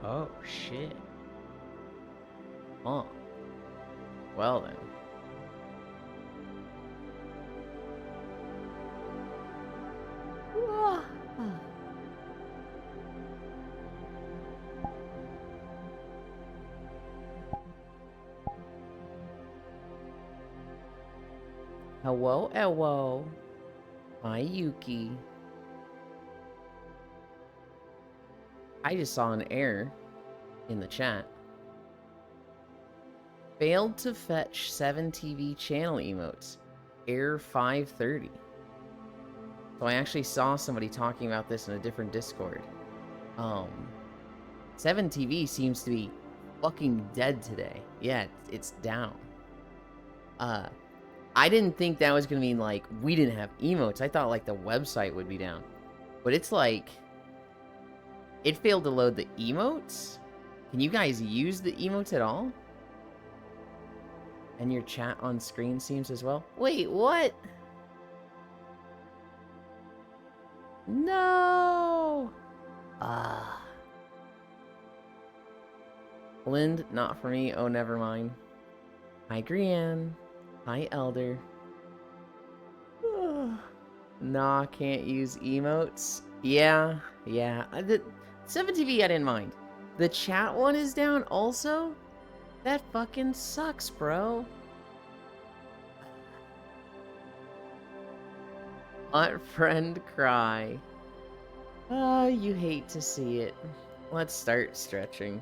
Oh, shit. Huh. Well then. Hello, hello. Hi, Yuki. I just saw an error in the chat. Failed to fetch 7TV channel emotes. Error 530. So I actually saw somebody talking about this in a different Discord. 7TV seems to be fucking dead today. Yeah, it's down. I didn't think that was gonna mean like we didn't have emotes. I thought like the website would be down. But it's like it failed to load the emotes? Can you guys use the emotes at all? And your chat on screen seems as well? Wait, what? No! Ah. Lind, not for me. Oh, never mind. Hi, Grianne. Hi, Elder. Nah, can't use emotes. Yeah. The 7TV I didn't mind. The chat one is down also? That fucking sucks, bro. Let friend cry. Oh, you hate to see it. Let's start stretching.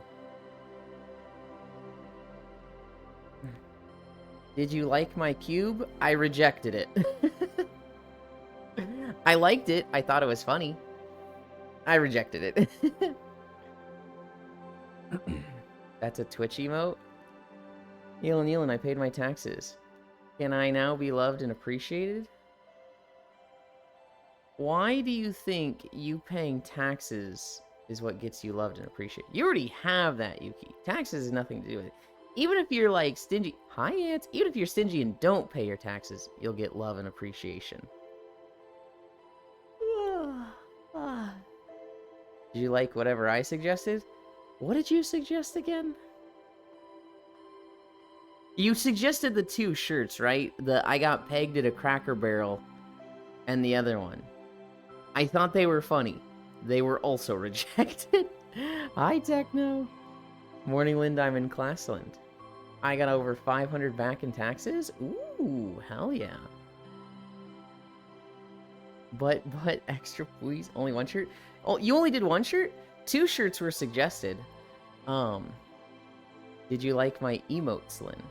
Did you like my cube? I rejected it. I liked it. I thought it was funny. I rejected it. That's a Twitch emote? Neil, I paid my taxes. Can I now be loved and appreciated? Why do you think you paying taxes is what gets you loved and appreciated? You already have that, Yuki. Taxes has nothing to do with it. Even if you're like stingy, hi Ants, even if you're stingy and don't pay your taxes, you'll get love and appreciation. Did you like whatever I suggested? What did you suggest again? You suggested the two shirts, right? The I got pegged at a Cracker Barrel and the other one. I thought they were funny. They were also rejected. Hi, Techno. Morning, Lind. I'm in Classland. I got over 500 back in taxes? Ooh, hell yeah. But, extra please. Only one shirt? Oh, you only did one shirt? Two shirts were suggested. Did you like my emotes, Lind?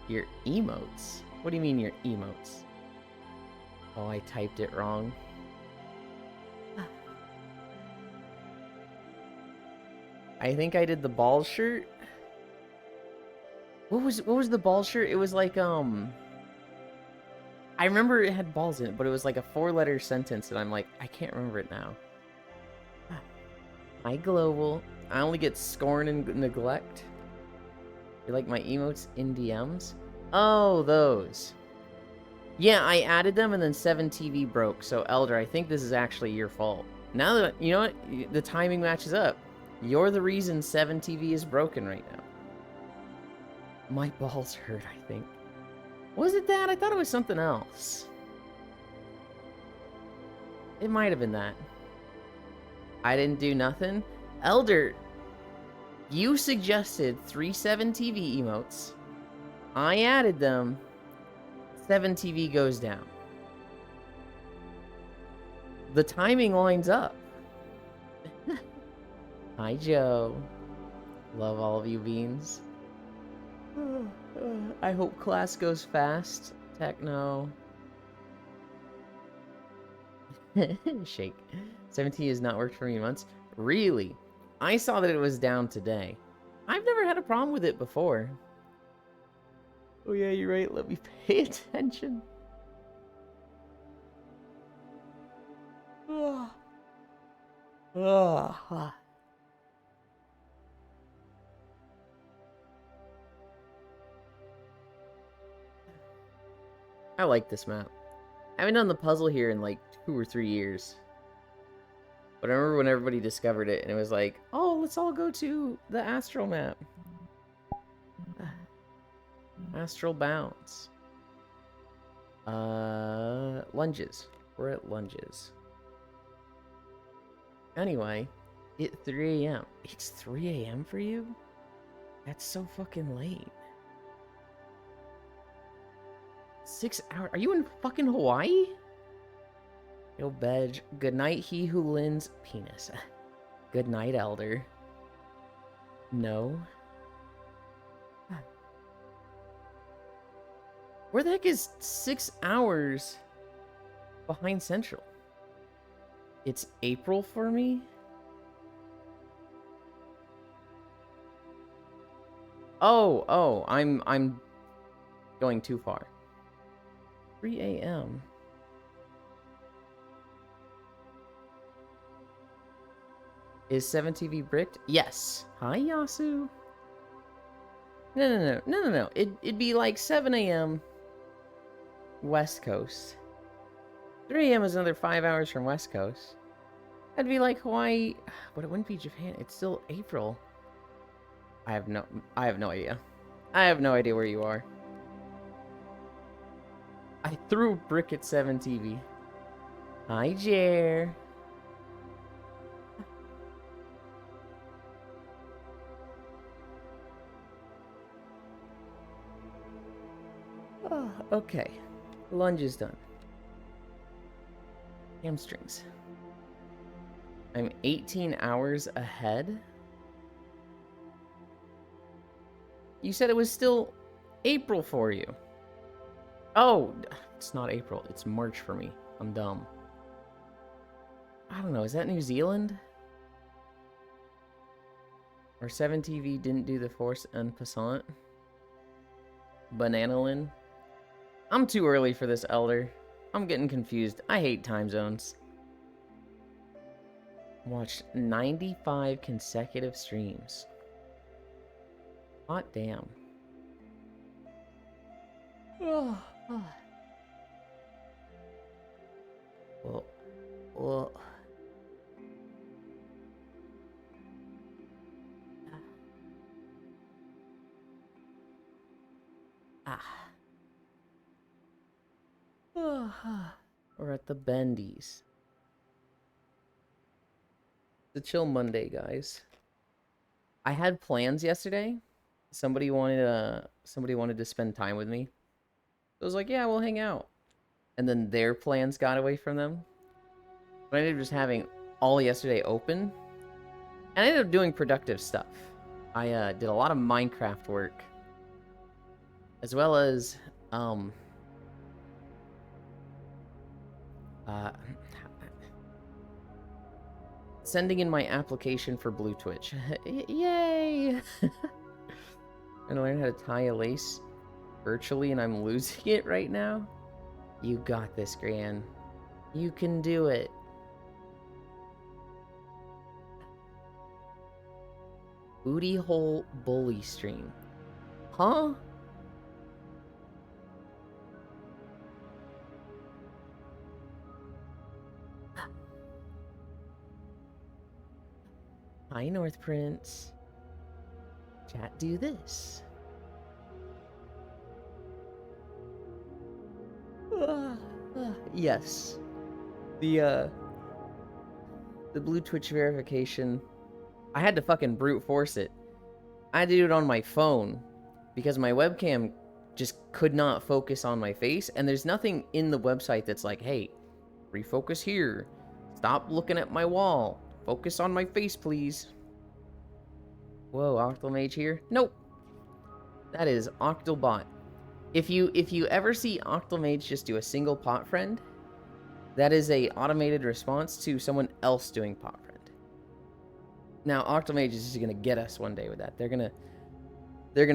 Your emotes? What do you mean your emotes? Oh, I typed it wrong. I think I did the ball shirt. What was the ball shirt? It was like I remember it had balls in it, but it was like a 4-letter sentence, and I'm like, I can't remember it now. Hi, Global. I only get scorn and neglect. You like my emotes in DMs? Oh, those. Yeah, I added them, and then 7TV broke. So, Elder, I think this is actually your fault. Now that, you know what? The timing matches up. You're the reason 7TV is broken right now. My balls hurt, I think. Was it that? I thought it was something else. It might have been that. I didn't do nothing. Elder, you suggested 3-7TV emotes. I added them. 7TV goes down. The timing lines up. Hi, Joe. Love all of you beans. I hope class goes fast. Techno. Shake. 17 has not worked for me in months. Really? I saw that it was down today. I've never had a problem with it before. Oh yeah, you're right. Let me pay attention. I like this map. I haven't done the puzzle here in like 2 or 3 years. But I remember when everybody discovered it, and it was like, oh, let's all go to the astral map. Astral bounds. Lunges. We're at lunges. Anyway, it's 3 a.m. It's 3 a.m. for you? That's so fucking late. 6 hours? Are you in fucking Hawaii? Yo, Bedge. Good night, he who lends penis. Good night, Elder. No. Where the heck is 6 hours behind Central? It's April for me? Oh, I'm going too far. 3 a.m. Is 7TV bricked? Yes. Hi, Yasu. No. It'd be like 7 a.m. West Coast. 3 a.m. is another 5 hours from West Coast. That'd be like Hawaii, but it wouldn't be Japan. It's still April. I have no idea. I have no idea where you are. I threw a brick at 7TV. Hi, Jer. Oh, okay. Lunge is done. Hamstrings. I'm 18 hours ahead. You said it was still April for you. Oh, it's not April. It's March for me. I'm dumb. I don't know. Is that New Zealand? Or 7TV didn't do the Force en passant? Bananalin? I'm too early for this, Elder. I'm getting confused. I hate time zones. Watched 95 consecutive streams. Hot damn. Well. We're at the Bendies. The chill Monday, guys. I had plans yesterday. Somebody wanted to spend time with me. So I was like, yeah, we'll hang out. And then their plans got away from them. But I ended up just having all yesterday open. And I ended up doing productive stuff. I did a lot of Minecraft work. As well as sending in my application for Blue Twitch. Yay! And learn how to tie a lace virtually, and I'm losing it right now. You got this, Gran. You can do it. Booty hole bully stream. Huh? Hi, North Prince. Chat, do this. Yes. The Blue Twitch verification. I had to fucking brute force it. I had to do it on my phone because my webcam just could not focus on my face, and there's nothing in the website that's like, hey, refocus here. Stop looking at my wall. Focus on my face, please. Whoa, Octomage here? Nope. That is Octobot. If you ever see Octomage just do a single pot friend, that is a automated response to someone else doing pot friend. Now, Octomage is just gonna get us one day with that. They're gonna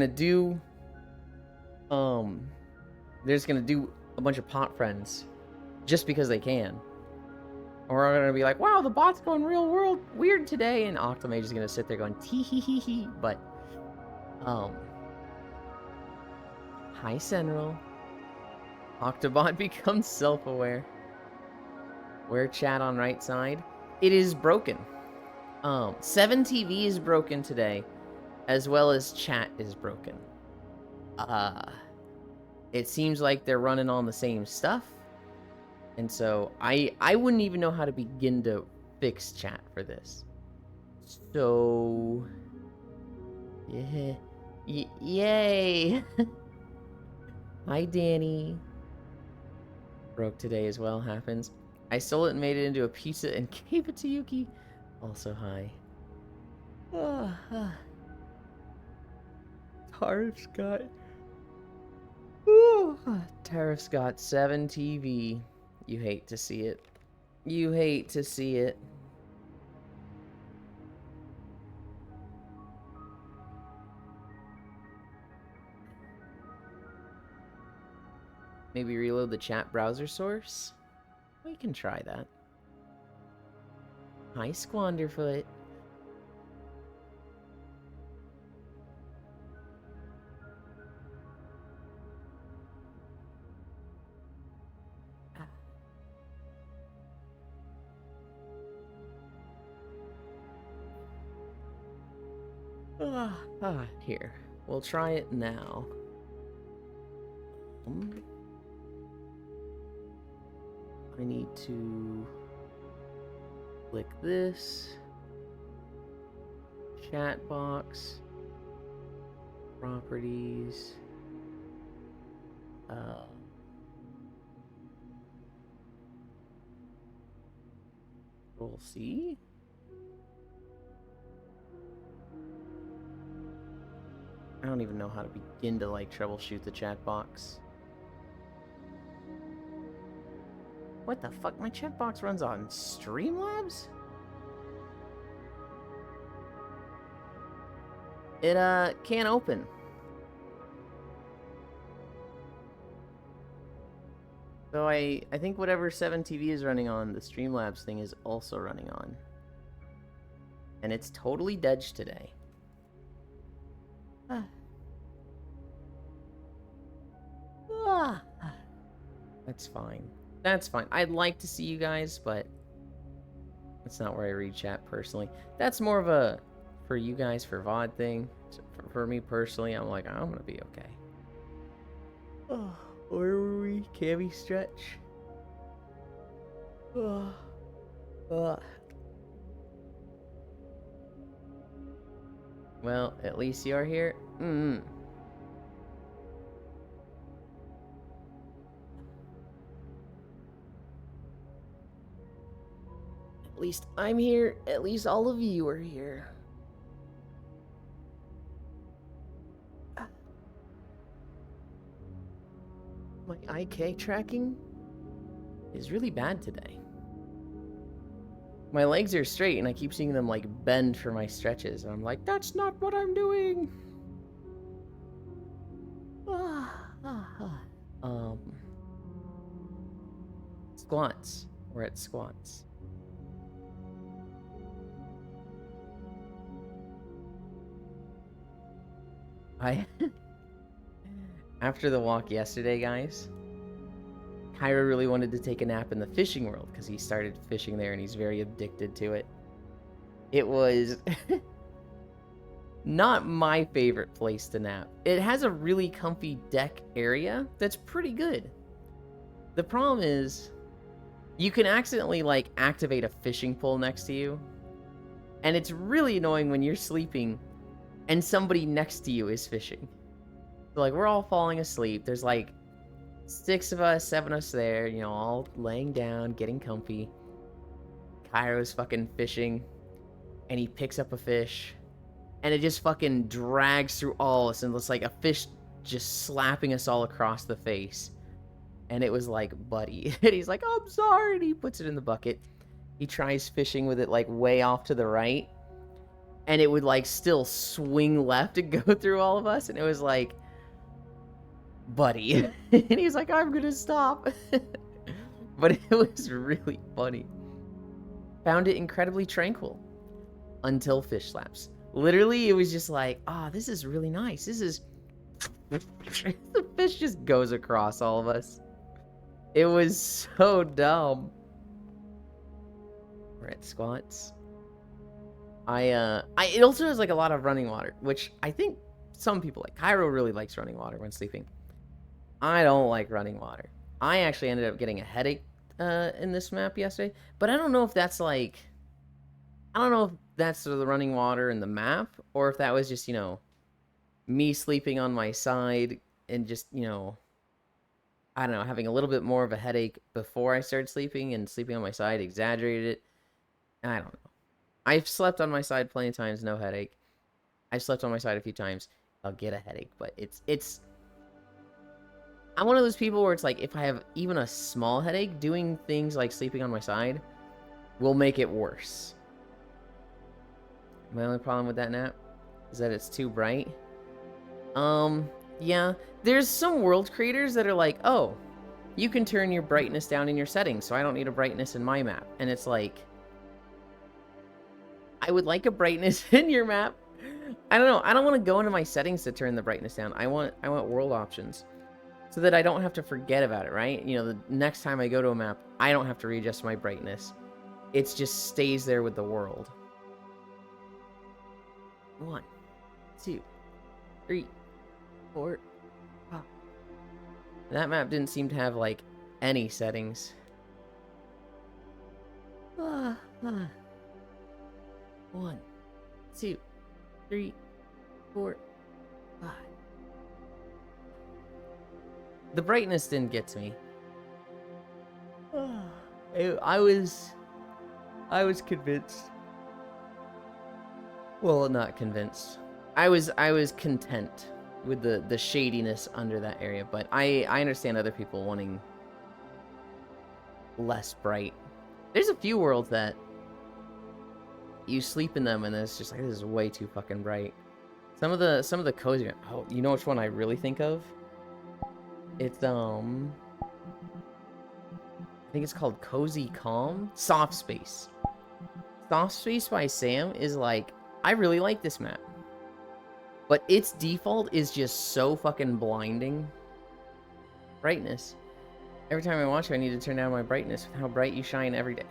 do they're just gonna do a bunch of pot friends just because they can. Or we're gonna be like, wow, the bot's going real world weird today, and Octomage is gonna sit there going tee hee hee hee. But hi Senral. Octobot becomes self-aware. Where chat on right side? it is broken. 7TV is broken today, as well as chat is broken. It seems like they're running on the same stuff. And so I wouldn't even know how to begin to fix chat for this. So yeah. Yay. Hi, Danny. Broke today as well, happens. I stole it and made it into a pizza and gave it to Yuki. Also, hi. Tariff's got... Tariff's got 7TV. You hate to see it. You hate to see it. Maybe reload the chat browser source? We can try that. Hi, Squanderfoot. Here. We'll try it now. I need to click this. Chat box. Properties. Control C. I don't even know how to begin to, like, troubleshoot the chat box. What the fuck? My chat box runs on Streamlabs? It, can't open. So I think whatever 7TV is running on, the Streamlabs thing is also running on. And it's totally dead today. That's fine. That's fine. I'd like to see you guys, but that's not where I read chat personally. That's more of a for you guys for VOD thing. For me personally, I'm like, I'm gonna be okay. Oh, where were we? Cammy stretch. Well, at least you're here. At least I'm here. At least all of you are here. My IK tracking is really bad today. My legs are straight and I keep seeing them like bend for my stretches. And I'm like, that's not what I'm doing. Squats. We're at squats. After the walk yesterday, guys, Kyra really wanted to take a nap in the fishing world because he started fishing there and he's very addicted to it. It was not my favorite place to nap. It has a really comfy deck area that's pretty good. The problem is you can accidentally like activate a fishing pole next to you, and it's really annoying when you're sleeping and somebody next to you is fishing. So, like, we're all falling asleep. There's, like, 6 of us, 7 of us there, you know, all laying down, getting comfy. Kairo's fucking fishing, and he picks up a fish, and it just fucking drags through all of us, and it's like a fish just slapping us all across the face. And it was like, buddy. And he's like, oh, I'm sorry, and he puts it in the bucket. He tries fishing with it, like, way off to the right, and it would, like, still swing left and go through all of us. And it was like, buddy. And he's like, I'm gonna stop. But it was really funny. Found it incredibly tranquil. Until fish slaps. Literally, it was just like, ah, this is really nice. This is... The fish just goes across all of us. It was so dumb. We're at squats. It also has like a lot of running water, which I think some people like. Cairo really likes running water when sleeping. I don't like running water. I actually ended up getting a headache in this map yesterday, but I don't know if that's like, I don't know if that's the running water in the map, or if that was just, me sleeping on my side and just, I don't know, having a little bit more of a headache before I started sleeping, and sleeping on my side exaggerated it. I don't know. I've slept on my side plenty of times, no headache. I've slept on my side a few times, I'll get a headache, but it's I'm one of those people where it's like, if I have even a small headache, doing things like sleeping on my side will make it worse. My only problem with that nap is that it's too bright. Yeah. There's some world creators that are like, oh, you can turn your brightness down in your settings, so I don't need a brightness in my map. And it's like, I would like a brightness in your map. I don't know. I don't want to go into my settings to turn the brightness down. I want world options, so that I don't have to forget about it, right? The next time I go to a map, I don't have to readjust my brightness. It just stays there with the world. 1, 2, 3, 4, 5. That map didn't seem to have, like, any settings. 1, 2, 3, 4, 5. The brightness didn't get to me. I was convinced. Well, not convinced. I was content with the shadiness under that area, but I understand other people wanting less bright. There's a few worlds that you sleep in them and it's just like, this is way too fucking bright. Some of the cozy. Oh, you know which one I really think of? It's I think it's called Cozy Calm. Soft Space. Soft Space by Sam is like, I really like this map, but its default is just so fucking blinding. Brightness. Every time I watch it, I need to turn down my brightness with how bright you shine every day.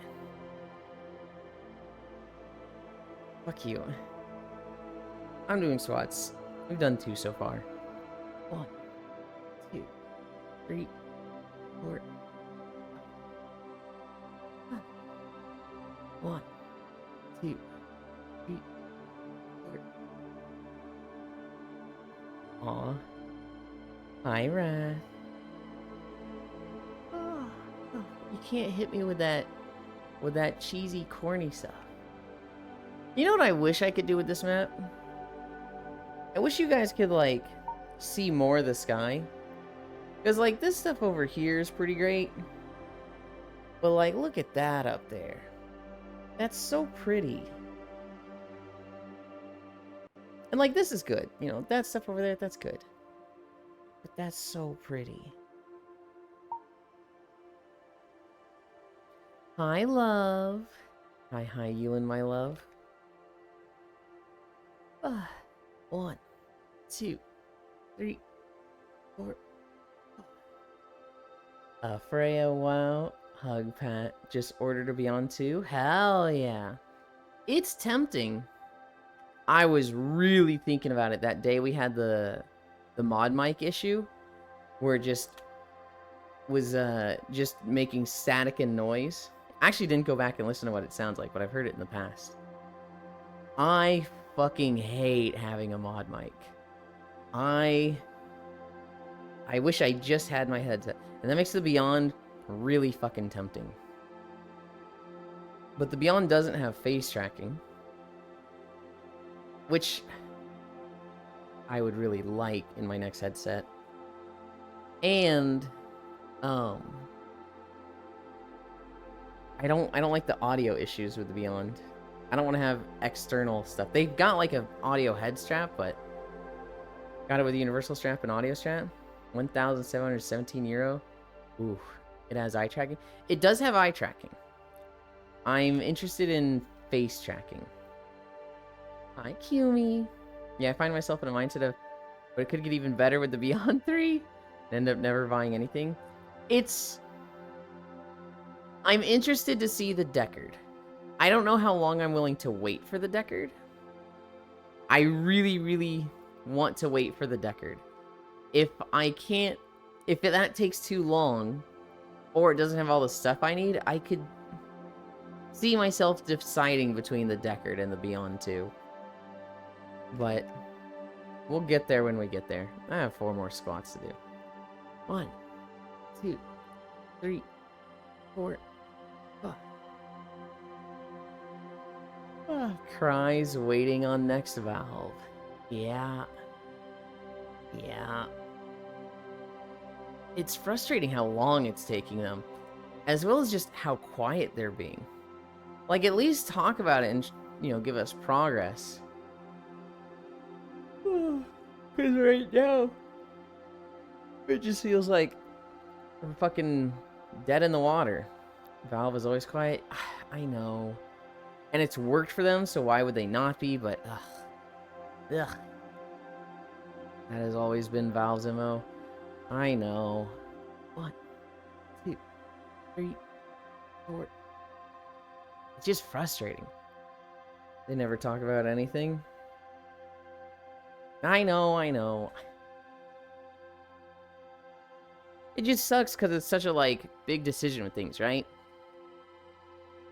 Fuck you. I'm doing squats. We've done 2 so far. 1, 2, 3, 4. 1, 2, 3, 4. Aw. Hi, Wrath. Oh, you can't hit me with that cheesy, corny stuff. You know what I wish I could do with this map? I wish you guys could, like, see more of the sky. Because, like, this stuff over here is pretty great. But, like, look at that up there. That's so pretty. And, like, this is good. That stuff over there, that's good. But that's so pretty. Hi, love. Hi, you and my love. 1, 2, 3, 4. Freya, wow. Hug Pat. Just order to be on 2. Hell yeah. It's tempting. I was really thinking about it that day we had the mod mic issue, where it just was just making static and noise. I actually didn't go back and listen to what it sounds like, but I've heard it in the past. I fucking hate having a mod mic. I wish I just had my headset. And that makes the Beyond really fucking tempting. But the Beyond doesn't have face tracking, which I would really like in my next headset. And I don't like the audio issues with the Beyond. I don't want to have external stuff. They've got like an audio head strap, but got it with a universal strap and audio strap. 1,717 euro. Ooh, it has eye tracking. It does have eye tracking. I'm interested in face tracking. Hi, Kumi. Yeah, I find myself in a mindset of, but it could get even better with the Beyond 3. And end up never buying anything. I'm interested to see the Deckard. I don't know how long I'm willing to wait for the Deckard. I really, really want to wait for the Deckard. If that takes too long, or it doesn't have all the stuff I need, I could see myself deciding between the Deckard and the Beyond 2. But we'll get there when we get there. I have 4 more squats to do. 1, 2, 3, 4, 5. Cries waiting on next valve. Yeah. It's frustrating how long it's taking them, as well as just how quiet they're being. Like, at least talk about it and, give us progress. Because right now, it just feels like we're fucking dead in the water. Valve is always quiet. I know. And it's worked for them, so why would they not be? But, ugh. That has always been Valve's MO. I know. 1, 2, 3, 4. It's just frustrating. They never talk about anything. I know. It just sucks because it's such a, big decision with things, right?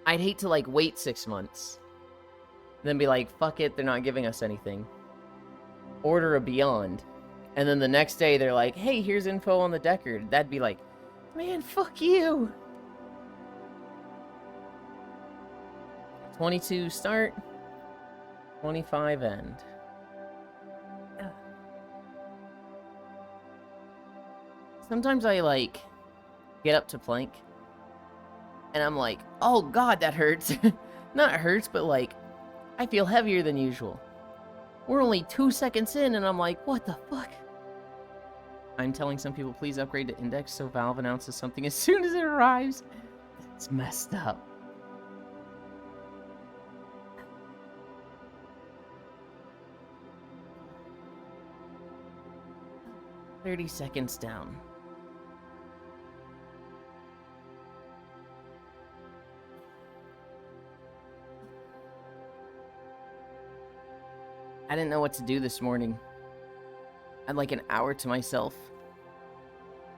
I'd hate to, wait 6 months. Then be like, fuck it, they're not giving us anything. Order a Beyond. And then the next day, they're like, hey, here's info on the Deckard. That'd be like, man, fuck you. 22 start. 25 end. Sometimes I, get up to plank. And I'm like, oh god, that hurts. Not hurts, but I feel heavier than usual. We're only 2 seconds in, and I'm like, what the fuck? I'm telling some people, please upgrade to Index so Valve announces something as soon as it arrives. That's messed up. "30 seconds down. I didn't know what to do this morning. I had an hour to myself.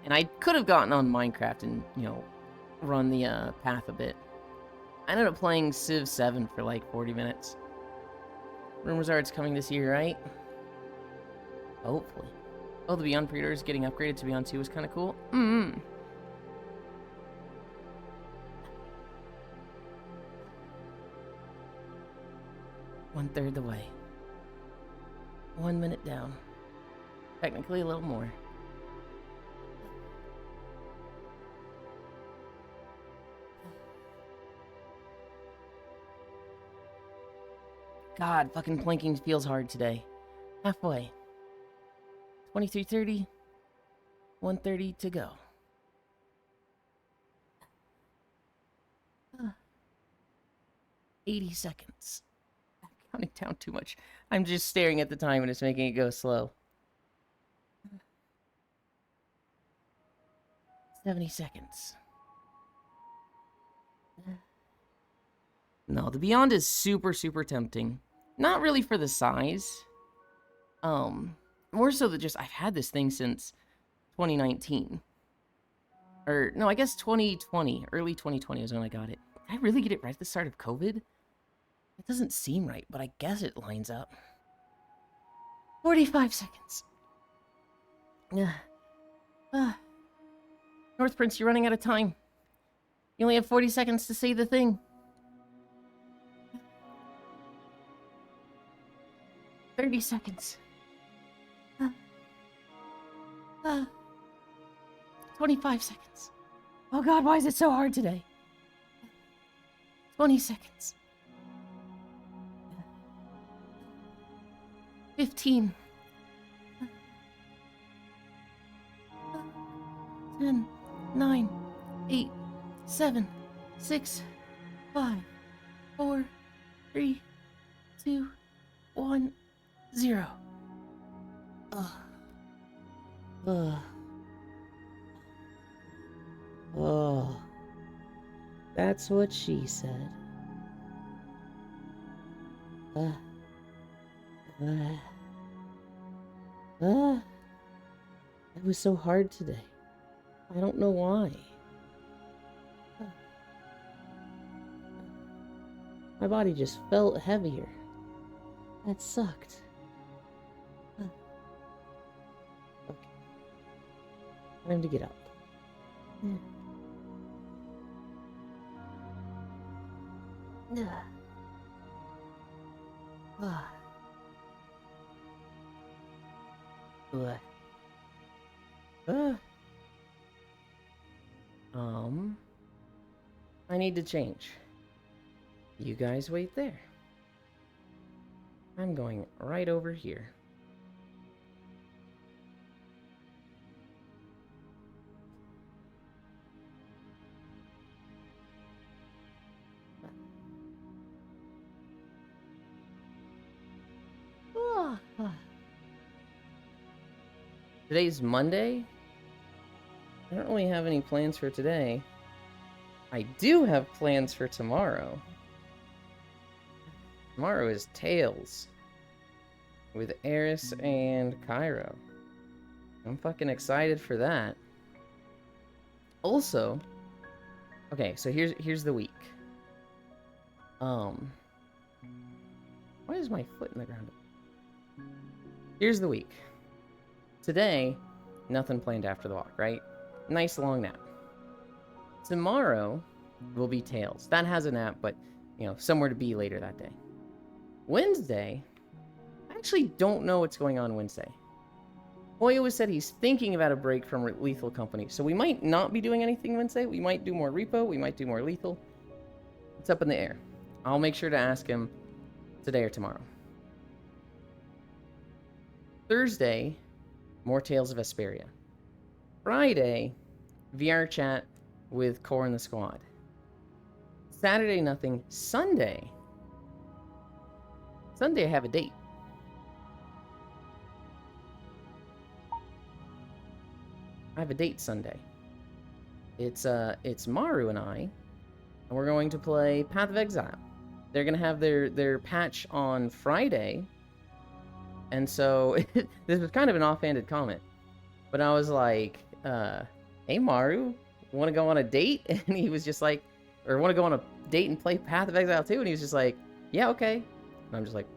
And I could have gotten on Minecraft and, run the path a bit. I ended up playing Civ 7 for 40 minutes. Rumors are it's coming this year, right? Hopefully. Oh, the Beyond pre-orders getting upgraded to Beyond 2 was kind of cool. 1/3 the way. 1 minute down. Technically a little more. God, fucking planking feels hard today. Halfway. 23:30. 1:30 to go. 80 seconds. I'm counting down too much. I'm just staring at the time and it's making it go slow. 70 seconds. No, the Beyond is super, super tempting. Not really for the size. More so that just I've had this thing since 2019. Or, no, I guess 2020. Early 2020 is when I got it. Did I really get it right at the start of COVID? It doesn't seem right, but I guess it lines up. 45 seconds. North Prince, you're running out of time. You only have 40 seconds to say the thing. 30 seconds. 25 seconds. Oh god, why is it so hard today? 20 seconds. 15. 10, 9, 8, 7, 6, 5, 4, 3, 2, 1, 0. Oh, that's what she said. It was so hard today. I don't know why. My body just felt heavier. That sucked. Okay. Time to get up. I need to change. You guys wait there. I'm going right over here. Today's Monday. I don't really have any plans for today. I do have plans for tomorrow. Tomorrow is Tails with Eris and Cairo. I'm fucking excited for that. Also, okay, so here's the week. Why is my foot in the ground? Here's the week. Today, nothing planned after the walk, right? Nice long nap. Tomorrow will be Tails. That has a nap, but, you know, somewhere to be later that day. Wednesday, I actually don't know what's going on Wednesday. Hoyo has said he's thinking about a break from Lethal Company, so we might not be doing anything Wednesday. We might do more Repo, we might do more Lethal. It's up in the air. I'll make sure to ask him today or tomorrow. Thursday, more Tales of Vesperia. Friday, VR chat with Core and the Squad. Saturday, nothing. Sunday, I have a date. I have a date Sunday. It's Maru and I, and we're going to play Path of Exile. They're gonna have their patch on Friday, and so this was kind of an offhanded comment, but I was like, "Hey Maru, want to go on a date?" And he was just like, "Or want to go on a date and play Path of Exile too?" And he was just like, "Yeah, okay." And I'm just like,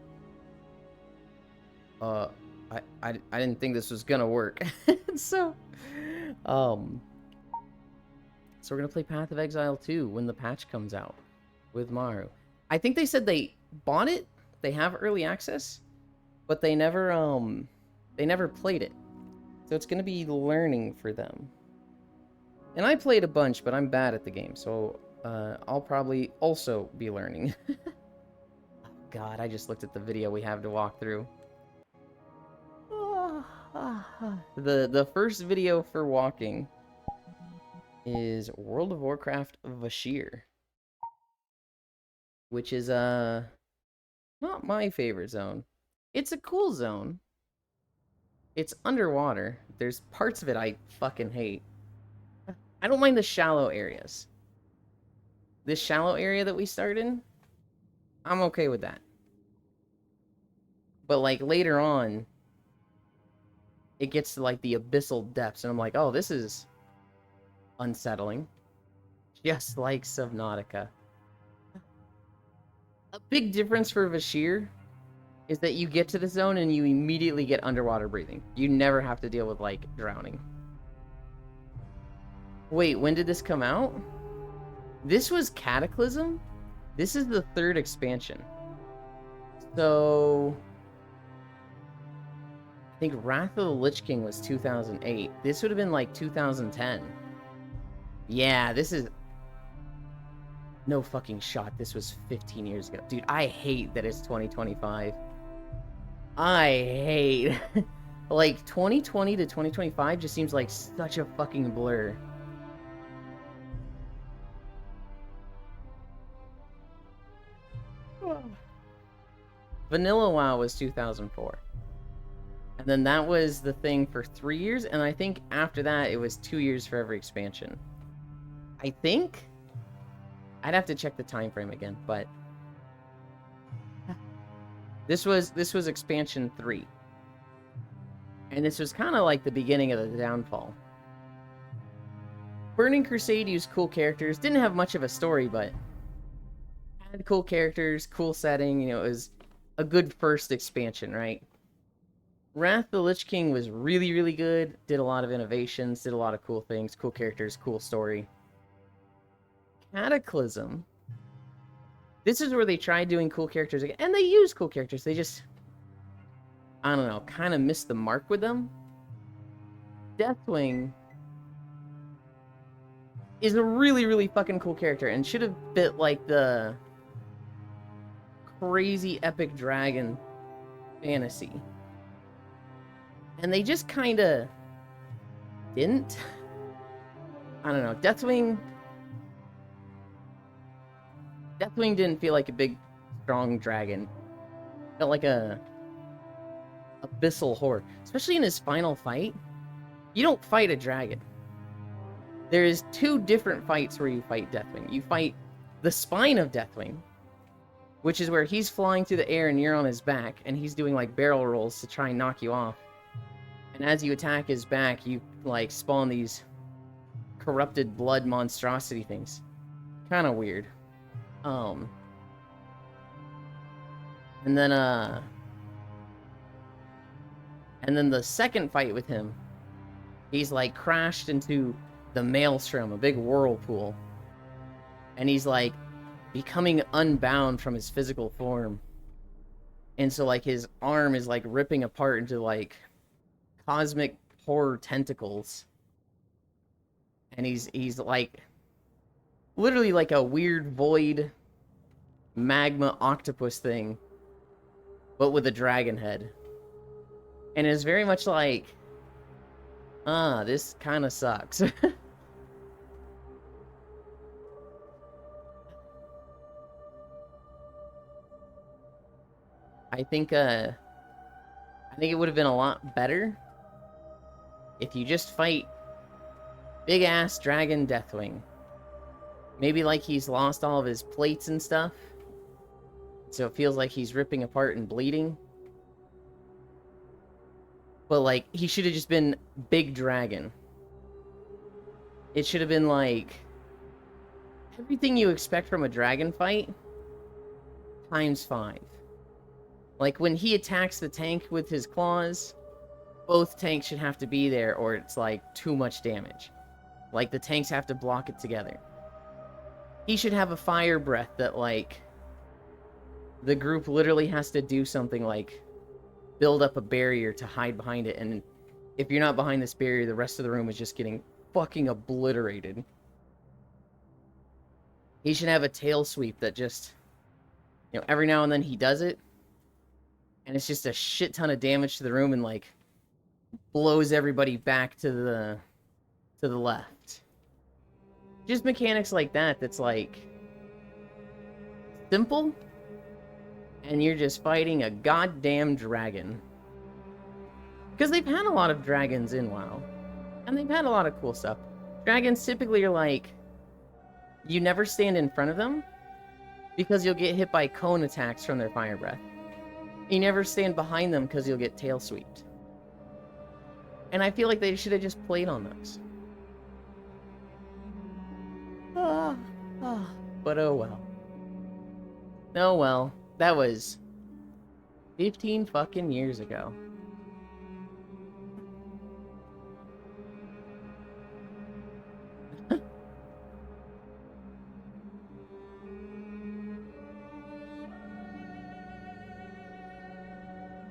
I didn't think this was gonna work." So we're gonna play Path of Exile 2 when the patch comes out with Maru. I think they said they bought it. They have early access, but they never played it. So it's gonna be learning for them. And I played a bunch, but I'm bad at the game, so I'll probably also be learning. Oh, God, I just looked at the video we have to walk through. The first video for walking is World of Warcraft Vashj'ir, which is not my favorite zone. It's a cool zone. It's underwater. There's parts of it I fucking hate. I don't mind the shallow areas. This shallow area that we start in, I'm okay with that. But like later on, it gets to like the abyssal depths, and I'm like, oh, this is unsettling. Just like Subnautica. A big difference for Vashj'ir is that you get to the zone and you immediately get underwater breathing. You never have to deal with, like, drowning. Wait, when did this come out? This was Cataclysm? This is the 3rd expansion. So I think Wrath of the Lich King was 2008. This would have been, like, 2010. Yeah, this is... No fucking shot. This was 15 years ago. Dude, I hate that it's 2025. I hate... Like, 2020 to 2025 just seems like such a fucking blur. Vanilla WoW was 2004. And then that was the thing for 3 years, and I think after that it was 2 years for every expansion. I think? I'd have to check the time frame again, but... This was expansion 3. And this was kind of like the beginning of the downfall. Burning Crusade used cool characters. Didn't have much of a story, but had cool characters, cool setting. You know, it was a good first expansion, right? Wrath of the Lich King was really, really good. Did a lot of innovations, did a lot of cool things, cool characters, cool story. Cataclysm. This is where they tried doing cool characters again, and they used cool characters. They just, I don't know, kind of missed the mark with them. Deathwing is a really, really fucking cool character and should have fit like the crazy epic dragon fantasy. And they just kind of didn't. I don't know. Deathwing didn't feel like a big, strong dragon. It felt like a abyssal horde. Especially in his final fight. You don't fight a dragon. There's 2 different fights where you fight Deathwing. You fight the spine of Deathwing, which is where he's flying through the air and you're on his back, and he's doing like barrel rolls to try and knock you off. And as you attack his back, you like spawn these corrupted blood monstrosity things. Kind of weird. And then the second fight with him, he's like crashed into the Maelstrom, a big whirlpool. And he's like becoming unbound from his physical form. And so like his arm is like ripping apart into like cosmic horror tentacles. And he's like literally like a weird void magma octopus thing, but with a dragon head. And it's very much like, this kind of sucks. I think it would have been a lot better if you just fight big ass dragon Deathwing. Maybe like he's lost all of his plates and stuff, so it feels like he's ripping apart and bleeding. But like he should have just been big dragon. It should have been like everything you expect from a dragon fight times 5. Like, when he attacks the tank with his claws, both tanks should have to be there, or it's, like, too much damage. Like, the tanks have to block it together. He should have a fire breath that, like, the group literally has to do something like build up a barrier to hide behind it, and if you're not behind this barrier, the rest of the room is just getting fucking obliterated. He should have a tail sweep that just, you know, every now and then he does it, and it's just a shit ton of damage to the room and, like, blows everybody back to the left. Just mechanics like that that's, like, simple, and you're just fighting a goddamn dragon. Because they've had a lot of dragons in WoW, and they've had a lot of cool stuff. Dragons typically are like, you never stand in front of them, because you'll get hit by cone attacks from their fire breath. You never stand behind them because you'll get tail sweeped. And I feel like they should have just played on those. But oh well. Oh well. That was 15 fucking years ago.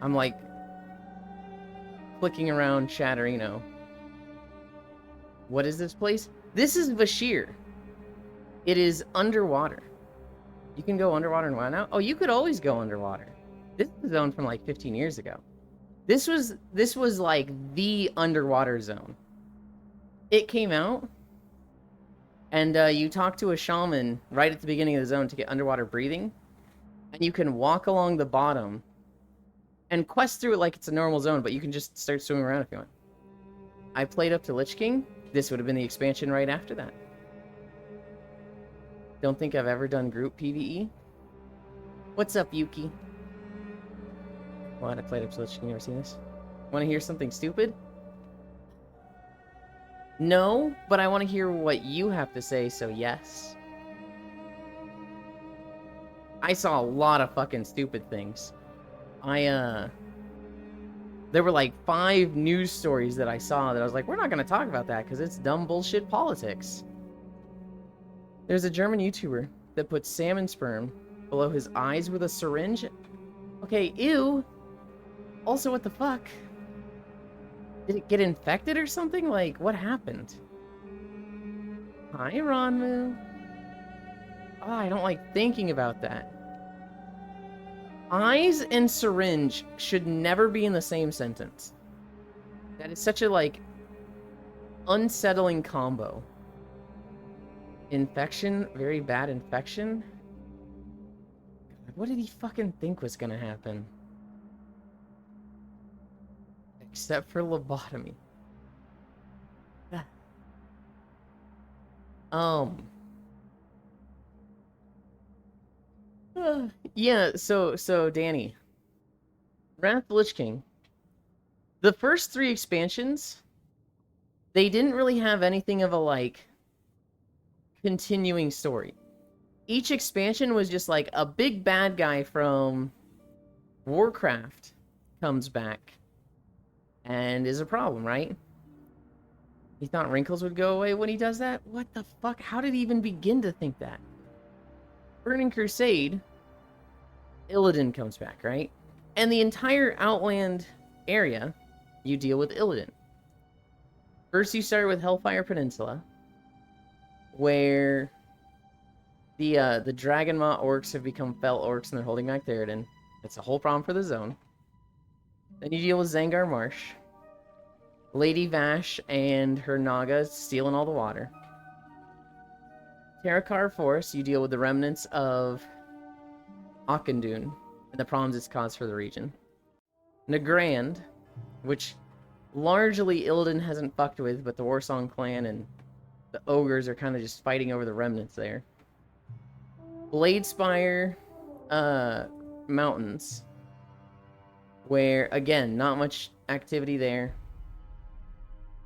I'm like clicking around Chatterino. What is this place? This is Vashj'ir. It is underwater. You can go underwater and WoW now? Oh, you could always go underwater. This is a zone from like 15 years ago. This was like the underwater zone. It came out, and you talk to a shaman right at the beginning of the zone to get underwater breathing, and you can walk along the bottom and quest through it like it's a normal zone, but you can just start swimming around if you want. I played up to Lich King. This would have been the expansion right after that. Don't think I've ever done group PvE. What's up, Yuki? What? I played up to Lich King. You ever seen this? Want to hear something stupid? No, but I want to hear what you have to say, so yes. I saw a lot of fucking stupid things. There were like 5 news stories that I saw that I was like, we're not going to talk about that because it's dumb bullshit politics. There's a German YouTuber that puts salmon sperm below his eyes with a syringe. Okay, ew. Also, what the fuck? Did it get infected or something? Like, what happened? Hi, Ronmu. Oh, I don't like thinking about that. Eyes and syringe should never be in the same sentence. That is such a, like, unsettling combo. Infection, very bad infection. What did he fucking think was gonna happen? Except for lobotomy. Yeah, so Danny. Wrath of the Lich King. The first 3 expansions, they didn't really have anything of a, like, continuing story. Each expansion was just like a big bad guy from Warcraft comes back and is a problem, right? He thought wrinkles would go away when he does that? What the fuck? How did he even begin to think that? Burning Crusade, Illidan comes back, right? And the entire Outland area, you deal with Illidan. First you start with Hellfire Peninsula, where the Dragonmaw orcs have become Fel orcs and they're holding back Theoden. It's a whole problem for the zone. Then you deal with Zangar Marsh. Lady Vash and her Naga stealing all the water. Terakar Forest, you deal with the remnants of Auchindoun and the problems it's caused for the region. Nagrand, which largely Illidan hasn't fucked with, but the Warsong clan and the ogres are kind of just fighting over the remnants there. Bladespire Mountains, where, again, not much activity there.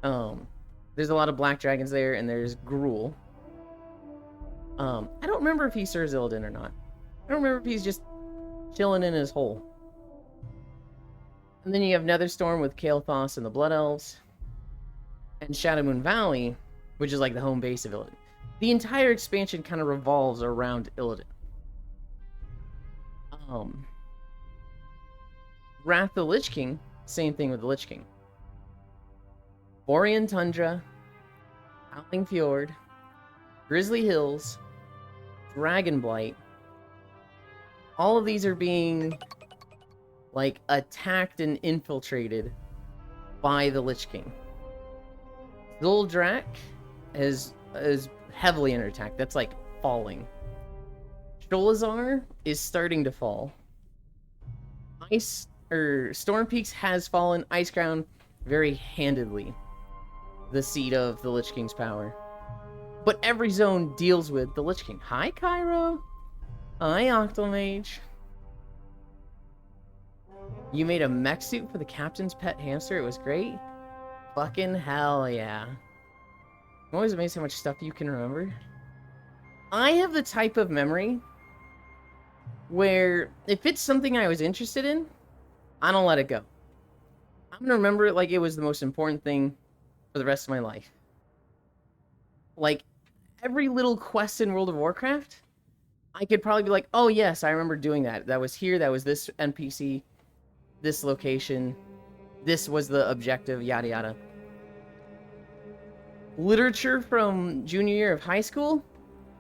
There's a lot of black dragons there, and there's Gruul. I don't remember if he serves Illidan or not. I don't remember if he's just chilling in his hole. And then you have Netherstorm with Kael'thas and the Blood Elves. And Shadowmoon Valley, which is like the home base of Illidan. The entire expansion kind of revolves around Illidan. Wrath of the Lich King, same thing with the Lich King. Borean Tundra, Howling Fjord, Grizzly Hills, Dragonblight. All of these are being, like, attacked and infiltrated by the Lich King. Zuldrak is heavily under attack. That's, like, falling. Sholazar is starting to fall. Storm Peaks has fallen. Icecrown, very handedly, the seat of the Lich King's power. But every zone deals with the Lich King. Hi, Cairo. Hi, Octomage. You made a mech suit for the captain's pet hamster. It was great. Fucking hell yeah. I'm always amazed how much stuff you can remember. I have the type of memory where if it's something I was interested in, I don't let it go. I'm gonna remember it like it was the most important thing for the rest of my life. Like, every little quest in World of Warcraft, I could probably be like, oh yes, I remember doing that. That was here, that was this NPC, this location, this was the objective, yada yada. Literature from junior year of high school,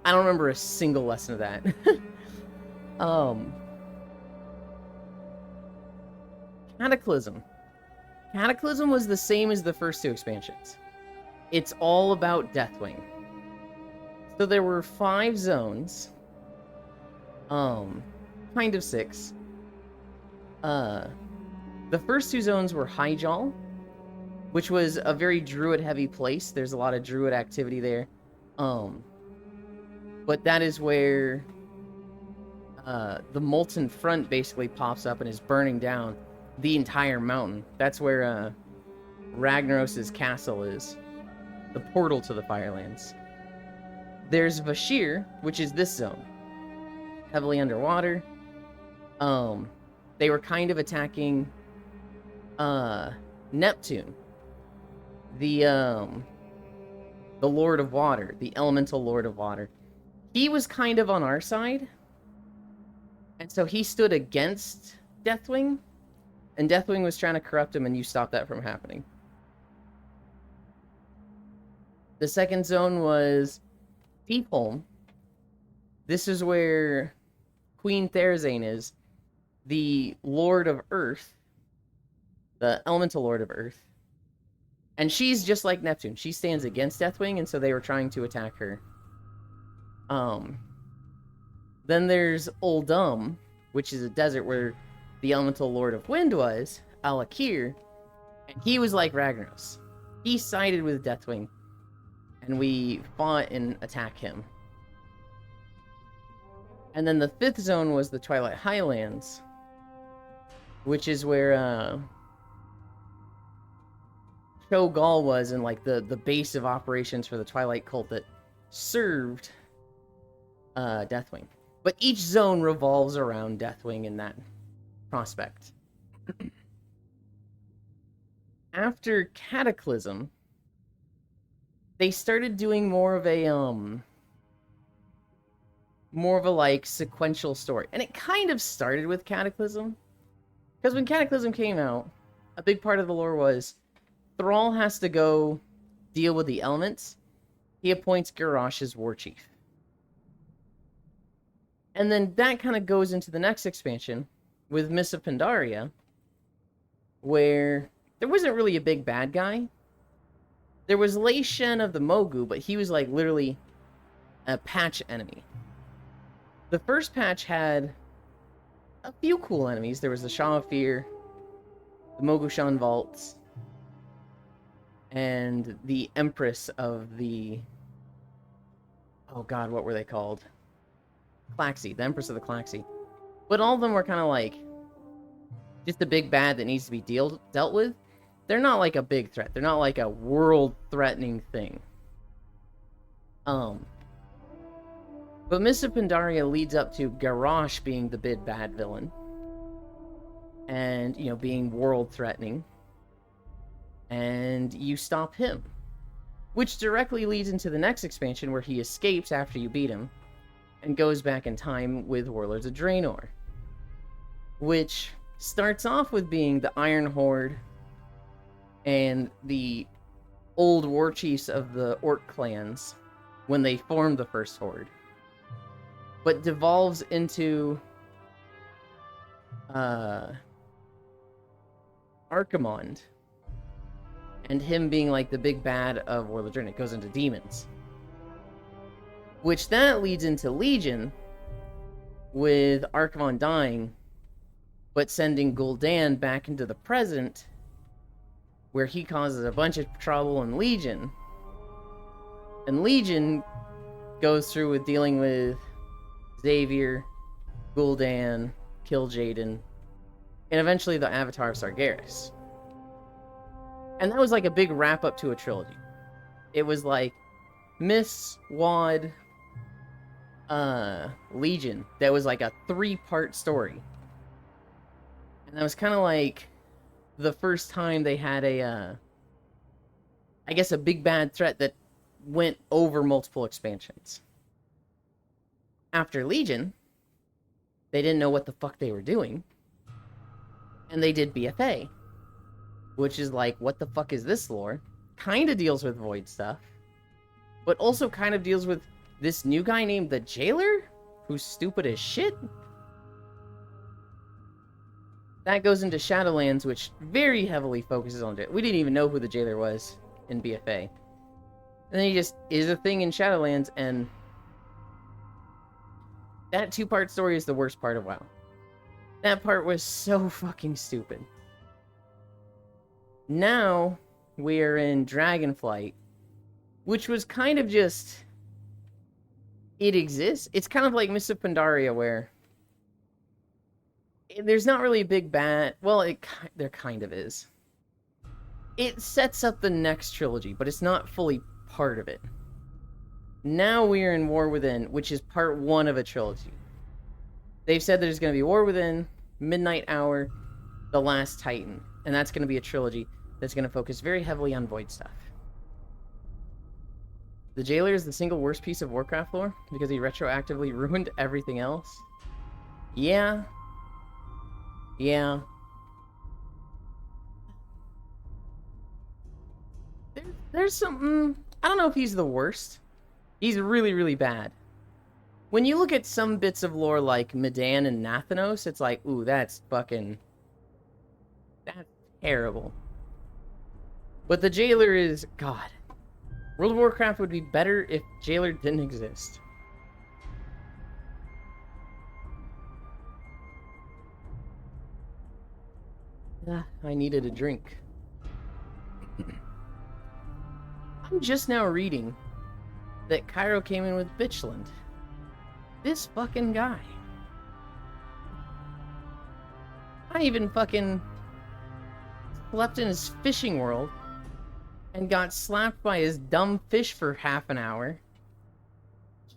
I don't remember a single lesson of that. Cataclysm. Cataclysm was the same as the first 2 expansions. It's all about Deathwing. So there were 5 zones. Kind of 6. The first 2 zones were Hyjal, which was a very druid-heavy place. There's a lot of druid activity there. But that is where the Molten Front basically pops up and is burning down the entire mountain. That's where Ragnaros' castle is. The portal to the Firelands. There's Vashir, which is this zone. Heavily underwater. They were kind of attacking Neptune. The Lord of Water, the elemental Lord of Water. He was kind of on our side. And so he stood against Deathwing. And Deathwing was trying to corrupt him, and you stopped that from happening. The second zone was Peepholm. This is where Queen Therazane is, the Lord of Earth, the elemental Lord of Earth. And she's just like Neptune. She stands against Deathwing, and so they were trying to attack her. Then there's Uldum, which is a desert where the elemental Lord of Wind was, Al'Akir, and he was like Ragnaros. He sided with Deathwing, and we fought and attacked him. And then the fifth zone was the Twilight Highlands, which is where Cho'Gall was, and like the base of operations for the Twilight cult that served Deathwing. But each zone revolves around Deathwing in that prospect. After Cataclysm, they started doing more of a like sequential story. And it kind of started with Cataclysm. Because when Cataclysm came out, a big part of the lore was Thrall has to go deal with the elements. He appoints Garrosh as war chief. And then that kind of goes into the next expansion with Mists of Pandaria, where there wasn't really a big bad guy. There was Lei Shen of the Mogu, but he was like literally a patch enemy. The first patch had a few cool enemies. There was the Shaw of Fear, the Mogushan Vaults, and the Empress of the... Oh god, what were they called? Klaxi, the Empress of the Klaxi. But all of them were kind of like just a big bad that needs to be dealt with. They're not like a big threat. They're not like a world-threatening thing. But Mists of Pandaria leads up to Garrosh being the big bad villain. And, you know, being world-threatening. And you stop him. Which directly leads into the next expansion where he escapes after you beat him. And goes back in time with Warlords of Draenor. Which starts off with being the Iron Horde and the old war chiefs of the Orc clans when they formed the first Horde. But devolves into Archimonde and him being like the big bad of Warlords of Draenor. It goes into demons. Which that leads into Legion, with Archimonde dying, but sending Gul'dan back into the present, where he causes a bunch of trouble in Legion. And Legion goes through with dealing with Xavier, Gul'dan, Kil'jaeden, and eventually the Avatar of Sargeras. And that was like a big wrap-up to a trilogy. It was like Mists, Wad, Legion. That was like a 3-part story. And that was kind of like the first time they had a, I guess a big bad threat that went over multiple expansions. After Legion, they didn't know what the fuck they were doing. And they did BFA. Which is like, what the fuck is this lore? Kind of deals with Void stuff. But also kind of deals with this new guy named the Jailer? Who's stupid as shit? That goes into Shadowlands, which very heavily focuses on it. We didn't even know who the Jailer was in BFA. And then he just is a thing in Shadowlands, and that 2-part story is the worst part of WoW. That part was so fucking stupid. Now, we are in Dragonflight, which was kind of just... It exists. It's kind of like Mists of Pandaria, where there's not really a big bad. Well, there kind of is. It sets up the next trilogy, but it's not fully part of it. Now we are in War Within, which is part 1 of a trilogy. They've said there's going to be War Within, Midnight Hour, The Last Titan, and that's going to be a trilogy that's going to focus very heavily on Void stuff. The Jailer is the single worst piece of Warcraft lore because he retroactively ruined everything else. Yeah. Yeah. There's some... I don't know if he's the worst. He's really, really bad. When you look at some bits of lore like Medan and Nathanos, it's like, ooh, that's fucking... That's terrible. But the Jailer is... God. World of Warcraft would be better if Jailer didn't exist. I needed a drink. I'm just now reading that Cairo came in with Bitchland. This fucking guy. I even fucking slept in his fishing world and got slapped by his dumb fish for half an hour.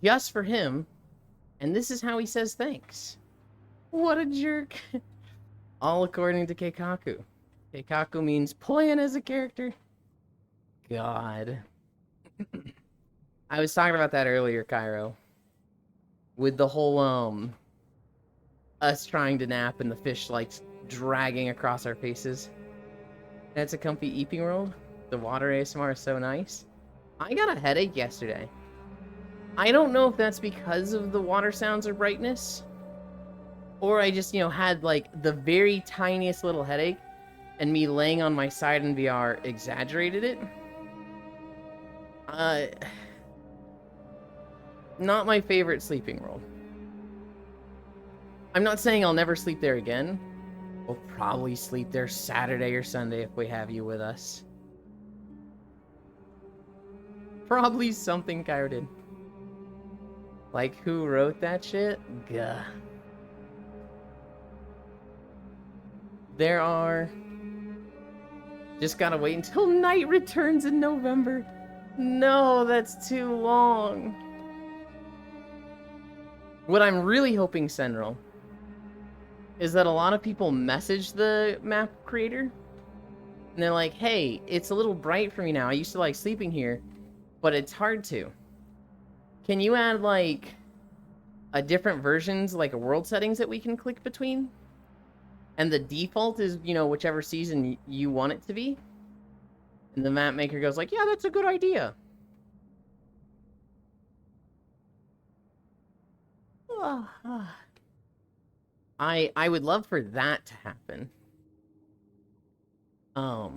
Just for him. And this is how he says thanks. What a jerk. All according to Keikaku. Keikaku means playing as a character. God. I was talking about that earlier, Cairo. With the whole, us trying to nap and the fish, like, dragging across our faces. That's a comfy eeping world. The water ASMR is so nice. I got a headache yesterday. I don't know if that's because of the water sounds or brightness. Or I just, had, like, the very tiniest little headache. And me laying on my side in VR exaggerated it. Not my favorite sleeping world. I'm not saying I'll never sleep there again. We'll probably sleep there Saturday or Sunday if we have you with us. Probably something Cairo did. Like, who wrote that shit? Gah. There are... Just gotta wait until night returns in November. No, that's too long. What I'm really hoping, Senral, is that a lot of people message the map creator. And they're like, hey, it's a little bright for me now. I used to like sleeping here, but it's hard to. Can you add, like, a different versions, like a world settings that we can click between? And the default is, whichever season you want it to be. And the map maker goes like, yeah, that's a good idea. I would love for that to happen. Oh,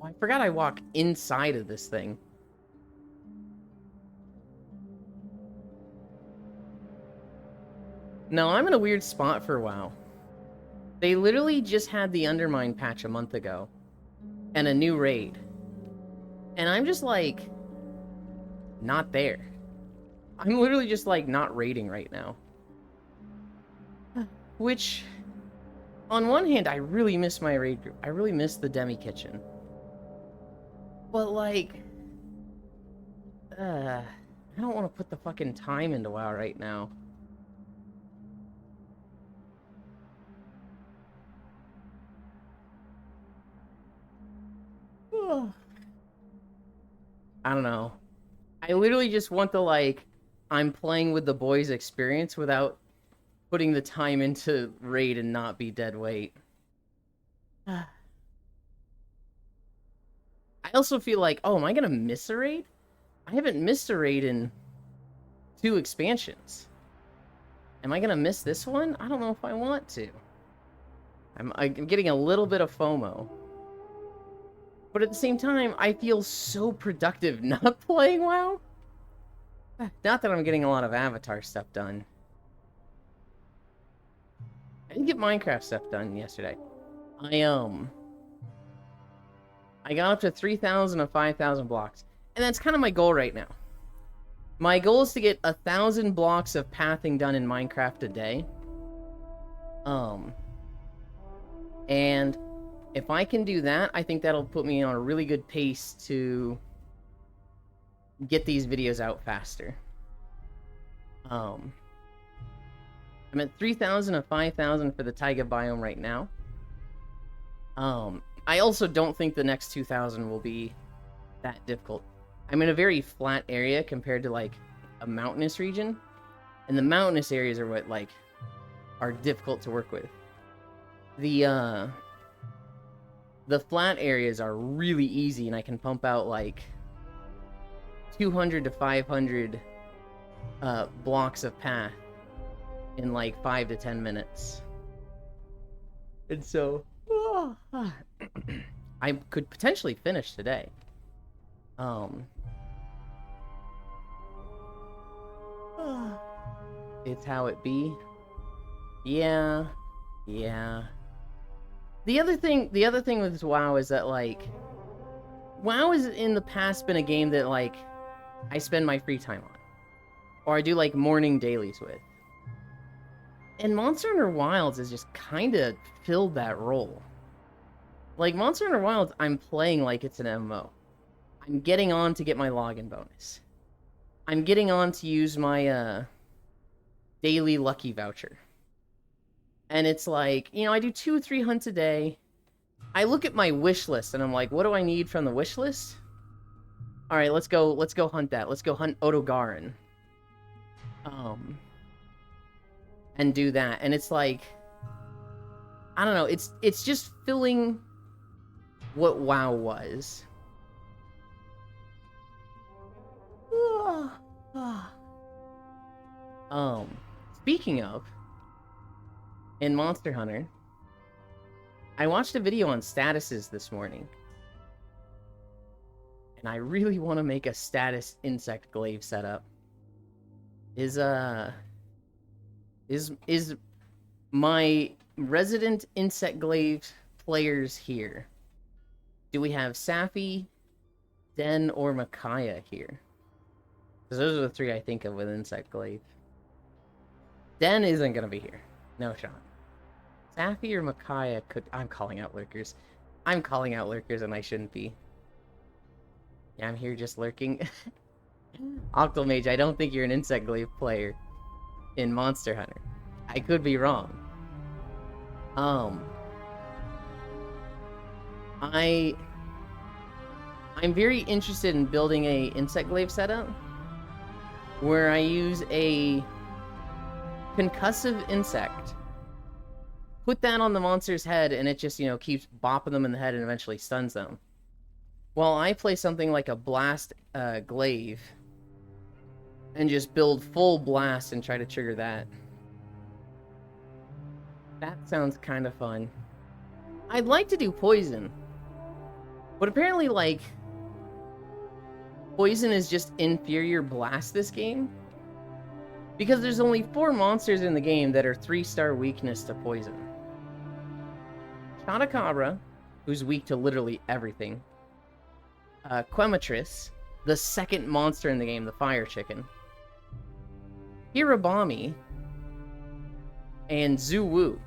I forgot I walk inside of this thing. No, I'm in a weird spot for WoW. They literally just had the Undermine patch a month ago. And a new raid. And I'm just like... not there. I'm literally just like not raiding right now. Which... on one hand, I really miss my raid group. I really miss the Demi Kitchen. But like... I don't want to put the fucking time into WoW right now. I don't know. I literally just want the, like, I'm playing with the boys experience without putting the time into raid and not be dead weight. I also feel like, oh, am I gonna miss a raid? I haven't missed a raid in 2 expansions. Am I gonna miss this one? I don't know if I want to. I'm getting a little bit of FOMO. But at the same time, I feel so productive not playing WoW. Not that I'm getting a lot of Avatar stuff done. I didn't get Minecraft stuff done yesterday. I got up to 3,000 of 5,000 blocks. And that's kind of my goal right now. My goal is to get 1,000 blocks of pathing done in Minecraft a day. And if I can do that, I think that'll put me on a really good pace to get these videos out faster. I'm at 3,000 of 5,000 for the taiga biome right now. I also don't think the next 2,000 will be that difficult. I'm in a very flat area compared to like a mountainous region, and the mountainous areas are what like are difficult to work with. The flat areas are really easy, and I can pump out like 200 to 500 blocks of path in like 5 to 10 minutes. And so I could potentially finish today. It's how it be. Yeah. The other thing with WoW is that like WoW has in the past been a game that like I spend my free time on, or I do like morning dailies with. And Monster Hunter Wilds has just kind of filled that role. Like Monster Hunter Wilds, I'm playing like it's an MMO. I'm getting on to get my login bonus. I'm getting on to use my daily lucky voucher. And it's like, you know, I do 2 or 3 hunts a day. I look at my wish list and I'm like, what do I need from the wish list? All right, let's go hunt that. Let's go hunt Odogaron. And do that. And it's like, I don't know, it's just filling what WoW was. Speaking of, in Monster Hunter, I watched a video on statuses this morning. And I really want to make a status insect glaive setup. Is my resident insect glaive players here? Do we have Safi, Den, or Micaiah here? Because those are the 3 I think of with insect glaive. Den isn't gonna be here. No shot. Safi or Micaiah could... I'm calling out lurkers. I'm calling out lurkers and I shouldn't be. Yeah, I'm here just lurking. Octomage, I don't think you're an insect glaive player in Monster Hunter. I could be wrong. I'm very interested in building a insect glaive setup where I use a concussive insect, put that on the monster's head, and it just, you know, keeps bopping them in the head and eventually stuns them. While I play something like a blast glaive and just build full blast and try to trigger that. That sounds kind of fun. I'd like to do poison, but apparently, like, poison is just inferior blast this game, because there's only 4 monsters in the game that are 3-star weakness to poison. Chotacabra, who's weak to literally everything. Quematris, the 2nd monster in the game, the fire chicken. Hirabami, and Zuwu,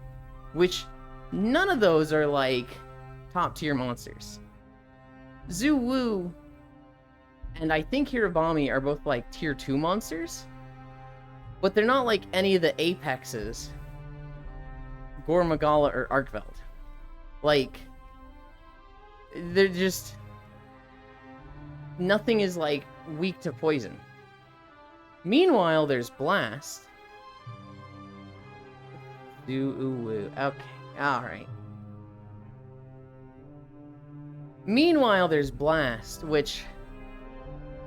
which none of those are like top tier monsters. Zuwu and I think Hirabami are both like tier 2 monsters, but they're not like any of the apexes, Gormagala or Arkveld. Like, they're just... nothing is like weak to poison. Meanwhile, there's Blast. Okay, alright. Meanwhile, there's Blast, which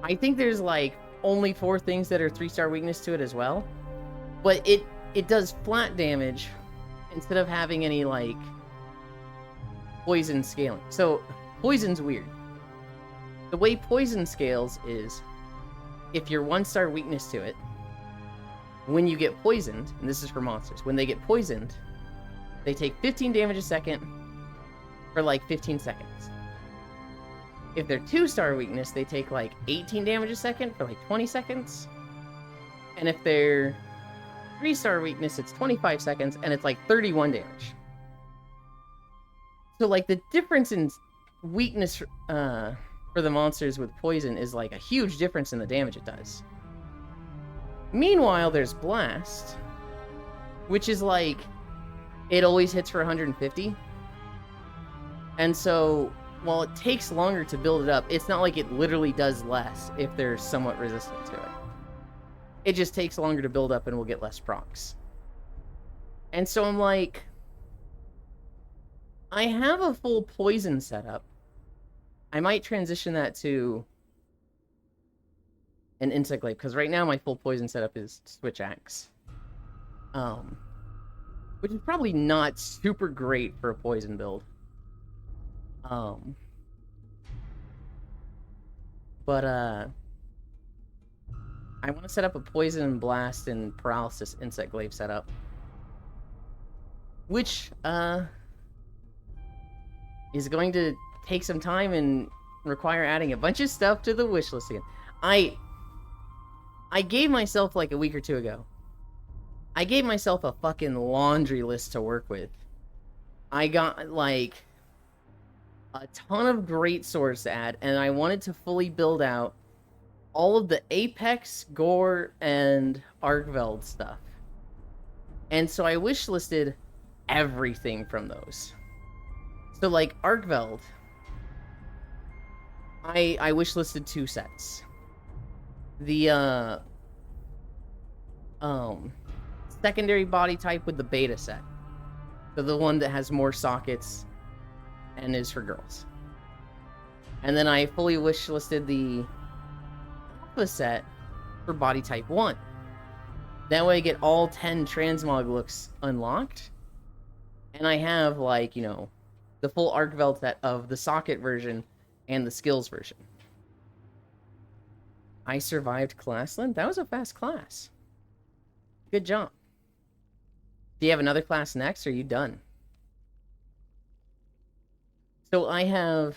I think there's like only 4 things that are 3-star weakness to it as well. But it does flat damage instead of having any like poison scaling. So poison's weird. The way poison scales is if you're 1-star weakness to it, when you get poisoned, and this is for monsters, when they get poisoned, they take 15 damage a second for like 15 seconds. If they're 2-star weakness, they take like 18 damage a second for like 20 seconds. And if they're 3-star weakness, it's 25 seconds, and it's like 31 damage. So, like, the difference in weakness for the monsters with poison is, like, a huge difference in the damage it does. Meanwhile, there's Blast, which is, like, it always hits for 150. And so, while it takes longer to build it up, it's not like it literally does less if they're somewhat resistant to it. It just takes longer to build up and we'll get less procs. And so I'm like, I have a full poison setup. I might transition that to an Insect Glaive, because right now my full poison setup is Switch Axe. Which is probably not super great for a poison build. But I want to set up a Poison and Blast and Paralysis Insect Glaive setup. Which, is going to take some time and require adding a bunch of stuff to the wish list again. I gave myself, like, a week or two ago, I gave myself a fucking laundry list to work with. I got, like, a ton of great swords to add, and I wanted to fully build out all of the Apex, Gore, and Arkveld stuff. And so I wishlisted everything from those. So, like, Arkveld, I wishlisted 2 sets. The, secondary body type with the beta set. So the one that has more sockets and is for girls. And then I fully wishlisted the alpha set for body type 1. That way I get all 10 transmog looks unlocked. And I have, like, you know, the full Arkveld set of the socket version and the skills version. I survived Classland? That was a fast class. Good job. Do you have another class next, or are you done? So I have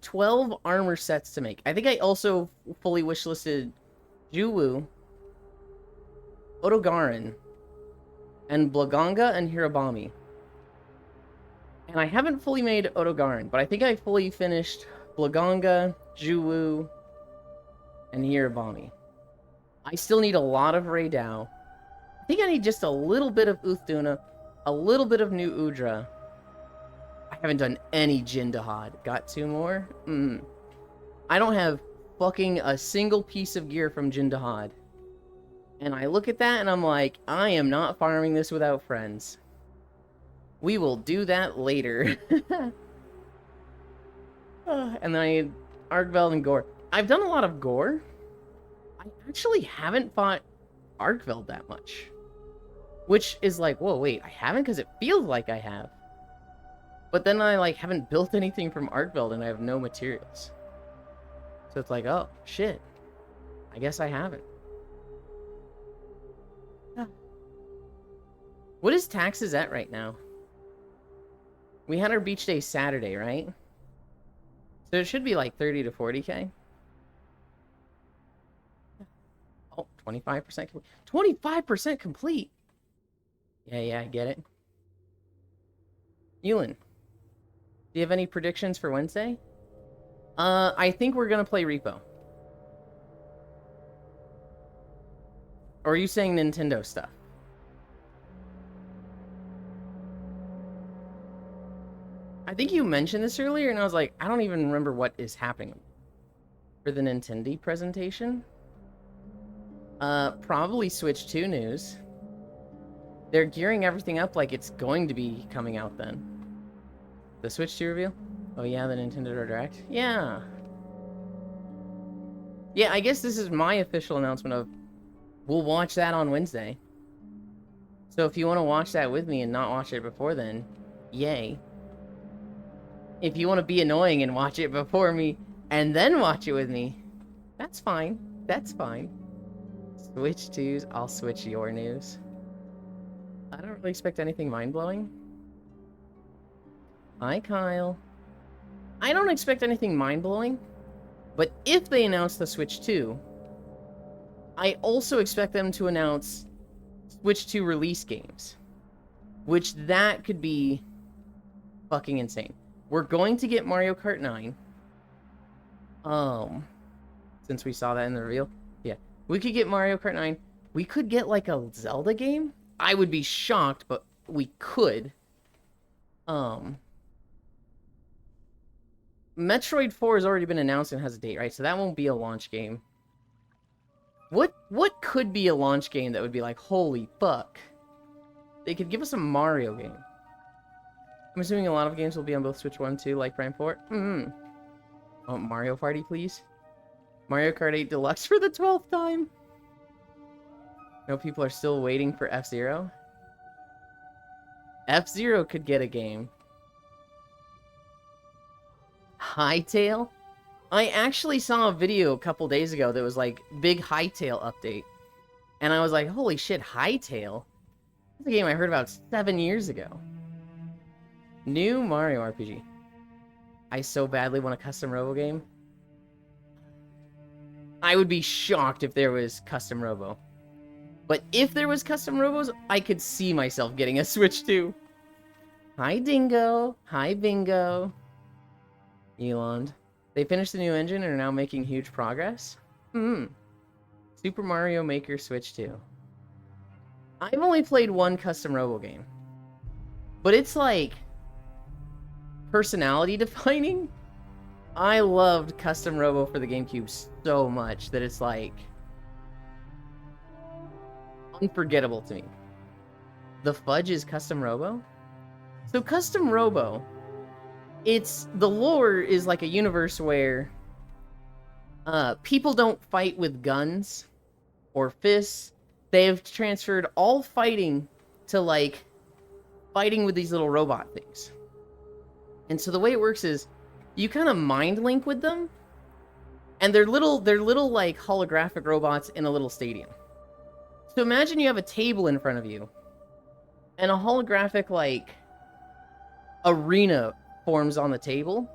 12 armor sets to make. I think I also fully wishlisted Juwu, Odogaron, and Blaganga and Hirabami. And I haven't fully made Odogaron, but I think I fully finished Blaganga, Juwu, and Hirabami. I still need a lot of Raidao. I think I need just a little bit of Uthduna, a little bit of New Udra. I haven't done any Jindahad. Got 2 more? I don't have fucking a single piece of gear from Jindahad. And I look at that and I'm like, I am not farming this without friends. We will do that later. And then I need Arkveld and Gore. I've done a lot of Gore. I actually haven't fought Arkveld that much. Which is like, whoa, wait, I haven't? Because it feels like I have. But then I, like, haven't built anything from Arkveld and I have no materials. So it's like, oh, shit. I guess I haven't. What is taxes at right now? We had our beach day Saturday, right? So it should be like 30 to 40k. Oh, 25% complete. 25% complete? Yeah, I get it. Ewan, do you have any predictions for Wednesday? I think we're gonna play Repo. Or are you saying Nintendo stuff? I think you mentioned this earlier, and I was like, I don't even remember what is happening for the Nintendo presentation. Probably Switch 2 news. They're gearing everything up like it's going to be coming out then. The Switch 2 reveal? Oh yeah, the Nintendo Direct? Yeah. Yeah, I guess this is my official announcement of, we'll watch that on Wednesday. So if you want to watch that with me and not watch it before then, yay. If you want to be annoying and watch it before me and then watch it with me, that's fine. That's fine. Switch 2's, I'll switch your news. I don't really expect anything mind-blowing. Hi, Kyle. I don't expect anything mind-blowing, but if they announce the Switch 2, I also expect them to announce Switch 2 release games, which that could be fucking insane. We're going to get Mario Kart 9. Since we saw that in the reveal. Yeah. We could get Mario Kart 9. We could get like a Zelda game. I would be shocked, but we could. Metroid 4 has already been announced and has a date, right? So that won't be a launch game. What could be a launch game that would be like, holy fuck? They could give us a Mario game. I'm assuming a lot of games will be on both Switch 1 and 2, like Prime 4. Oh, Mario Party, please. Mario Kart 8 Deluxe for the 12th time. No, people are still waiting for F-Zero. F-Zero could get a game. Hytale? I actually saw a video a couple days ago that was like, big Hytale update. And I was like, holy shit, Hytale? That's a game I heard about 7 years ago. New Mario RPG. I so badly want a custom Robo game. I would be shocked if there was custom Robo. But if there was custom Robos, I could see myself getting a Switch 2. Hi, Dingo. Hi, Bingo. Elon. They finished the new engine and are now making huge progress? Super Mario Maker Switch 2. I've only played one custom Robo game. But it's like personality defining. I loved custom Robo for the GameCube so much that it's like unforgettable to me. The Fudge is custom Robo? So custom Robo, it's the lore is like a universe where people don't fight with guns or fists. They have transferred all fighting to like fighting with these little robot things. And so the way it works is you kind of mind link with them, and they're little like holographic robots in a little stadium. So imagine you have a table in front of you, and a holographic like arena forms on the table,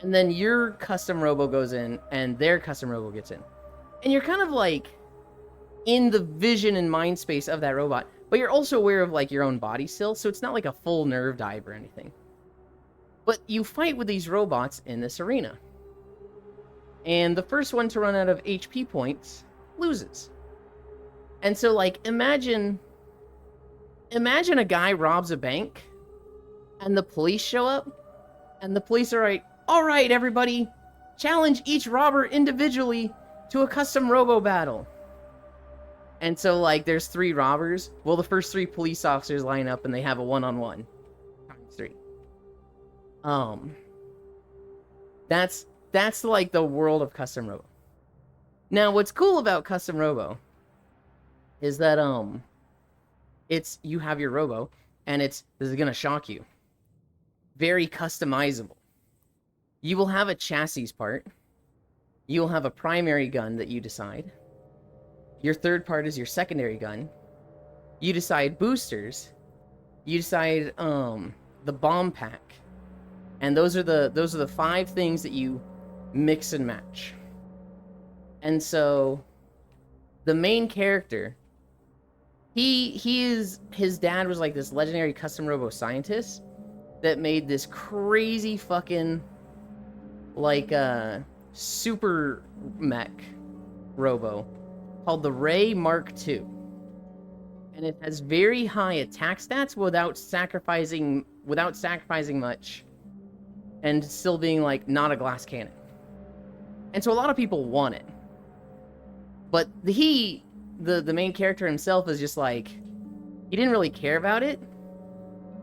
and then your custom Robo goes in, and their custom Robo gets in, and you're kind of like in the vision and mind space of that robot, but you're also aware of like your own body still, so it's not like a full nerve dive or anything. But you fight with these robots in this arena. And the first one to run out of HP points loses. And so, like, imagine a guy robs a bank, and the police show up, and the police are like, all right, everybody, challenge each robber individually to a custom Robo battle. And so, like, there's 3 robbers. Well, the first 3 police officers line up, and they have a one-on-one. Times 3. That's like the world of custom Robo. Now, what's cool about custom Robo is that it's you have your Robo, and this is gonna shock you. Very customizable. You will have a chassis part. You will have a primary gun that you decide. Your third part is your secondary gun. You decide boosters. You decide the bomb pack. And those are the 5 things that you mix and match. And so the main character, his dad was like this legendary custom Robo scientist that made this crazy fucking like super mech Robo called the Ray Mark II. And it has very high attack stats without sacrificing much, and still being like not a glass cannon. And so a lot of people want it. But the main character himself is just like, he didn't really care about it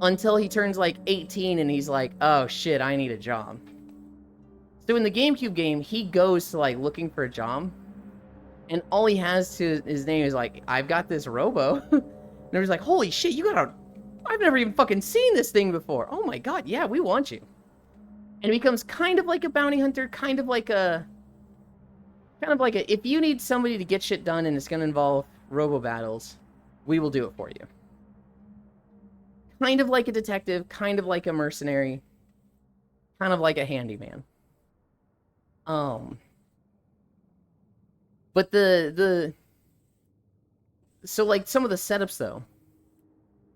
until he turns like 18 and he's like, oh shit, I need a job. So in the GameCube game, he goes to like looking for a job, and all he has to his name is like, I've got this Robo. And everyone's like, holy shit, I've never even fucking seen this thing before. Oh my god, yeah, we want you. And it becomes kind of like a bounty hunter, kind of like a, if you need somebody to get shit done and it's going to involve Robo battles, we will do it for you. Kind of like a detective, kind of like a mercenary, kind of like a handyman. But so like some of the setups though,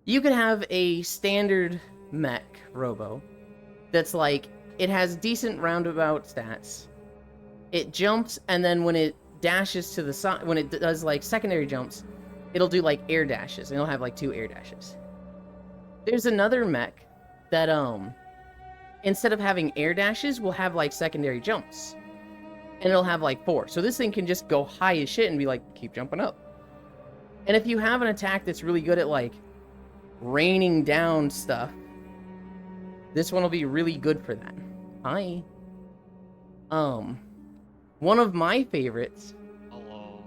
you could have a standard mech robo that's like, it has decent roundabout stats. It jumps, and then when it dashes to the side, when it does like secondary jumps, it'll do like air dashes, and it'll have like 2 air dashes. There's another mech that instead of having air dashes, will have like secondary jumps, and it'll have like 4. So this thing can just go high as shit and be like, keep jumping up. And if you have an attack that's really good at like raining down stuff, this one will be really good for that. Hi. One of my favorites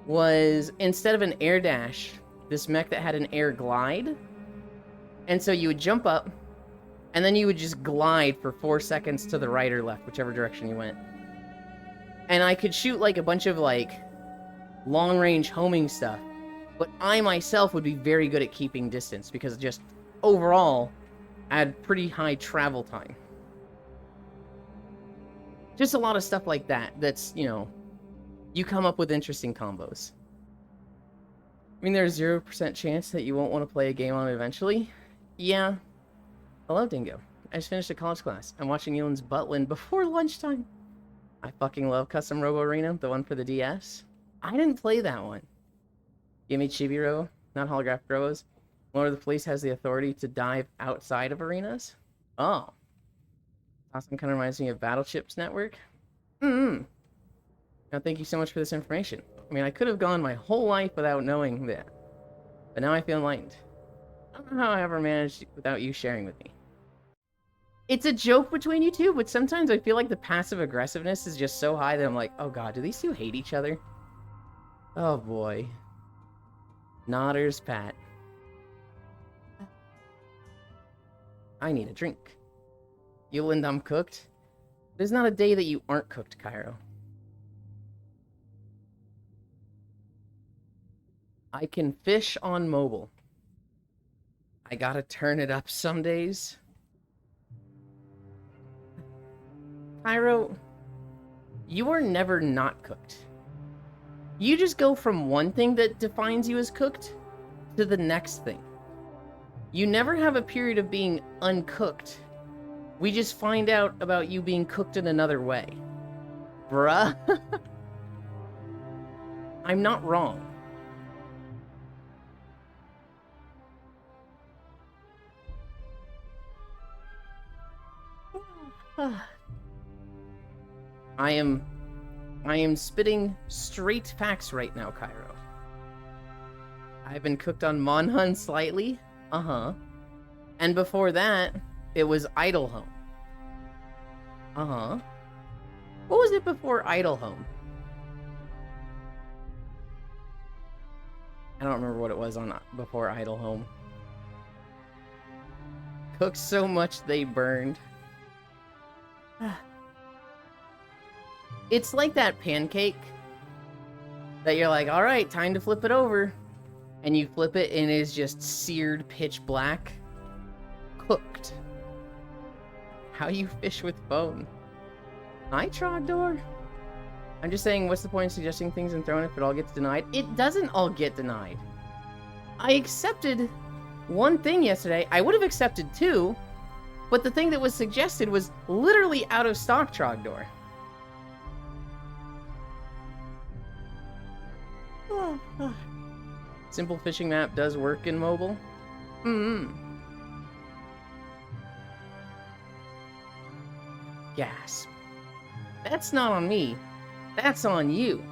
was, instead of an air dash, this mech that had an air glide. And so you would jump up, and then you would just glide for 4 seconds to the right or left, whichever direction you went. And I could shoot like a bunch of like long-range homing stuff, but I myself would be very good at keeping distance because just overall I had pretty high travel time. Just a lot of stuff like that that's, you know, you come up with interesting combos. I mean, there's 0% chance that you won't want to play a game on it eventually. Yeah. Hello, Dingo. I just finished a college class. I'm watching Elan's Butland before lunchtime. I fucking love Custom Robo Arena, the one for the DS. I didn't play that one. Give me Chibi Robo, not holographic robos. Lord of the Police has the authority to dive outside of arenas. Oh. Awesome, kind of reminds me of Battleships Network. Now, thank you so much for this information. I mean, I could have gone my whole life without knowing that. But now I feel enlightened. I don't know how I ever managed without you sharing with me. It's a joke between you two, but sometimes I feel like the passive aggressiveness is just so high that I'm like, oh god, do these two hate each other? Oh boy. Nodders Pat. I need a drink. Yuland, I'm cooked. There's not a day that you aren't cooked, Cairo. I can fish on mobile. I gotta turn it up some days. Cairo, you are never not cooked. You just go from one thing that defines you as cooked to the next thing. You never have a period of being uncooked. We just find out about you being cooked in another way. Bruh. I'm not wrong. I am spitting straight facts right now, Cairo. I've been cooked on Monhun slightly. Uh-huh. And before that, it was Idle Home. Uh-huh. What was it before Idle Home? I don't remember what it was on before Idle Home. Cooked so much they burned. It's like that pancake that you're like, all right, time to flip it over. And you flip it and it is just seared pitch black. Cooked. How you fish with bone? Hi, Trogdor. I'm just saying, what's the point of suggesting things and throwing it if it all gets denied? It doesn't all get denied. I accepted one thing yesterday. I would have accepted 2, but the thing that was suggested was literally out of stock, Trogdor. Simple fishing map does work in mobile. Gasp. That's not on me. That's on you.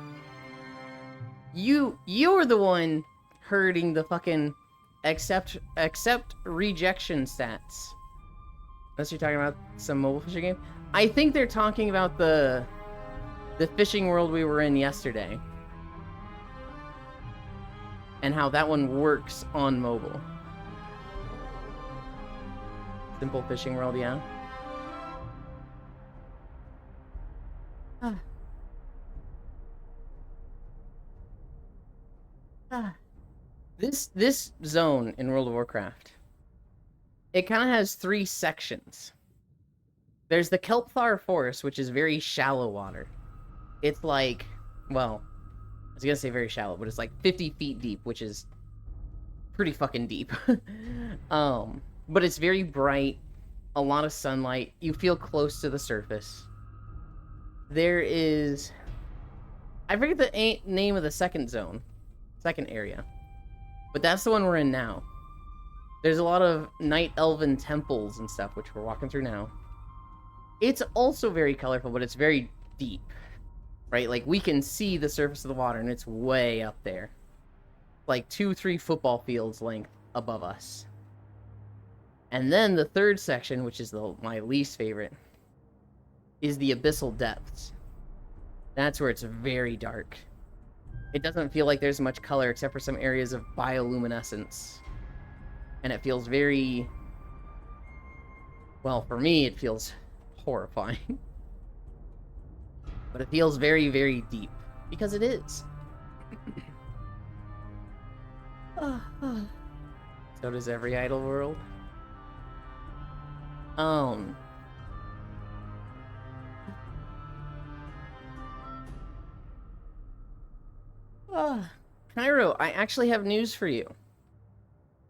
You're the one hurting the fucking accept rejection stats. Unless you're talking about some mobile fishing game. I think they're talking about the fishing world we were in yesterday. And how that one works on mobile. Simple fishing world, yeah. This zone in World of Warcraft, it kind of has 3 sections. There's the Kelpthar Forest, which is very shallow water. It's like, well, I was gonna say very shallow, but it's like 50 feet deep, which is pretty fucking deep. But it's very bright, a lot of sunlight. You feel close to the surface. There is, I forget the name of the second area, but that's the one we're in now. There's a lot of night elven temples and stuff, which we're walking through now. It's also very colorful, but it's very deep, right? Like, we can see the surface of the water, and it's way up there. Like 2-3 football fields length above us. And then the third section, which is my least favorite, is the abyssal depths. That's where it's very dark. It doesn't feel like there's much color except for some areas of bioluminescence. And it feels very... well, for me, it feels horrifying. But it feels very, very deep. Because it is. So does every idle world. Cairo, I actually have news for you.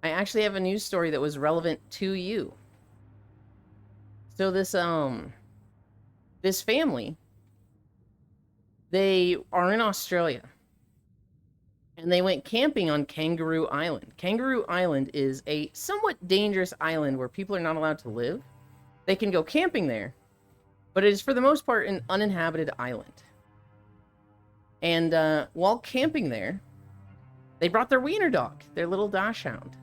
I actually have a news story that was relevant to you. So this family, they are in Australia. And they went camping on Kangaroo Island. Kangaroo Island is a somewhat dangerous island where people are not allowed to live. They can go camping there, but it is for the most part an uninhabited island. And while camping there, they brought their wiener dog, their little dachshund.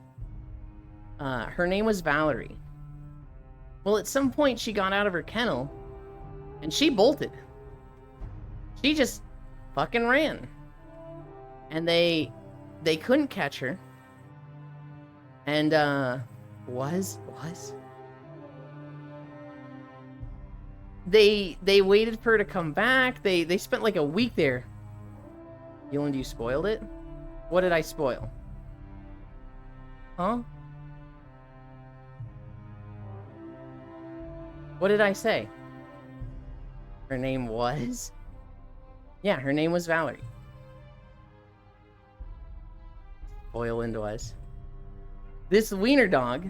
Her name was Valerie. Well, at some point she got out of her kennel and she bolted. She just fucking ran. And they couldn't catch her. And they waited for her to come back. They spent like a week there. Yoland, you spoiled it? What did I spoil? Huh? What did I say? Her name was? Yeah, her name was Valerie. Spoil into us. This wiener dog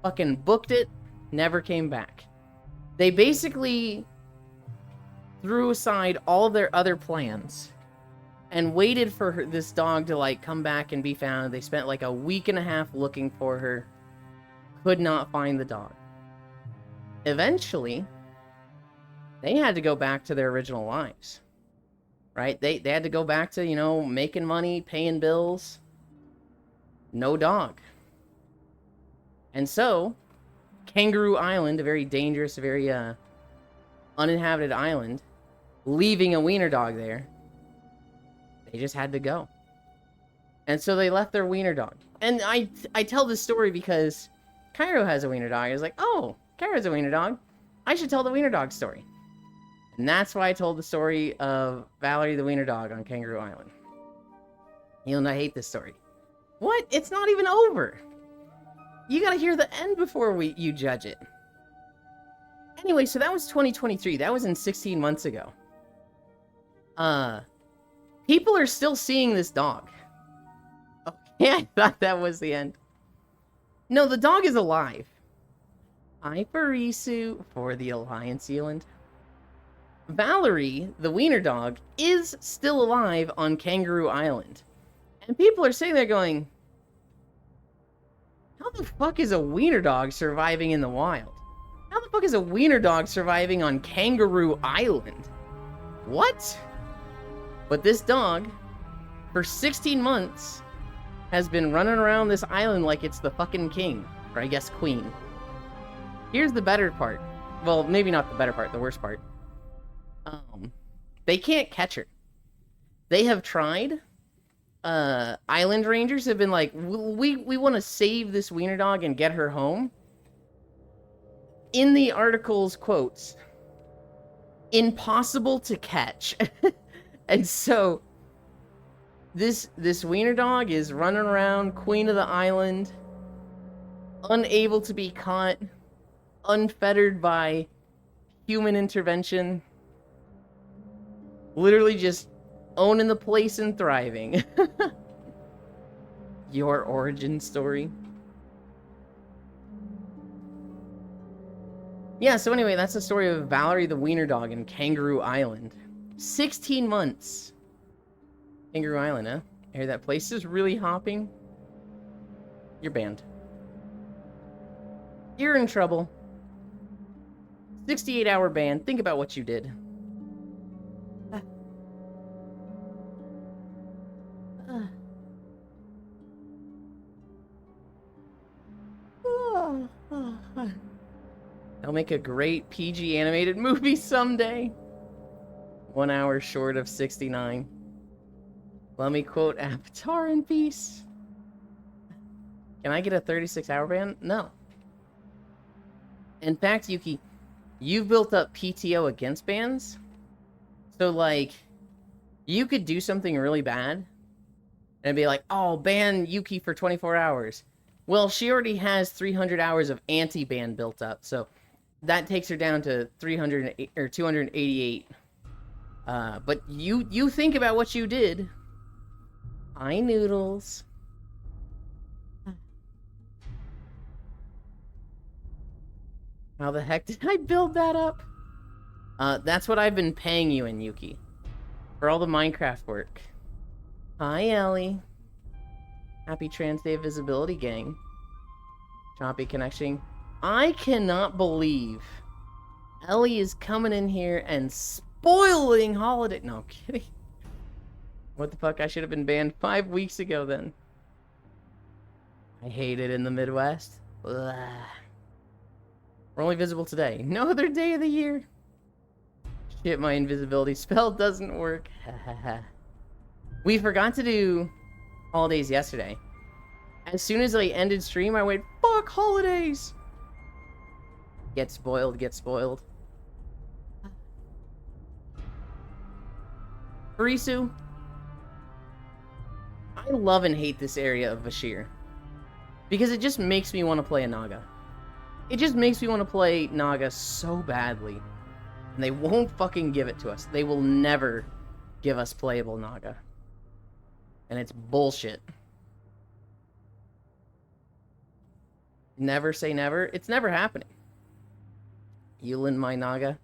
fucking booked it, never came back. They basically threw aside all of their other plans and waited for this dog to like come back and be found. They spent like a week and a half looking for her. Could not find the dog. Eventually, they had to go back to their original lives. Right? They had to go back to, you know, making money, paying bills. No dog. And so, Kangaroo Island, a very dangerous, very uninhabited island, leaving a wiener dog there, they just had to go. And so they left their wiener dog. And I tell this story because Cairo has a wiener dog. I was like, oh, Cairo's a wiener dog. I should tell the wiener dog story. And that's why I told the story of Valerie the wiener dog on Kangaroo Island. You'll not hate this story. What? It's not even over. You gotta hear the end before you judge it. Anyway, so that was 2023. That was in 16 months ago. People are still seeing this dog. Okay, I thought that was the end. No, the dog is alive. Iparisu for the Alliance Zealand. Valerie, the wiener dog, is still alive on Kangaroo Island. And people are sitting there going, how the fuck is a wiener dog surviving in the wild? How the fuck is a wiener dog surviving on Kangaroo Island? What? But this dog, for 16 months, has been running around this island like it's the fucking king. Or I guess queen. Here's the better part. Well, maybe not the better part, the worst part. They can't catch her. They have tried. Island rangers have been like, we want to save this wiener dog and get her home. In the article's quotes, impossible to catch. And so this wiener dog is running around queen of the island, unable to be caught, unfettered by human intervention. Literally just owning the place and thriving. Your origin story. Yeah, so anyway, that's the story of Valerie the Wiener Dog in Kangaroo Island. 16 months. Kangaroo Island, huh? I hear that place is really hopping. You're banned. You're in trouble. 68-hour ban. Think about what you did. They'll make a great PG animated movie someday. 1 hour short of 69. Let me quote Avatar in peace. Can I get a 36-hour ban? No. In fact, Yuki, you've built up PTO against bans. So, like, you could do something really bad and be like, oh, ban Yuki for 24 hours. Well, she already has 300 hours of anti-ban built up, so that takes her down to 300 or 288. But you think about what you did. Hi, Noodles. How the heck did I build that up? That's what I've been paying you in, Yuki. For all the Minecraft work. Hi, Ellie. Happy Trans Day of Visibility, gang. Choppy connection. I cannot believe Ellie is coming in here and spoiling holiday. No, I'm kidding. What the fuck? I should have been banned 5 weeks ago then. I hate it in the Midwest. Ugh. We're only visible today. No other day of the year. Shit, my invisibility spell doesn't work. We forgot to do holidays yesterday. As soon as I ended stream, I went, fuck holidays! Get spoiled, get spoiled. Farisu, I love and hate this area of Vashir. Because it just makes me want to play a Naga. It just makes me want to play Naga so badly. And they won't fucking give it to us. They will never give us playable Naga. And it's bullshit. Never say never. It's never happening. Yulin my Naga.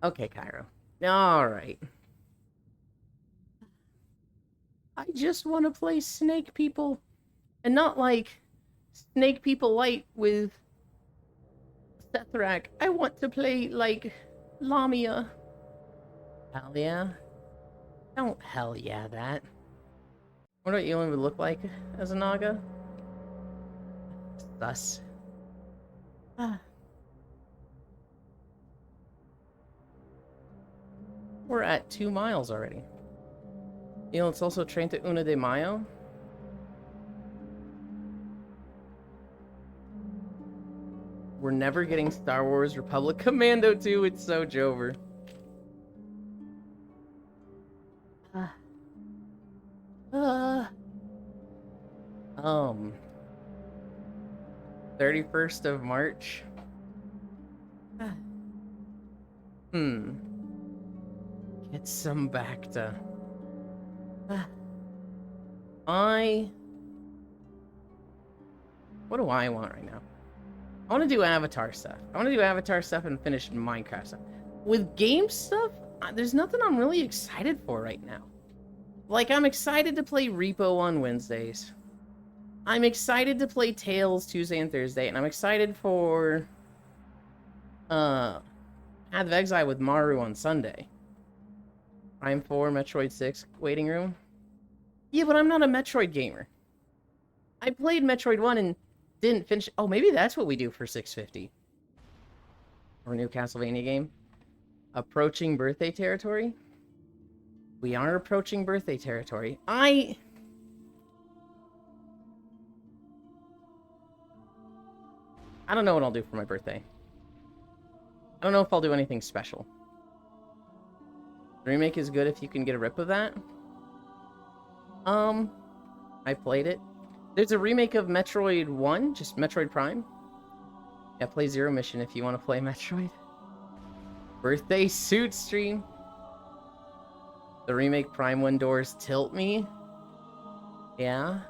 Okay, Cairo. Alright. I just want to play Snake People. And not like Snake People Light with Sethrak. I want to play like Lamia. Hell yeah. Don't hell yeah that. I wonder what Yulin would look like as a Naga. Thus. We're at 2 miles already. You know, it's also trained to Una de Mayo. We're never getting Star Wars Republic Commando 2. It's so Jover. 31st of March. Get some Bacta. What do I want right now? I want to do Avatar stuff. I want to do Avatar stuff and finish Minecraft stuff. With game stuff, there's nothing I'm really excited for right now. Like, I'm excited to play Repo on Wednesdays. I'm excited to play Tales Tuesday and Thursday, and I'm excited for Path of Exile with Maru on Sunday. Prime 4, Metroid 6, waiting room. Yeah, but I'm not a Metroid gamer. I played Metroid 1 and didn't finish. Oh, maybe that's what we do for 650. Or a new Castlevania game. Approaching birthday territory. We are approaching birthday territory. I don't know what I'll do for my birthday. I don't know if I'll do anything special. The remake is good if you can get a rip of that. I played it. There's a remake of Metroid 1, just Metroid Prime. Yeah, play Zero Mission if you want to play Metroid. Birthday suit stream. The remake Prime 1 doors tilt me. Yeah.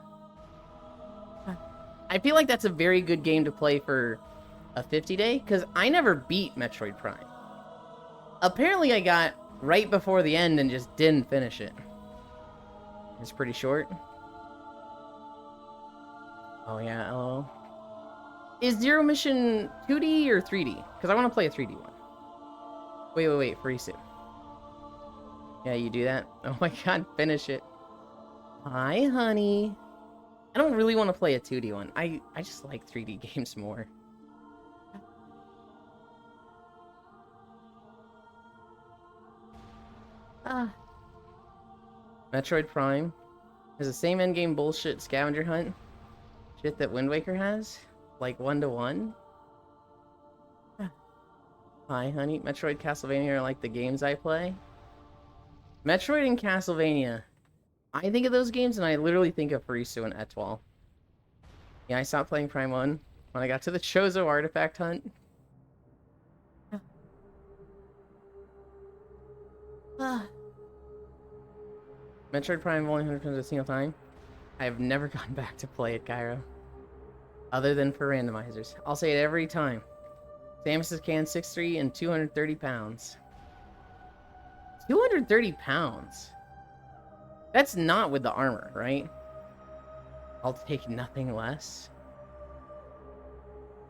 I feel like that's a very good game to play for a 50-day, because I never beat Metroid Prime. Apparently I got right before the end and just didn't finish it. It's pretty short. Oh yeah, LOL. Is Zero Mission 2D or 3D? Because I want to play a 3D one. Wait, Furisu. Yeah, you do that? Oh my god, finish it. Hi, honey. I don't really want to play a 2D one. I just like 3D games more. Metroid Prime has the same endgame bullshit scavenger hunt shit that Wind Waker has? Like 1-to-1? Hi, honey. Metroid, Castlevania are like the games I play. Metroid and Castlevania. I think of those games and I literally think of Furisu and Etoile. Yeah, I stopped playing Prime 1 when I got to the Chozo artifact hunt. Metroid Prime only 100% a single time. I have never gone back to play it, Cairo. Other than for randomizers. I'll say it every time. Samus's can 6'3" and 230 pounds. 230 pounds? That's not with the armor, right? I'll take nothing less.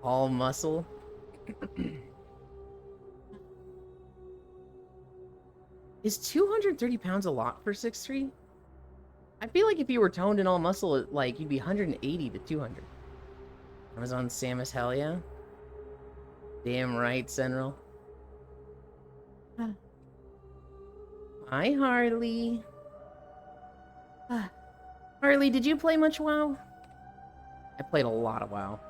All muscle. Is 230 pounds a lot for 6'3"? I feel like if you were toned and all muscle, like, you'd be 180 to 200. Amazon Samus, hell yeah. Damn right, Senral. Hi, Harley. Harley, did you play much WoW? I played a lot of WoW.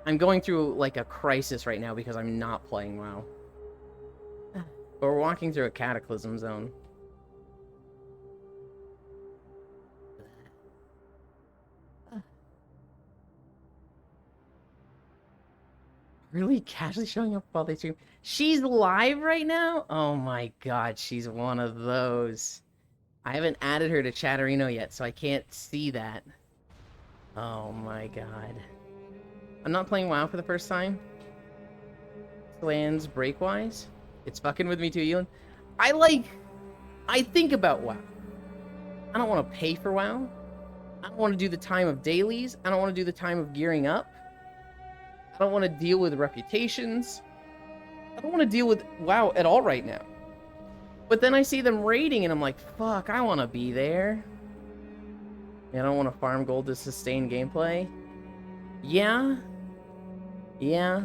I'm going through, like, a crisis right now because I'm not playing WoW. But we're walking through a cataclysm zone. Really casually showing up while they stream. She's live right now? Oh my god, she's one of those. I haven't added her to Chatterino yet, so I can't see that. Oh my god. I'm not playing WoW for the first time. Lands Breakwise. It's fucking with me too, Ewan. I think about WoW. I don't want to pay for WoW. I don't want to do the time of dailies. I don't want to do the time of gearing up. I don't want to deal with reputations. I don't want to deal with WoW at all right now. But then I see them raiding and I'm like, fuck, I want to be there. I don't want to farm gold to sustain gameplay. Yeah. Yeah.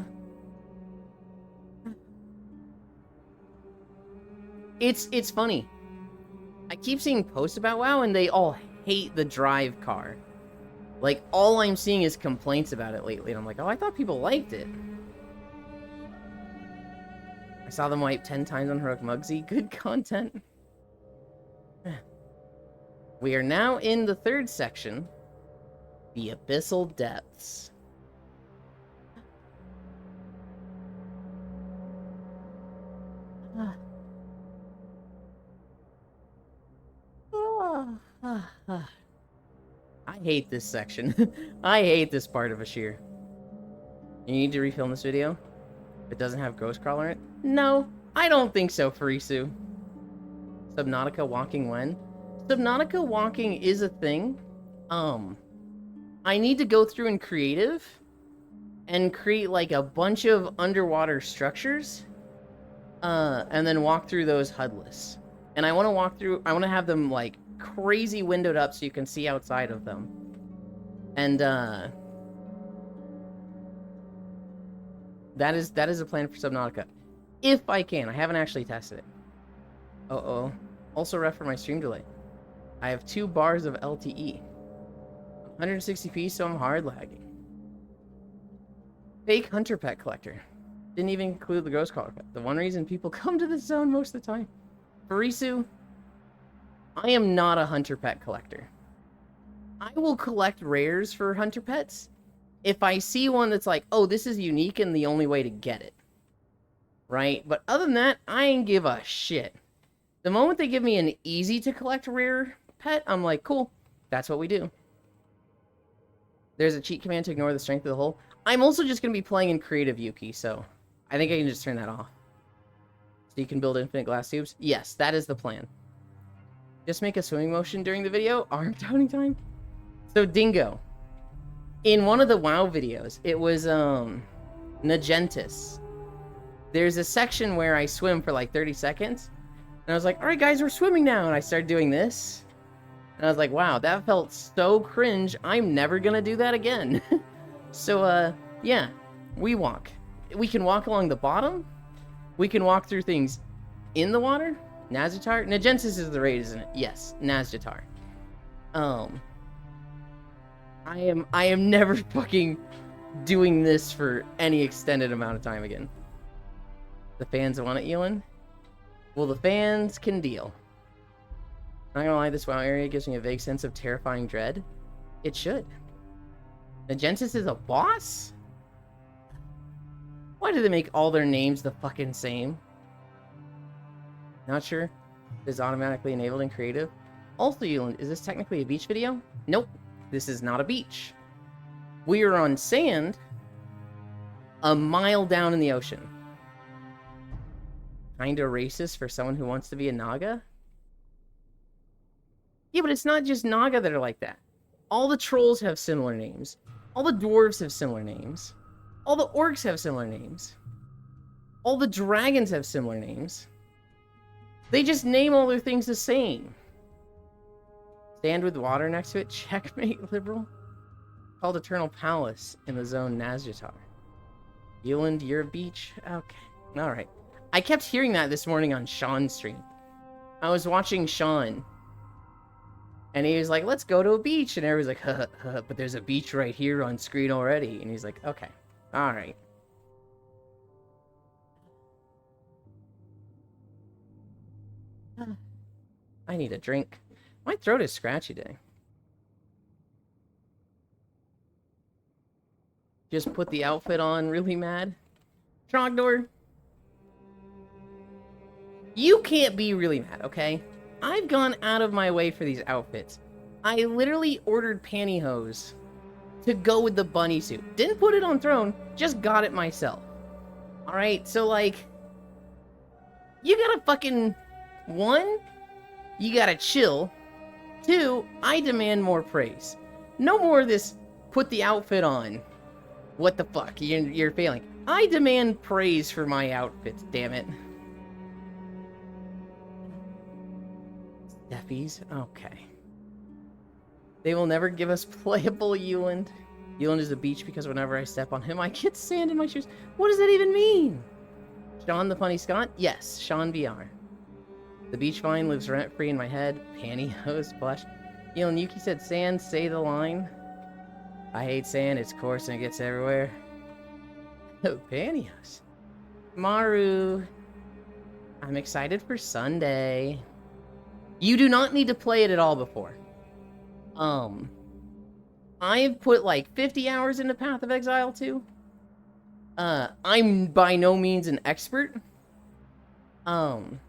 It's funny. I keep seeing posts about WoW and they all hate the drive car. Like, all I'm seeing is complaints about it lately. And I'm like, oh, I thought people liked it. I saw them wipe 10 times on Heroic Mugsy. Good content. We are now in the third section. The Abyssal Depths. I hate this section. I hate this part of Ashir. You need to refilm this video? If it doesn't have Ghostcrawler in it? No, I don't think so, Furisu. Subnautica walking when? Subnautica walking is a thing. I need to go through in creative and create like a bunch of underwater structures. And then walk through those HUDless. And I want to walk through, I want to have them like crazy windowed up so you can see outside of them. And that is a plan for Subnautica. If I can. I haven't actually tested it. Uh-oh. Also ref for my stream delay. I have 2 bars of LTE. 160p, so I'm hard lagging. Fake Hunter Pet Collector. Didn't even include the Ghostcrawler pet. The one reason people come to this zone most of the time. Furisu, I am not a Hunter Pet collector. I will collect rares for Hunter Pets if I see one that's like, oh, this is unique and the only way to get it. Right? But other than that, I ain't give a shit. The moment they give me an easy to collect rare pet, I'm like, cool, that's what we do. There's a cheat command to ignore the strength of the hull. I'm also just going to be playing in creative Yuki, so I think I can just turn that off. So you can build infinite glass tubes? Yes, that is the plan. Just make a swimming motion during the video? Arm toning time? So, Dingo. In one of the WoW videos, it was, Nagentis. There's a section where I swim for like 30 seconds. And I was like, alright guys, we're swimming now. And I started doing this. And I was like, wow, that felt so cringe. I'm never gonna do that again. So, yeah. We walk. We can walk along the bottom. We can walk through things in the water. Nazjatar? Nagentis is the raid, isn't it? Yes, Nazjatar. I am never fucking doing this for any extended amount of time again. The fans want it, Elon? Well, the fans can deal. Not gonna lie, this WoW area gives me a vague sense of terrifying dread. It should. Nagentis is a boss? Why do they make all their names the fucking same? Not sure. It is automatically enabled in creative. Also, Euland, is this technically a beach video? Nope. This is not a beach. We are on sand a mile down in the ocean. Kinda racist for someone who wants to be a Naga? Yeah, but it's not just Naga that are like that. All the trolls have similar names. All the dwarves have similar names. All the orcs have similar names. All the dragons have similar names. They just name all their things the same. Stand with water next to it. Checkmate, liberal. Called Eternal Palace in the zone Nazjatar. Euland, you're a beach? Okay. Alright. I kept hearing that this morning on Sean's stream. I was watching Sean. And he was like, let's go to a beach. And everyone's like, but there's a beach right here on screen already. And he's like, okay. Alright. I need a drink. My throat is scratchy today. Just put the outfit on, really mad. Trogdor. You can't be really mad, okay? I've gone out of my way for these outfits. I literally ordered pantyhose to go with the bunny suit. Didn't put it on Throne, just got it myself. Alright, so like... You gotta fucking... 1, you gotta chill. 2, I demand more praise. No more of this, put the outfit on. What the fuck, you're failing. I demand praise for my outfits, damn it. Steffies? Okay. They will never give us playable Euland. Euland is a beach because whenever I step on him, I get sand in my shoes. What does that even mean? Sean the Funny Scott? Yes, Sean VR. The beach vine lives rent-free in my head. Pantyhose blush. Euland, Yuki said sand, say the line. I hate sand, it's coarse and it gets everywhere. Oh, pantyhose. Maru. I'm excited for Sunday. You do not need to play it at all before. I've put like 50 hours into Path of Exile 2. I'm by no means an expert. I've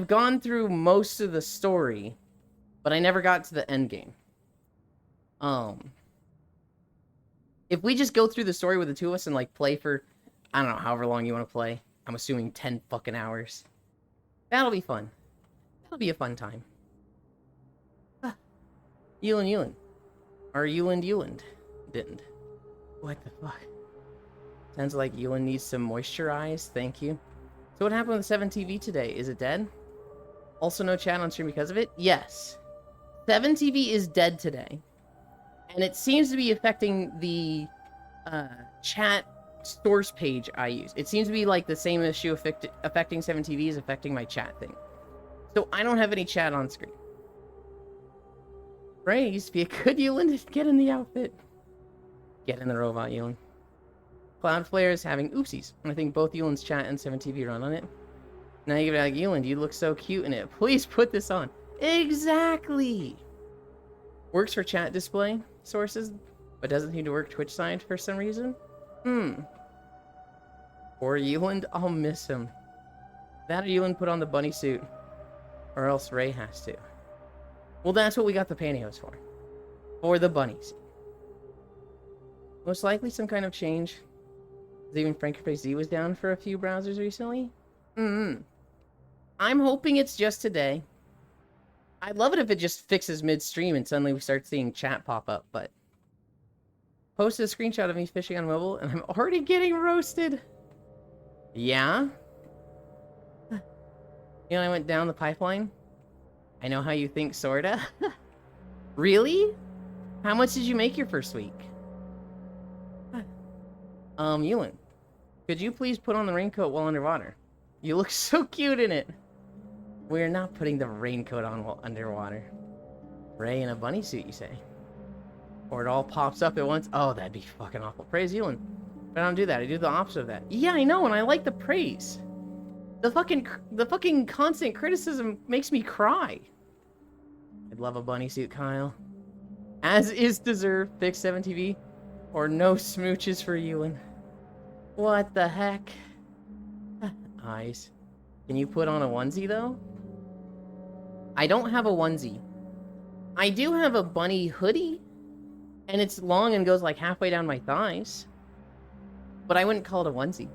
gone through most of the story, but I never got to the end game. If we just go through the story with the two of us and like play for, I don't know, however long you want to play. I'm assuming 10 fucking hours. That'll be fun. That'll be a fun time. Euland. Or Euland. Didn't. What the fuck? Sounds like Euland needs some moisturize. Thank you. So what happened with 7TV today? Is it dead? Also no chat on stream because of it? Yes. 7TV is dead today. And it seems to be affecting the chat source page I use. It seems to be like the same issue affecting 7TV is affecting my chat thing. So I don't have any chat on screen. Ray used to be a good Euland. Get in the outfit. Get in the robot, Euland. Cloudflare is having oopsies. I think both Euland's chat and 7TV run on it. Now you can be like, Euland, you look so cute in it. Please put this on. Exactly. Works for chat display sources, but doesn't seem to work Twitch side for some reason. Or Eland, I'll miss him. That or Eland put on the bunny suit. Or else Ray has to. Well, that's what we got the pantyhose for. For the bunnies. Most likely some kind of change. Even FrankerFaceZ was down for a few browsers recently. I'm hoping it's just today. I'd love it if it just fixes midstream and suddenly we start seeing chat pop up, but... Posted a screenshot of me fishing on mobile, and I'm already getting roasted. Yeah? You know, I went down the pipeline. I know how you think, sorta. Really? How much did you make your first week? Ewan, could you please put on the raincoat while underwater? You look so cute in it. We're not putting the raincoat on while underwater. Ray in a bunny suit, you say? Or it all pops up at once? Oh, that'd be fucking awful. Praise Ewan. But I don't do that. I do the opposite of that. Yeah, I know, and I like the praise. The fucking constant criticism makes me cry. I'd love a bunny suit, Kyle. As is deserved, fix 7TV. Or no smooches for Ewan. What the heck? Eyes. Can you put on a onesie, though? I don't have a onesie. I do have a bunny hoodie. And it's long and goes like halfway down my thighs. But I wouldn't call it a onesie.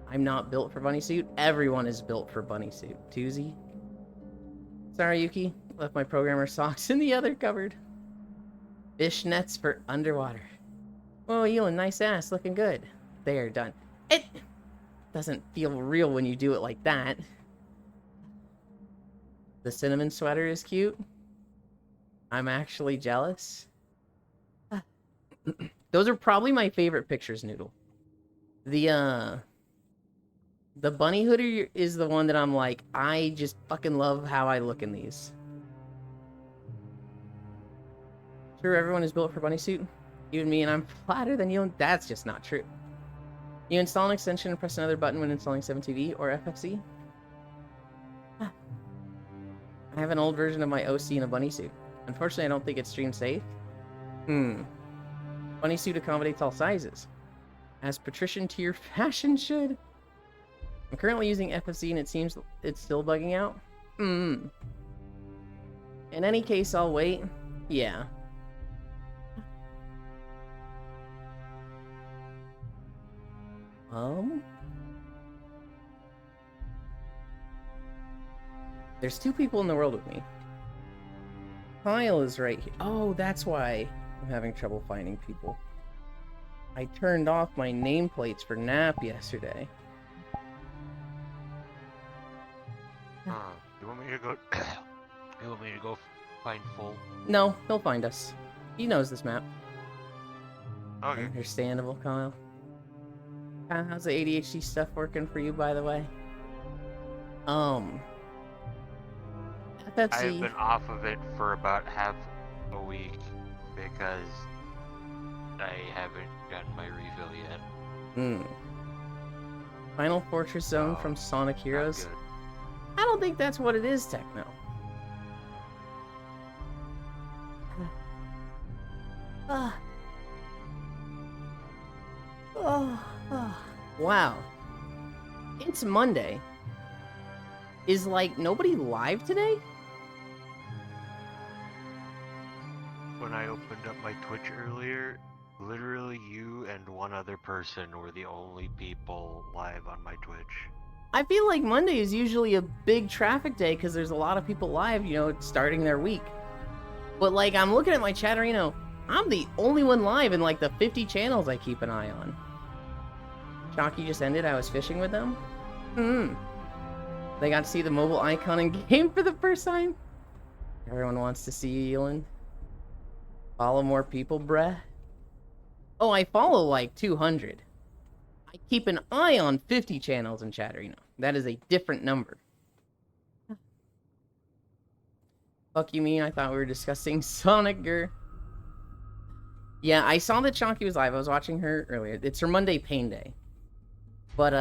I'm not built for bunny suit. Everyone is built for bunny suit. Toozy. Sorry, Yuki. Left my programmer socks in the other cupboard. Fish nets for underwater. Oh, Ewan, nice ass. Looking good. There, done. It doesn't feel real when you do it like that. The cinnamon sweater is cute. I'm actually jealous. Those are probably my favorite pictures, Noodle. The bunny hoodie is the one that I'm like, I just fucking love how I look in these. Sure, everyone is built for bunny suit. You and me, and I'm flatter than you. That's just not true. You install an extension and press another button when installing 7TV or FFC. I have an old version of my OC in a bunny suit. Unfortunately, I don't think it's stream safe. Bunny suit accommodates all sizes. As patrician tier fashion should. I'm currently using FFC and it seems it's still bugging out. In any case, I'll wait. Yeah. There's two people in the world with me. Kyle is right here. Oh, that's why I'm having trouble finding people. I turned off my nameplates for nap yesterday. You want me to go? You want me to go find Full? No, he'll find us. He knows this map. Okay. Understandable, Kyle. How's the ADHD stuff working for you, by the way? FFC. I've been off of it for about half a week because I haven't gotten my refill yet. Final Fortress Zone from Sonic Heroes. I don't think that's what it is, Techno. Wow. It's Monday. Is, like, nobody live today? When I opened up my Twitch earlier, literally you and one other person were the only people live on my Twitch. I feel like Monday is usually a big traffic day because there's a lot of people live, you know, starting their week. But, like, I'm looking at my Chatterino. I'm the only one live in, like, the 50 channels I keep an eye on. Chalky just ended. I was fishing with them. They got to see the mobile icon in game for the first time. Everyone wants to see you, Elan. Follow more people, bruh. Oh, I follow like 200. I keep an eye on 50 channels in Chatterino. That is a different number. Fuck you mean? I thought we were discussing Sonic Girl. Yeah, I saw that Chonky was live. I was watching her earlier. It's her Monday pain day. But,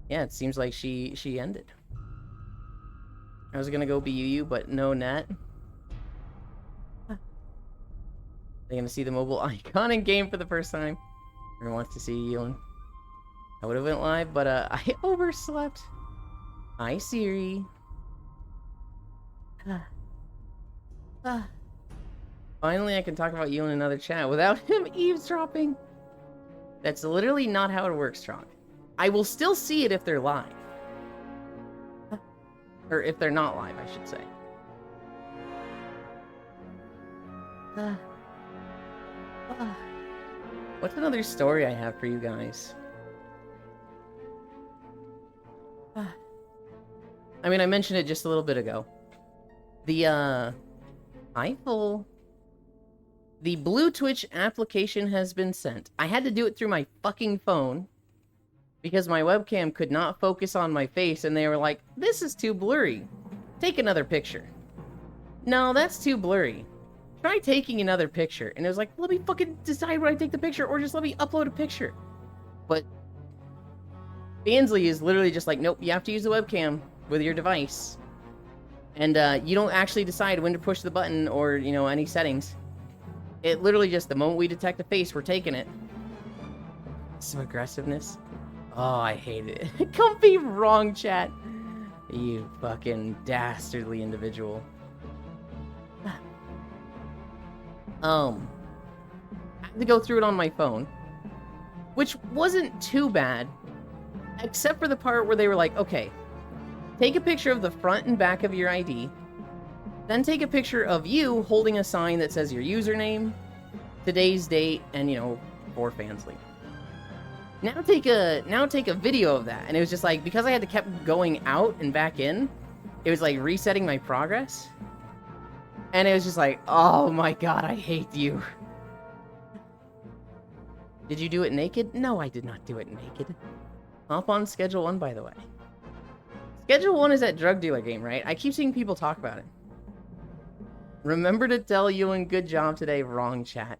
yeah, it seems like she ended. I was gonna go be UU, but no net. They're gonna see the mobile icon in game for the first time. Everyone wants to see Ewan. I would have went live, but I overslept. Hi, Siri. Finally, I can talk about you in another chat without him eavesdropping. That's literally not how it works, Tronk. I will still see it if they're live. Or if they're not live, I should say. What's another story I have for you guys? I mean, I mentioned it just a little bit ago. The, Eiffel... The Blue Twitch application has been sent. I had to do it through my fucking phone because my webcam could not focus on my face, and they were like, this is too blurry. Take another picture. No, that's too blurry. Try taking another picture. And it was like, let me fucking decide when I take the picture, or just let me upload a picture. But Bansley is literally just like, nope, you have to use the webcam with your device. And you don't actually decide when to push the button or, you know, any settings. It literally just, the moment we detect a face, we're taking it. Some aggressiveness. Oh, I hate it. Comfy wrong, chat. You fucking dastardly individual. I had to go through it on my phone, which wasn't too bad, except for the part where they were like, okay, take a picture of the front and back of your ID, then take a picture of you holding a sign that says your username, today's date, and, you know, for Bansley. Now take a video of that. And it was just like, because I had to keep going out and back in, it was like resetting my progress. And it was just like, oh my god, I hate you. Did you do it naked? No, I did not do it naked. Hop on Schedule 1, by the way. Schedule 1 is that drug dealer game, right? I keep seeing people talk about it. Remember to tell Ewan good job today. Wrong, chat.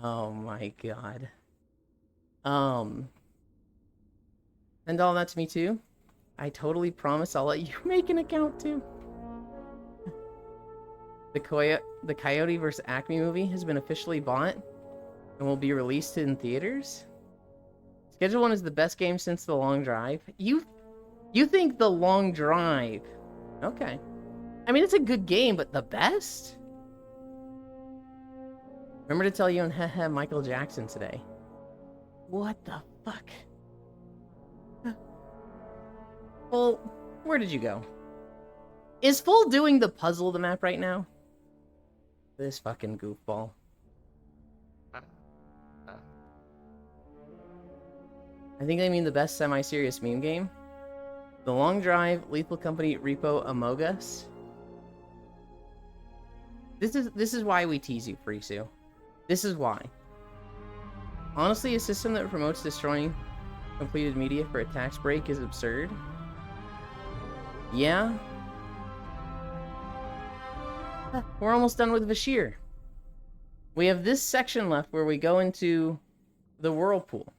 Oh my god. Send all that to me too. I totally promise I'll let you make an account too. The Coyote vs. Acme movie has been officially bought and will be released in theaters. Schedule 1 is the best game since The Long Drive. You think The Long Drive? Okay. I mean, it's a good game, but the best? Remember to tell you and haha Michael Jackson today. What the fuck? Full, where did you go? Is Full doing the puzzle of the map right now? This fucking goofball. I think they mean the best semi-serious meme game. The Long Drive, Lethal Company, Repo, Among Us. This is why we tease you, Frisu. This is why. Honestly, a system that promotes destroying completed media for a tax break is absurd. Yeah. We're almost done with Vashir. We have this section left where we go into the whirlpool.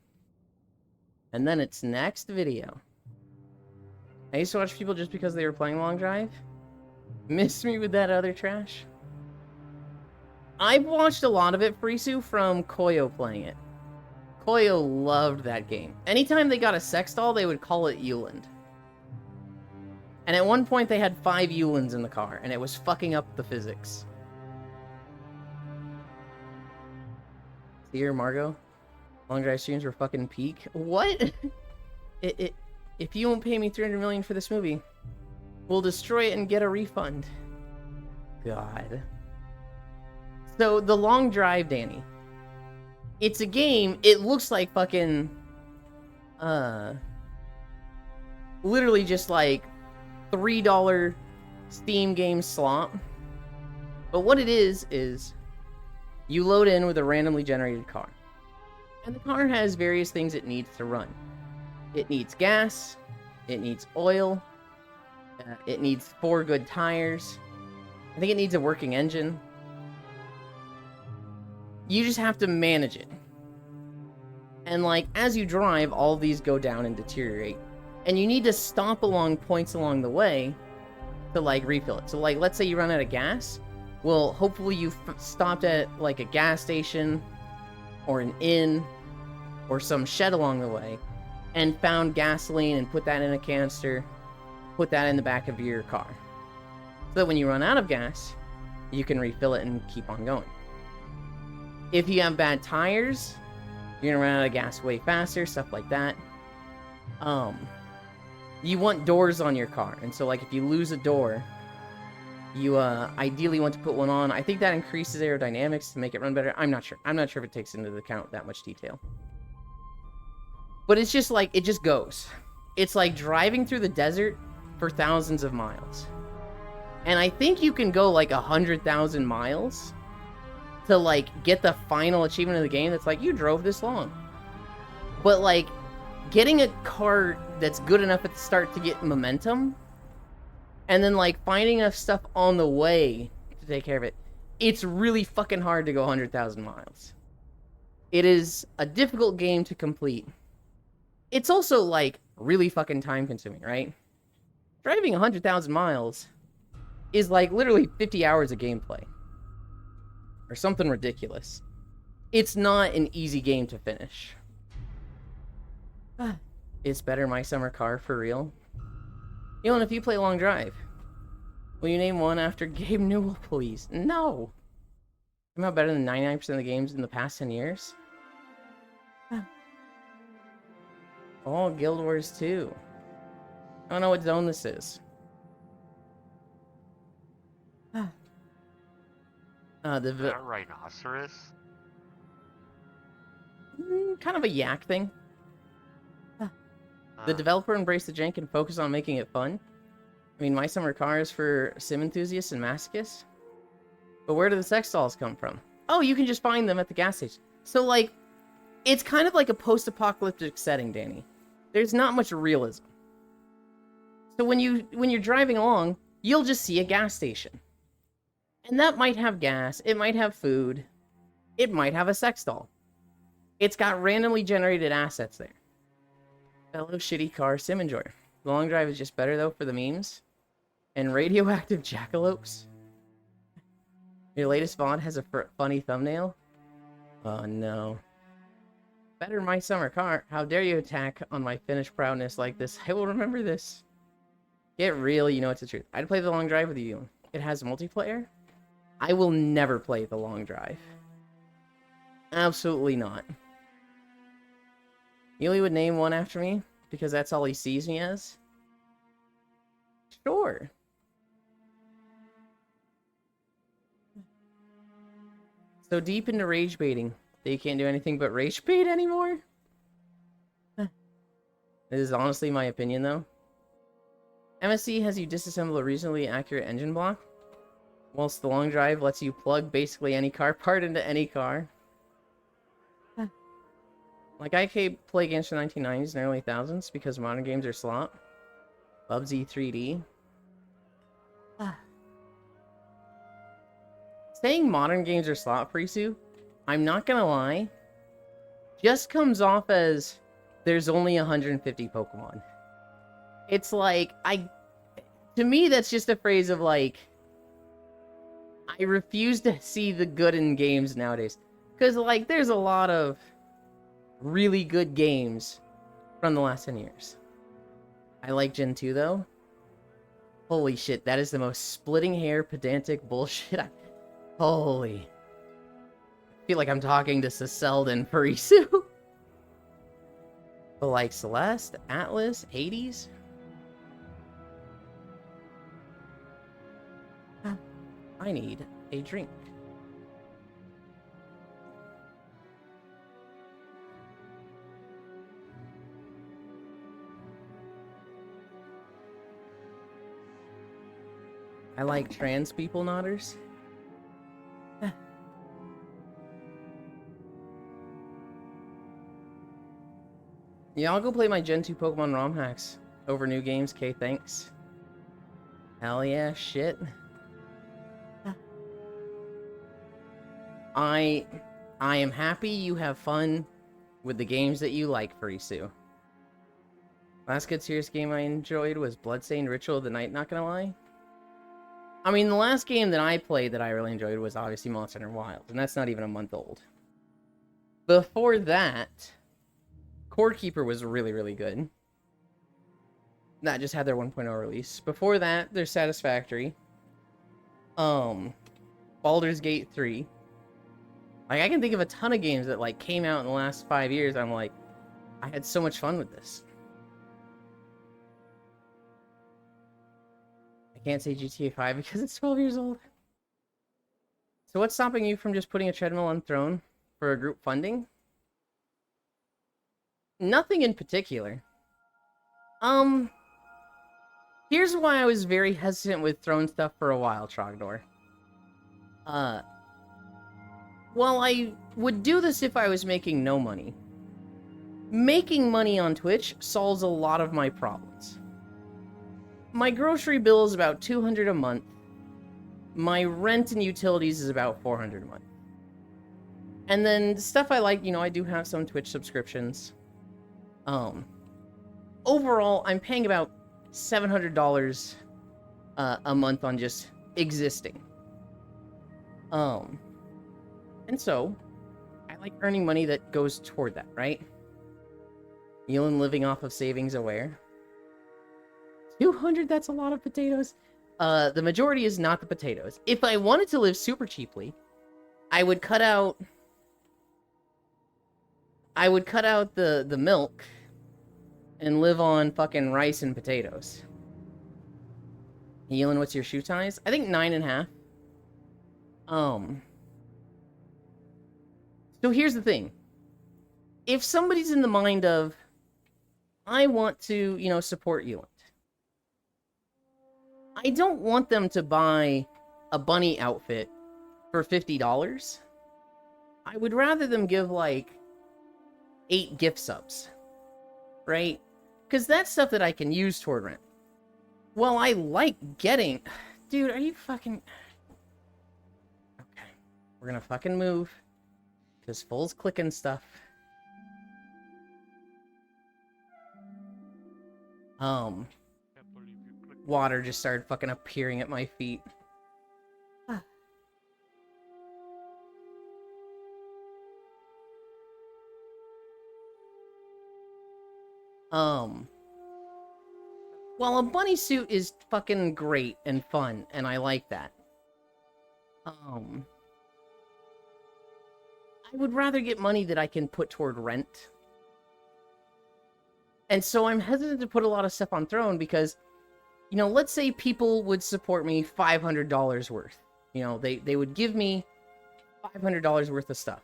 And then it's next video. I used to watch people just because they were playing Long Drive. Miss me with that other trash. I've watched a lot of it, Frisu, from Koyo playing it. Koyo loved that game. Anytime they got a sex doll, they would call it Euland. And at one point, they had 5 Eulands in the car, and it was fucking up the physics. See here, Margot? Long Drive streams were fucking peak. What? If you won't pay me $300 million for this movie, we'll destroy it and get a refund. God. So, The Long Drive, Danny. It's a game, it looks like fucking... literally just like $3 Steam game slot. But what it is you load in with a randomly generated car. And the car has various things it needs to run. It needs gas, it needs oil, it needs 4 good tires. I think it needs a working engine. You just have to manage it. And like, as you drive, all these go down and deteriorate. And you need to stop along points along the way to like refill it. So like, let's say you run out of gas, Well, hopefully you stopped at like a gas station or an inn or some shed along the way and found gasoline and put that in a canister, put that in the back of your car. So that when you run out of gas, you can refill it and keep on going. If you have bad tires, you're gonna run out of gas way faster, stuff like that. You want doors on your car, and so like if you lose a door, you ideally want to put one on. I think that increases aerodynamics to make it run better. I'm not sure. I'm not sure if it takes into account that much detail. But it's just like, it just goes. It's like driving through the desert for thousands of miles. And I think you can go like 100,000 miles to like get the final achievement of the game that's like, you drove this long. But like, getting a car that's good enough at the start to get momentum, and then like finding enough stuff on the way to take care of it, it's really fucking hard to go 100,000 miles. It is a difficult game to complete. It's also like really fucking time consuming, right? Driving 100,000 miles is like literally 50 hours of gameplay. Or something ridiculous. It's not an easy game to finish. It's better My Summer Car for real. Elon, if you play Long Drive, will you name one after Gabe Newell, please? No! I'm out better than 99% of the games in the past 10 years. Oh, Guild Wars 2. I don't know what zone this is. Is that a rhinoceros? Kind of a yak thing. The developer embraced the jank and focused on making it fun. I mean, My Summer Car is for sim enthusiasts and masochists. But where do the sex dolls come from? Oh, you can just find them at the gas station. So, like, it's kind of like a post-apocalyptic setting, Danny. There's not much realism. So when you're driving along, you'll just see a gas station. And that might have gas, it might have food, it might have a sex doll. It's got randomly generated assets there. Fellow shitty car sim enjoyer. The Long Drive is just better though for the memes. And radioactive jackalopes. Your latest VOD has a funny thumbnail. Oh no. Better My Summer Car. How dare you attack on my Finnish proudness like this? I will remember this. Get real, you know it's the truth. I'd play The Long Drive with you. It has multiplayer. I will never play The Long Drive. Absolutely not. Ely would name one after me, because that's all he sees me as. Sure. So deep into rage baiting that you can't do anything but rage bait anymore? This is honestly my opinion, though. MSC has you disassemble a reasonably accurate engine block, whilst The Long Drive lets you plug basically any car part into any car. Like, I can play games from the 1990s and early 2000s because modern games are slop. Bubsy 3D. Saying modern games are slop, Frisu, I'm not gonna lie, just comes off as there's only 150 Pokemon. It's like, to me, that's just a phrase of like, I refuse to see the good in games nowadays. Because, like, there's a lot of really good games from the last 10 years. I like Gen 2, though. Holy shit, that is the most splitting hair, pedantic bullshit. Holy. I feel like I'm talking to Selden Parisu. But like Celeste, Atlas, Hades. I need a drink. I like trans people nodders. Yeah, I'll go play my Gen 2 Pokemon ROM hacks over new games, K, thanks. Hell yeah, shit. I am happy you have fun with the games that you like, Furisu. Last good serious game I enjoyed was Bloodstained Ritual of the Night, not gonna lie. I mean, the last game that I played that I really enjoyed was obviously Monster Hunter Wilds, and that's not even a month old. Before that, Core Keeper was really, really good. That just had their 1.0 release. Before that, there's Satisfactory. Baldur's Gate 3. Like, I can think of a ton of games that, like, came out in the last 5 years. I'm like, I had so much fun with this. I can't say GTA 5 because it's 12 years old. So what's stopping you from just putting a treadmill on Throne for a group funding? Nothing in particular. Here's why I was very hesitant with Throne stuff for a while, Trogdor. Well, I would do this if I was making no money. Making money on Twitch solves a lot of my problems. My grocery bill is about $200 a month. My rent and utilities is about $400 a month. And then stuff I like, I do have some Twitch subscriptions. Overall, I'm paying about $700 a month on just existing. And so, I like earning money that goes toward that, right? Elon living off of savings aware. 200, that's a lot of potatoes. The majority is not the potatoes. If I wanted to live super cheaply, I would cut out the milk and live on fucking rice and potatoes. Elon, what's your shoe size? I think 9.5. So here's the thing. If somebody's in the mind of, I want to, support Elon, I don't want them to buy a bunny outfit for $50. I would rather them give, like, 8 gift subs. Right? Because that's stuff that I can use toward rent. Well, I like getting... Dude, are you fucking... Okay. We're gonna fucking move. Because Full's clicking stuff. Water just started fucking appearing at my feet. Well, a bunny suit is fucking great and fun, and I like that. I would rather get money that I can put toward rent. And so I'm hesitant to put a lot of stuff on Throne because, let's say people would support me $500 worth. They would give me $500 worth of stuff.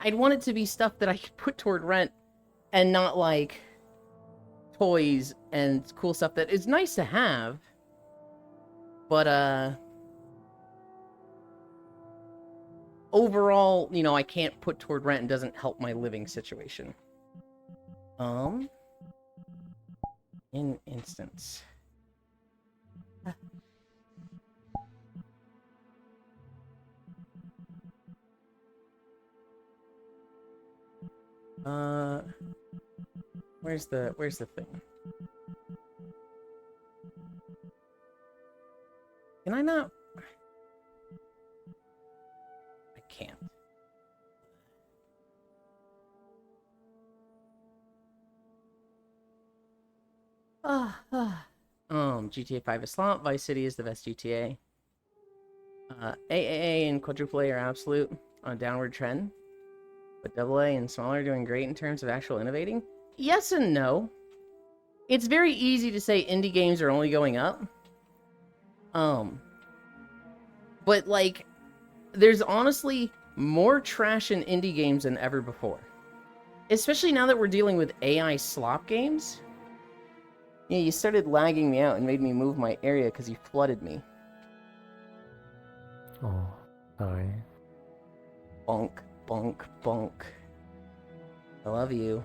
I'd want it to be stuff that I could put toward rent and not, like, toys and cool stuff that is nice to have. But, overall, I can't put toward rent and doesn't help my living situation. In instance. Where's the thing? Can I not? I can't. GTA 5 is slump. Vice City is the best GTA. AAA and quadruple A are absolute on a downward trend. But AA and smaller are doing great in terms of actual innovating? Yes and no. It's very easy to say indie games are only going up. But, like, there's honestly more trash in indie games than ever before. Especially now that we're dealing with AI slop games. Yeah, you started lagging me out and made me move my area because you flooded me. Oh, sorry. Bonk, bonk, bonk. I love you.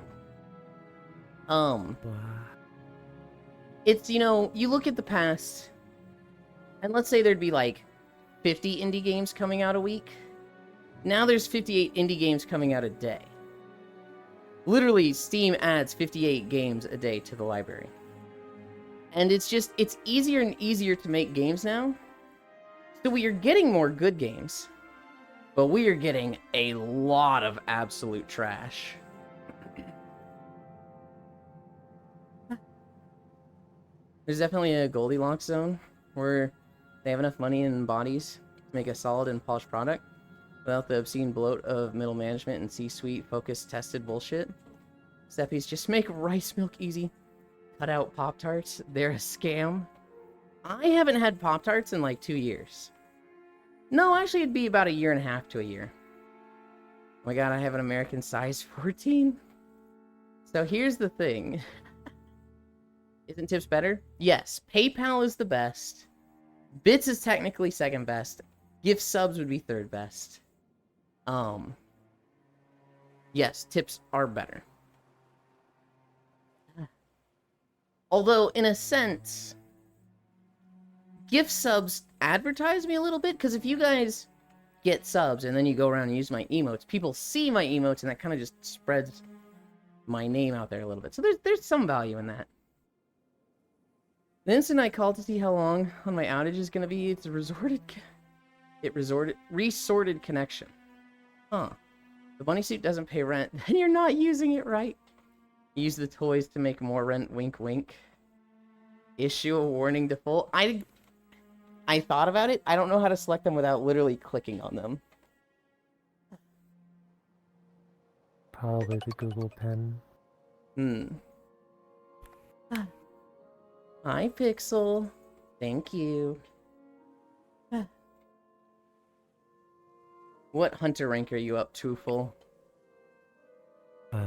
It's, you look at the past, and let's say there'd be, like, 50 indie games coming out a week. Now there's 58 indie games coming out a day. Literally, Steam adds 58 games a day to the library. And it's easier and easier to make games now. So we are getting more good games, but we are getting a lot of absolute trash. There's definitely a Goldilocks zone where they have enough money and bodies to make a solid and polished product without the obscene bloat of middle management and C-suite focused tested bullshit. Steffies, just make rice milk easy. Cut out Pop-Tarts. They're a scam. I haven't had Pop-Tarts in like 2 years. No, actually it'd be about 1.5 years to a year. Oh my god, I have an American size 14. So here's the thing. Isn't Tips better? Yes. PayPal is the best. Bits is technically second best. Gift subs would be third best. Yes, Tips are better. Although, in a sense, gift subs advertise me a little bit, because if you guys get subs and then you go around and use my emotes, people see my emotes and that kind of just spreads my name out there a little bit. So there's some value in that. The instant I call to see how long on my outage is going to be, it's a resorted connection. Huh. The bunny suit doesn't pay rent, then you're not using it right. Use the toys to make more rent, wink wink. Issue a warning default. I thought about it. I don't know how to select them without literally clicking on them. Probably the Google Pen. Hi, Pixel. Thank you. What hunter rank are you up to, full? I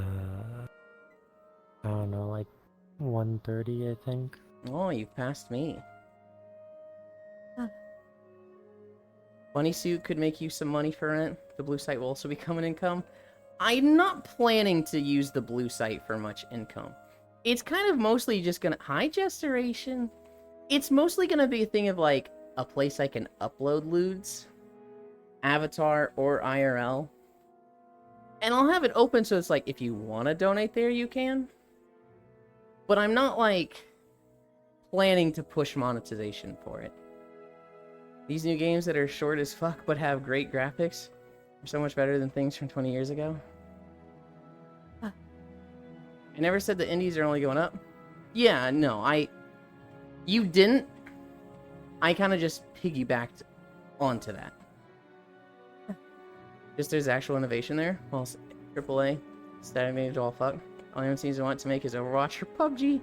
don't know, like 130, I think. Oh, you've passed me. Bunny suit could make you some money for rent. The blue site will also become an income. I'm not planning to use the blue site for much income. It's kind of mostly just gonna... Hi, Gesturation. It's mostly gonna be a thing of, like, a place I can upload lewds. Avatar or IRL. And I'll have it open so it's like, if you want to donate there, you can. But I'm not, like, planning to push monetization for it. These new games that are short as fuck but have great graphics are so much better than things from 20 years ago. I never said the indies are only going up. Yeah, no, you didn't. I kind of just piggybacked onto that. Just there's actual innovation there. Well, AAA, stagnated all fuck. All anyone seems to want to make is Overwatch or PUBG.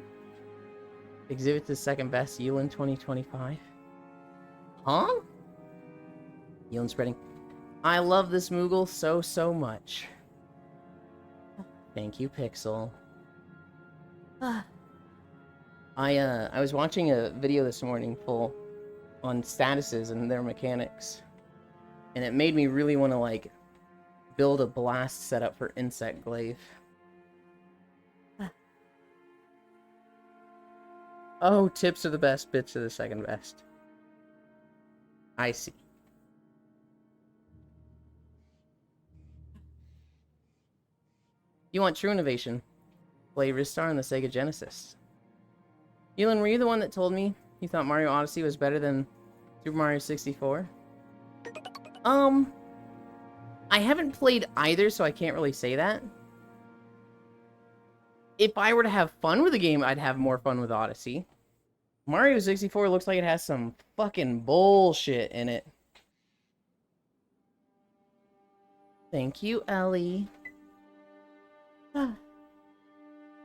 Exhibit the second best Yulin 2025. Huh? Yulin spreading. I love this Moogle so much. Thank you, Pixel. I was watching a video this morning full on statuses and their mechanics. And it made me really want to, like, build a blast setup for Insect Glaive. Oh, tips are the best, bits are the second best. I see. You want true innovation? Play Ristar on the Sega Genesis. Elon, were you the one that told me you thought Mario Odyssey was better than Super Mario 64? I haven't played either, so I can't really say that. If I were to have fun with the game, I'd have more fun with Odyssey. Mario 64 looks like it has some fucking bullshit in it. Thank you, Ellie.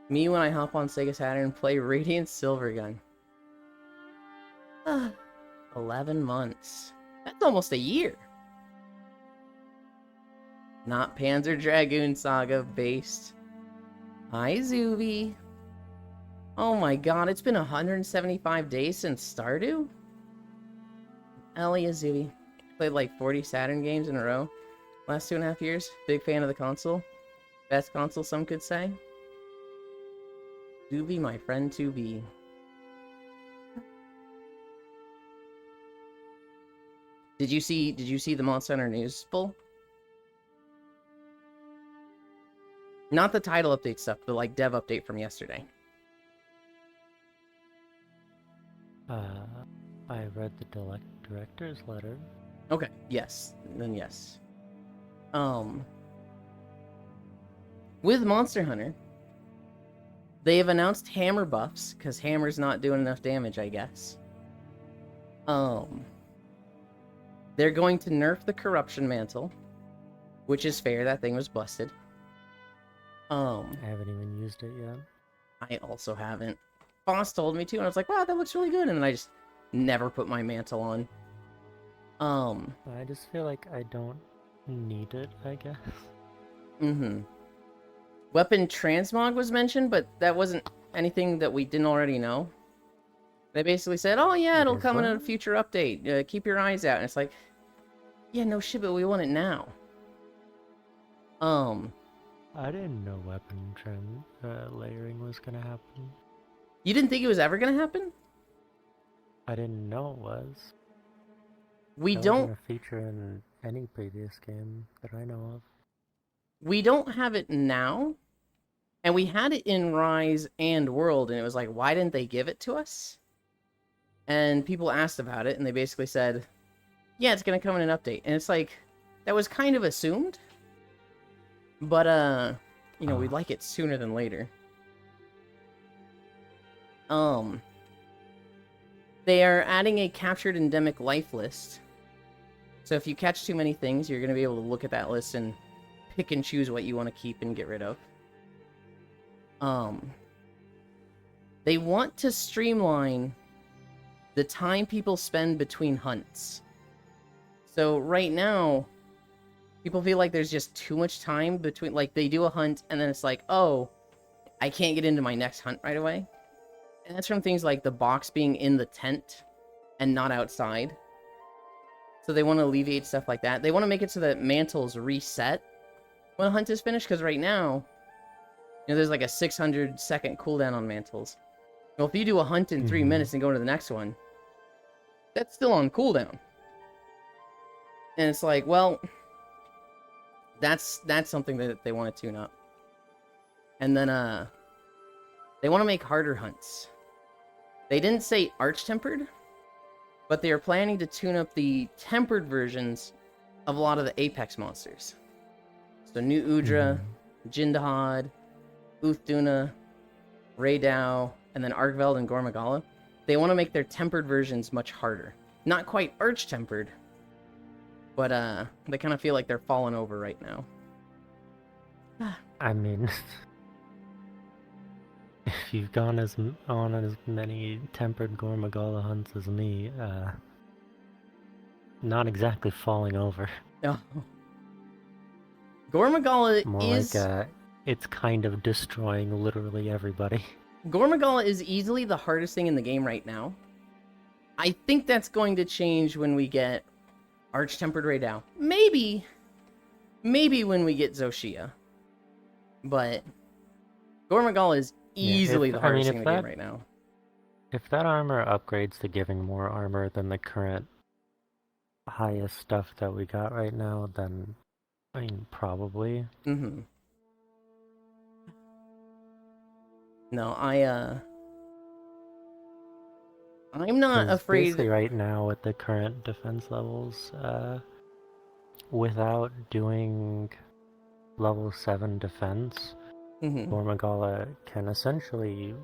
Me when I hop on Sega Saturn and play Radiant Silvergun. 11 months. That's almost a year. Not Panzer Dragoon Saga based. Hi, Zuvi. Oh my god, it's been 175 days since Stardew? Ellie is Zuvi. Played like 40 Saturn games in a row. Last 2.5 years. Big fan of the console. Best console, some could say. Zuvi, my friend to be. Did you see the Monster Hunter News Bull? Not the title update stuff, but like dev update from yesterday. I read the director's letter. Okay, yes. Then yes. With Monster Hunter, they have announced hammer buffs, because hammer's not doing enough damage, I guess. They're going to nerf the Corruption Mantle, which is fair, that thing was busted. I haven't even used it yet. I also haven't. Boss told me to, and I was like, wow, that looks really good, and then I just never put my mantle on. I just feel like I don't need it, I guess. Weapon transmog was mentioned, but that wasn't anything that we didn't already know. They basically said, oh yeah, it'll come in a future update. Keep your eyes out. And it's like, yeah, no shit, but we want it now. I didn't know weapon layering was gonna happen. You didn't think it was ever gonna happen? I didn't know it was. We That don't... wasn't a feature in any previous game that I know of. We don't have it now. And we had it in Rise and World, and it was like, why didn't they give it to us? And people asked about it, and they basically said, yeah, it's gonna come in an update. And it's like, that was kind of assumed. But, you know, we'd like it sooner than later. They are adding a captured endemic life list. So if you catch too many things, you're gonna be able to look at that list and pick and choose what you want to keep and get rid of. They want to streamline the time people spend between hunts. So right now, people feel like there's just too much time between, like, they do a hunt and then it's like, oh, I can't get into my next hunt right away. And that's from things like the box being in the tent and not outside. So they want to alleviate stuff like that. They want to make it so that mantles reset when a hunt is finished, because right now, you know, there's like a 600-second cooldown on mantles. Well, if you do a hunt in 3 minutes and go to the next one, that's still on cooldown. And it's like, well, that's something that they want to tune up. And then, they want to make harder hunts. They didn't say arch-tempered, but they are planning to tune up the tempered versions of a lot of the Apex monsters. So New Udra, Jindahad, Uthduna, Raydao, and then Arkveld and Gormagala. They want to make their tempered versions much harder. Not quite arch-tempered, but they kind of feel like they're falling over right now. I mean, if you've gone on as many tempered Gormagala hunts as me, not exactly falling over. No. Gormagala More is... like, it's kind of destroying literally everybody. Gormagala is easily the hardest thing in the game right now. I think that's going to change when we get Arch-Tempered Raydao. Maybe when we get Zoshia. But Gormagala is easily the hardest thing in the game right now. If that armor upgrades to giving more armor than the current highest stuff that we got right now, then, I mean, probably. No, I'm not afraid. Basically right now with the current defense levels, without doing level 7 defense, Gormagala can essentially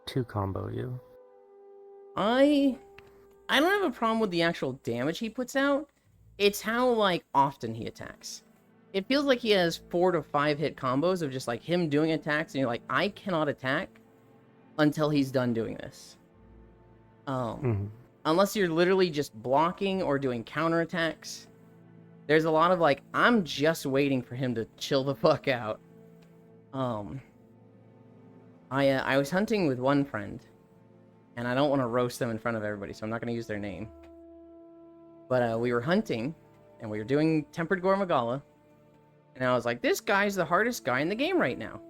2-combo you. I don't have a problem with the actual damage he puts out. It's how, like, often he attacks. It feels like he has 4 to 5 hit combos of just, like, him doing attacks, and you're like, I cannot attack until he's done doing this. Unless you're literally just blocking or doing counterattacks. There's a lot of, like, I'm just waiting for him to chill the fuck out. I was hunting with one friend, and I don't want to roast them in front of everybody, so I'm not going to use their name. But we were hunting, and we were doing Tempered Gormagala, and I was like, this guy's the hardest guy in the game right now.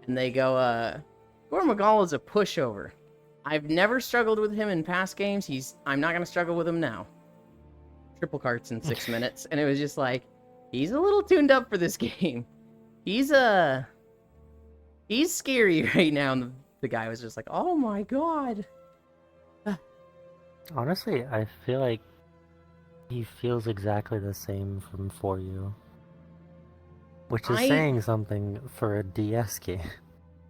And they go, Gormagala's a pushover. I've never struggled with him in past games. I'm not going to struggle with him now. Triple carts in 6 minutes. And it was just like, he's a little tuned up for this game. He's scary right now. And the guy was just like, "Oh my god." Honestly, I feel like he feels exactly the same from For You. Which is saying something for a DS game.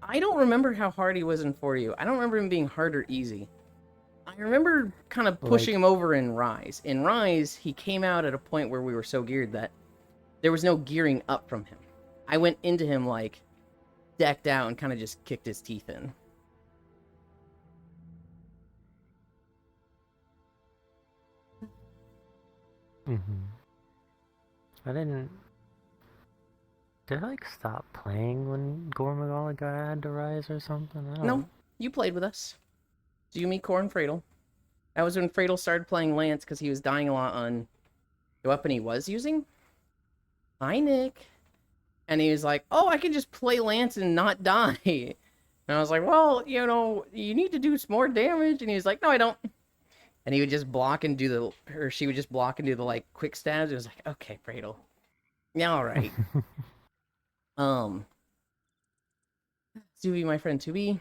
I don't remember how hard he was in For You. I don't remember him being hard or easy. I remember kind of pushing him over in Rise. In Rise, he came out at a point where we were so geared that there was no gearing up from him. I went into him like decked out and kind of just kicked his teeth in. I didn't... Did I like stop playing when Gormagala got added to Rise or something? I don't know. No, you played with us. So you meet Corn Fradel. That was when Fradel started playing Lance because he was dying a lot on the weapon he was using. Hi, Nick. And he was like, "Oh, I can just play Lance and not die." And I was like, "Well, you know, you need to do some more damage." And he was like, "No, I don't." And he would just block and do the, or she would just block and do the like quick stabs. It was like, okay, Fradel. Yeah, all right. Zuby, my friend Tubi,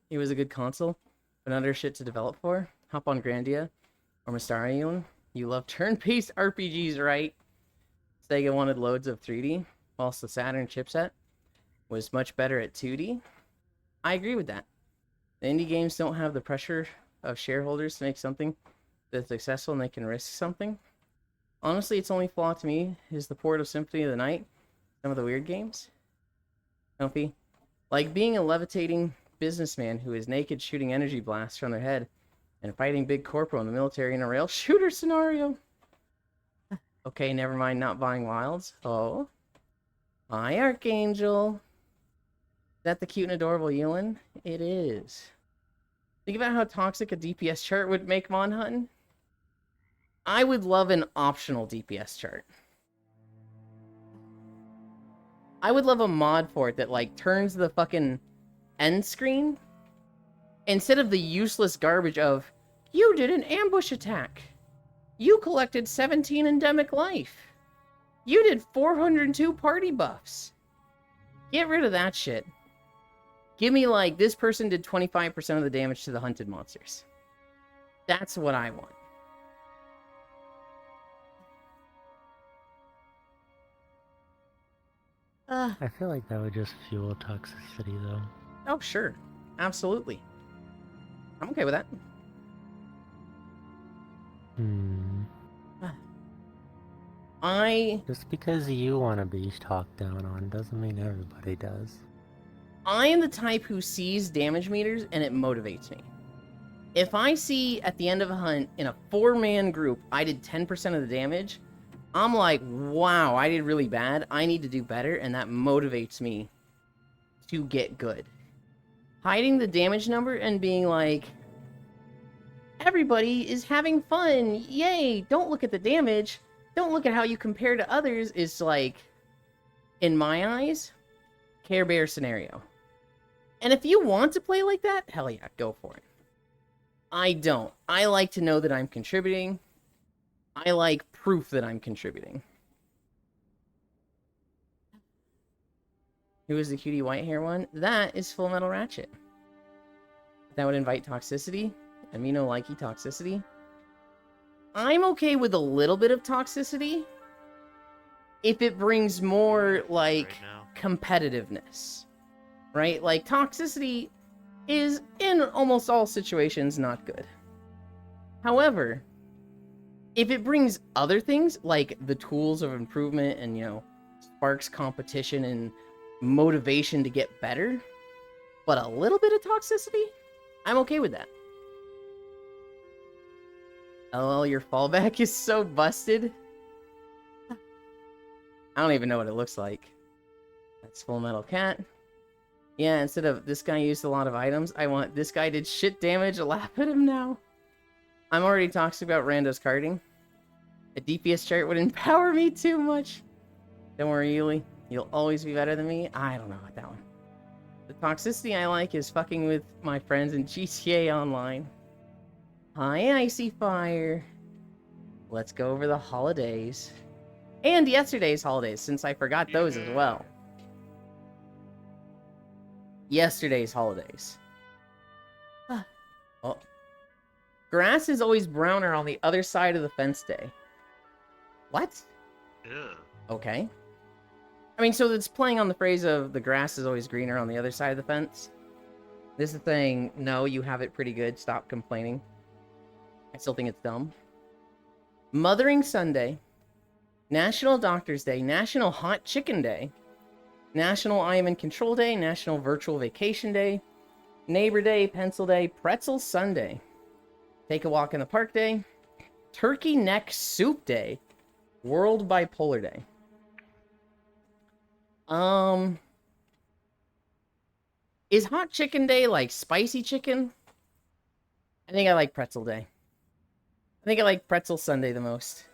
he was a good console, but other shit to develop for. Hop on Grandia or Mystarion. You love turn-based RPGs, right? Sega wanted loads of 3D, whilst the Saturn chipset was much better at 2D. I agree with that. The indie games don't have the pressure of shareholders to make something that's successful and they can risk something. Honestly, its only flaw to me is the port of Symphony of the Night, some of the weird games. Comfy. Like being a levitating businessman who is naked shooting energy blasts from their head and fighting Big Corpo in the military in a rail shooter scenario. Okay, never mind not buying Wilds. Oh. Hi, Archangel. Is that the cute and adorable Yulin? It is. Think about how toxic a DPS chart would make Mon Hun. I would love an optional DPS chart. I would love a mod for it that, like, turns the fucking end screen instead of the useless garbage of, you did an ambush attack. You collected 17 endemic life. You did 402 party buffs. Get rid of that shit. Give me, like, this person did 25% of the damage to the hunted monsters. That's what I want. I feel like that would just fuel toxicity, though. Oh, sure. Absolutely. I'm okay with that. Just because you want to be talked down on doesn't mean everybody does. I am the type who sees damage meters and it motivates me. If I see at the end of a hunt in a 4-man group I did 10% of the damage, I'm like, wow, I did really bad. I need to do better, and that motivates me to get good. Hiding the damage number and being like, everybody is having fun, yay, don't look at the damage, don't look at how you compare to others, is like, in my eyes, Care Bear scenario. And if you want to play like that, hell yeah, go for it. I don't. I like to know that I'm contributing. I like proof that I'm contributing. Who is the cutie white hair one? That is Full Metal Ratchet. That would invite toxicity. Amino-likey toxicity. I'm okay with a little bit of toxicity if it brings more, like, competitiveness. Right? Like, toxicity is, in almost all situations, not good. However, if it brings other things, like the tools of improvement and, you know, sparks competition and motivation to get better, but a little bit of toxicity, I'm okay with that. LOL, your fallback is so busted. I don't even know what it looks like. That's Full Metal Cat. Yeah, instead of this guy used a lot of items, I want this guy did shit damage, laugh at him now. I'm already toxic about randos carding. A DPS chart would empower me too much. Don't worry, Yuli. You'll always be better than me. I don't know about that one. The toxicity I like is fucking with my friends in GTA Online. Hi, Icy Fire. Let's go over the holidays. And yesterday's holidays, since I forgot those as well. Yesterday's holidays. Oh. Grass is always browner on the other side of the fence day. What? Ew. Okay. I mean, so it's playing on the phrase of the grass is always greener on the other side of the fence. This is saying, no, you have it pretty good. Stop complaining. I still think it's dumb. Mothering Sunday. National Doctor's Day. National Hot Chicken Day. National I Am in Control Day. National Virtual Vacation Day. Neighbor Day. Pencil Day. Pretzel Sunday. Take a Walk in the Park Day. Turkey Neck Soup Day. World Bipolar Day. Is Hot Chicken Day like spicy chicken? I think I like Pretzel Day. I think I like Pretzel Sunday the most.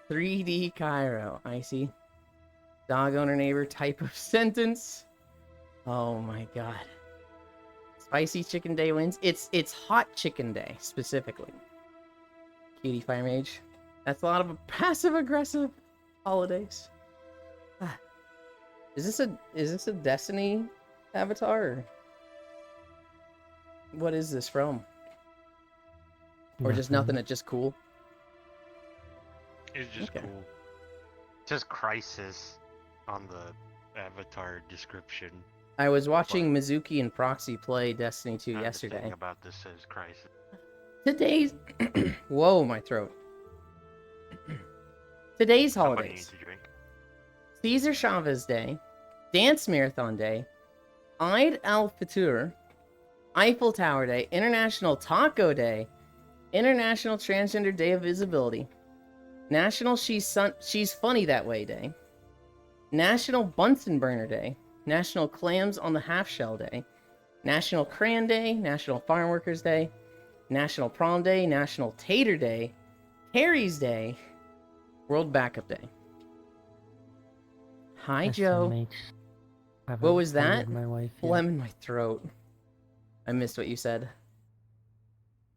3D Cairo. I see. Dog owner neighbor type of sentence. Oh my god. Spicy Chicken Day wins. It's Hot Chicken Day specifically. Cutie Fire Mage. That's a lot of passive aggressive holidays. Is this a Destiny avatar? Or what is this from? Or just nothing? It's just cool. It's just Okay. cool. It says Crisis on the avatar description. I was watching Mizuki and Proxy play Destiny 2 And the yesterday. thing about this says Crisis. Today's whoa, my throat. Today's Somebody holidays: needs to drink. Cesar Chavez Day, Dance Marathon Day, Eid al-Fitr, Eiffel Tower Day, International Taco Day, International Transgender Day of Visibility, National She's Funny That Way Day, National Bunsen Burner Day, National Clams on the Half Shell Day, National Crayon Day, National Farm Workers Day, National Prom Day, National Tater Day, Harry's Day, World Backup Day. Hi, Joe. SMH. What was that? Haven't friended My wife yet. Phlegm in my throat. I missed what you said.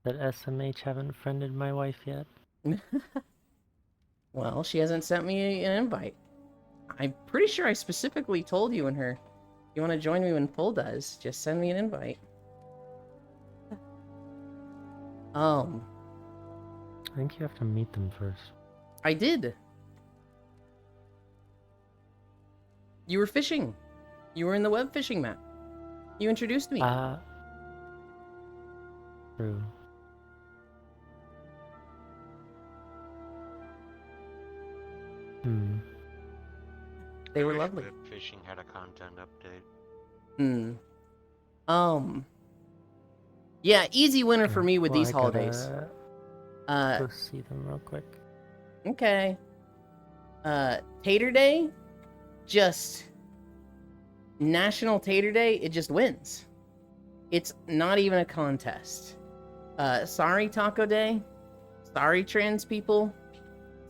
That SMH haven't friended my wife yet. Well, she hasn't sent me an invite. I'm pretty sure I specifically told you and her, you want to join me when Full does, just send me an invite. I think you have to meet them first. I did. You were fishing. You were in the web fishing map. You introduced me. True. They I were wish lovely. Web Fishing had a content update. Yeah, easy winner for me with Well, these I holidays. gotta go see them real quick. Okay. Tater Day, just National Tater Day, it just wins. It's not even a contest. Sorry Taco Day, sorry trans people,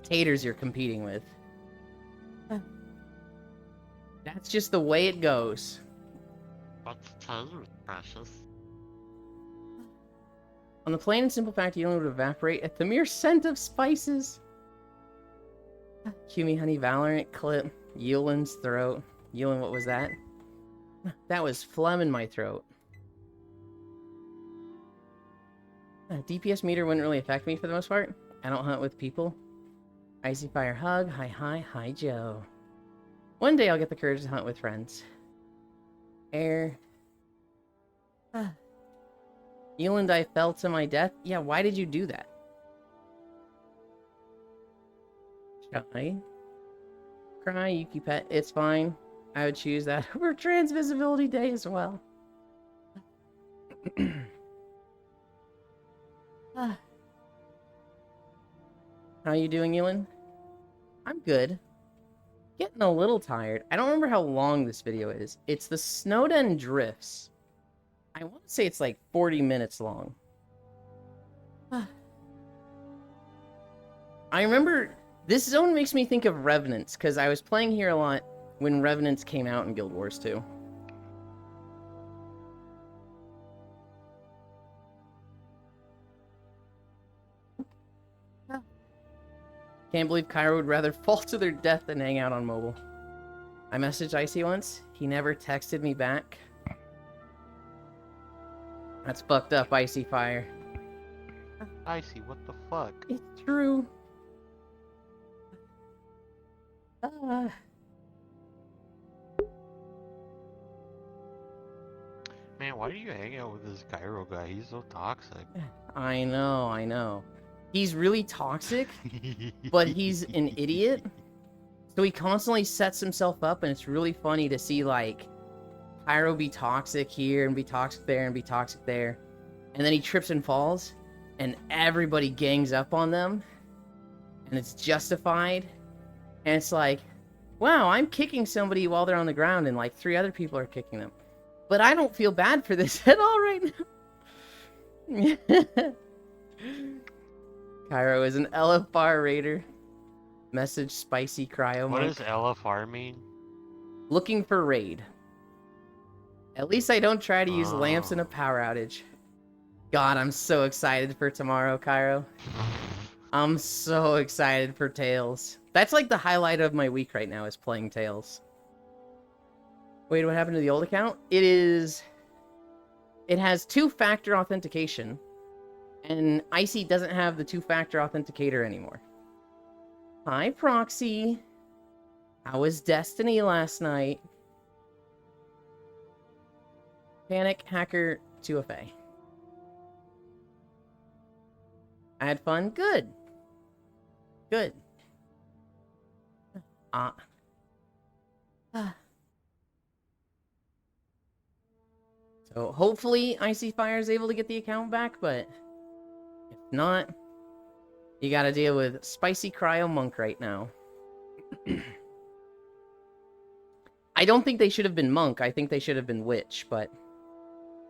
taters you're competing with. That's just the way it goes. What's tater, precious? On the plain and simple fact you don't would evaporate at the mere scent of spices. Cue me honey Valorant clip. Yulin's throat. Yulin, what was that? That was phlegm in my throat. DPS meter wouldn't really affect me for the most part. I don't hunt with people. Icy Fire hug. Hi Joe. One day I'll get the courage to hunt with friends. Air. Yulin, I fell to my death. Yeah, why did you do that? Shy. Cry, Yuki Pet. It's fine. I would choose that over Trans Visibility Day as well. How you doing, Yulin? I'm good. Getting a little tired. I don't remember how long this video is. It's the Snowden Drifts. I want to say it's like 40 minutes long. I remember this zone makes me think of Revenants because I was playing here a lot when Revenants came out in Guild Wars 2. Can't believe Cairo would rather fall to their death than hang out on mobile. I messaged Icy once. He never texted me back. That's fucked up, Icy Fire. Icy, what the fuck? It's true. Uh, Man, why do you hang out with this Gyro guy? He's so toxic. I know. He's really toxic, but he's an idiot. So he constantly sets himself up, and it's really funny to see, like, Pyro be toxic here, and be toxic there, and be toxic there. And then he trips and falls, and everybody gangs up on them, and it's justified. And it's like, wow, I'm kicking somebody while they're on the ground, and, like, 3 other people are kicking them. But I don't feel bad for this at all right now. Cairo is an LFR raider. Message Spicy Cryo What Monk. does LFR mean? Looking for raid. At least I don't try to use lamps in a power outage. God, I'm so excited for tomorrow, Cairo. I'm so excited for Tails. That's like the highlight of my week right now, is playing Tails. Wait, what happened to the old account? It has 2-factor authentication, and Icy doesn't have the 2-factor authenticator anymore. Hi, Proxy. How was Destiny last night? Panic Hacker 2FA. I had fun? Good. Good. So hopefully Icy Fire is able to get the account back, but if not, you gotta deal with Spicy Cryo Monk right now. I don't think they should have been Monk. I think they should have been Witch, but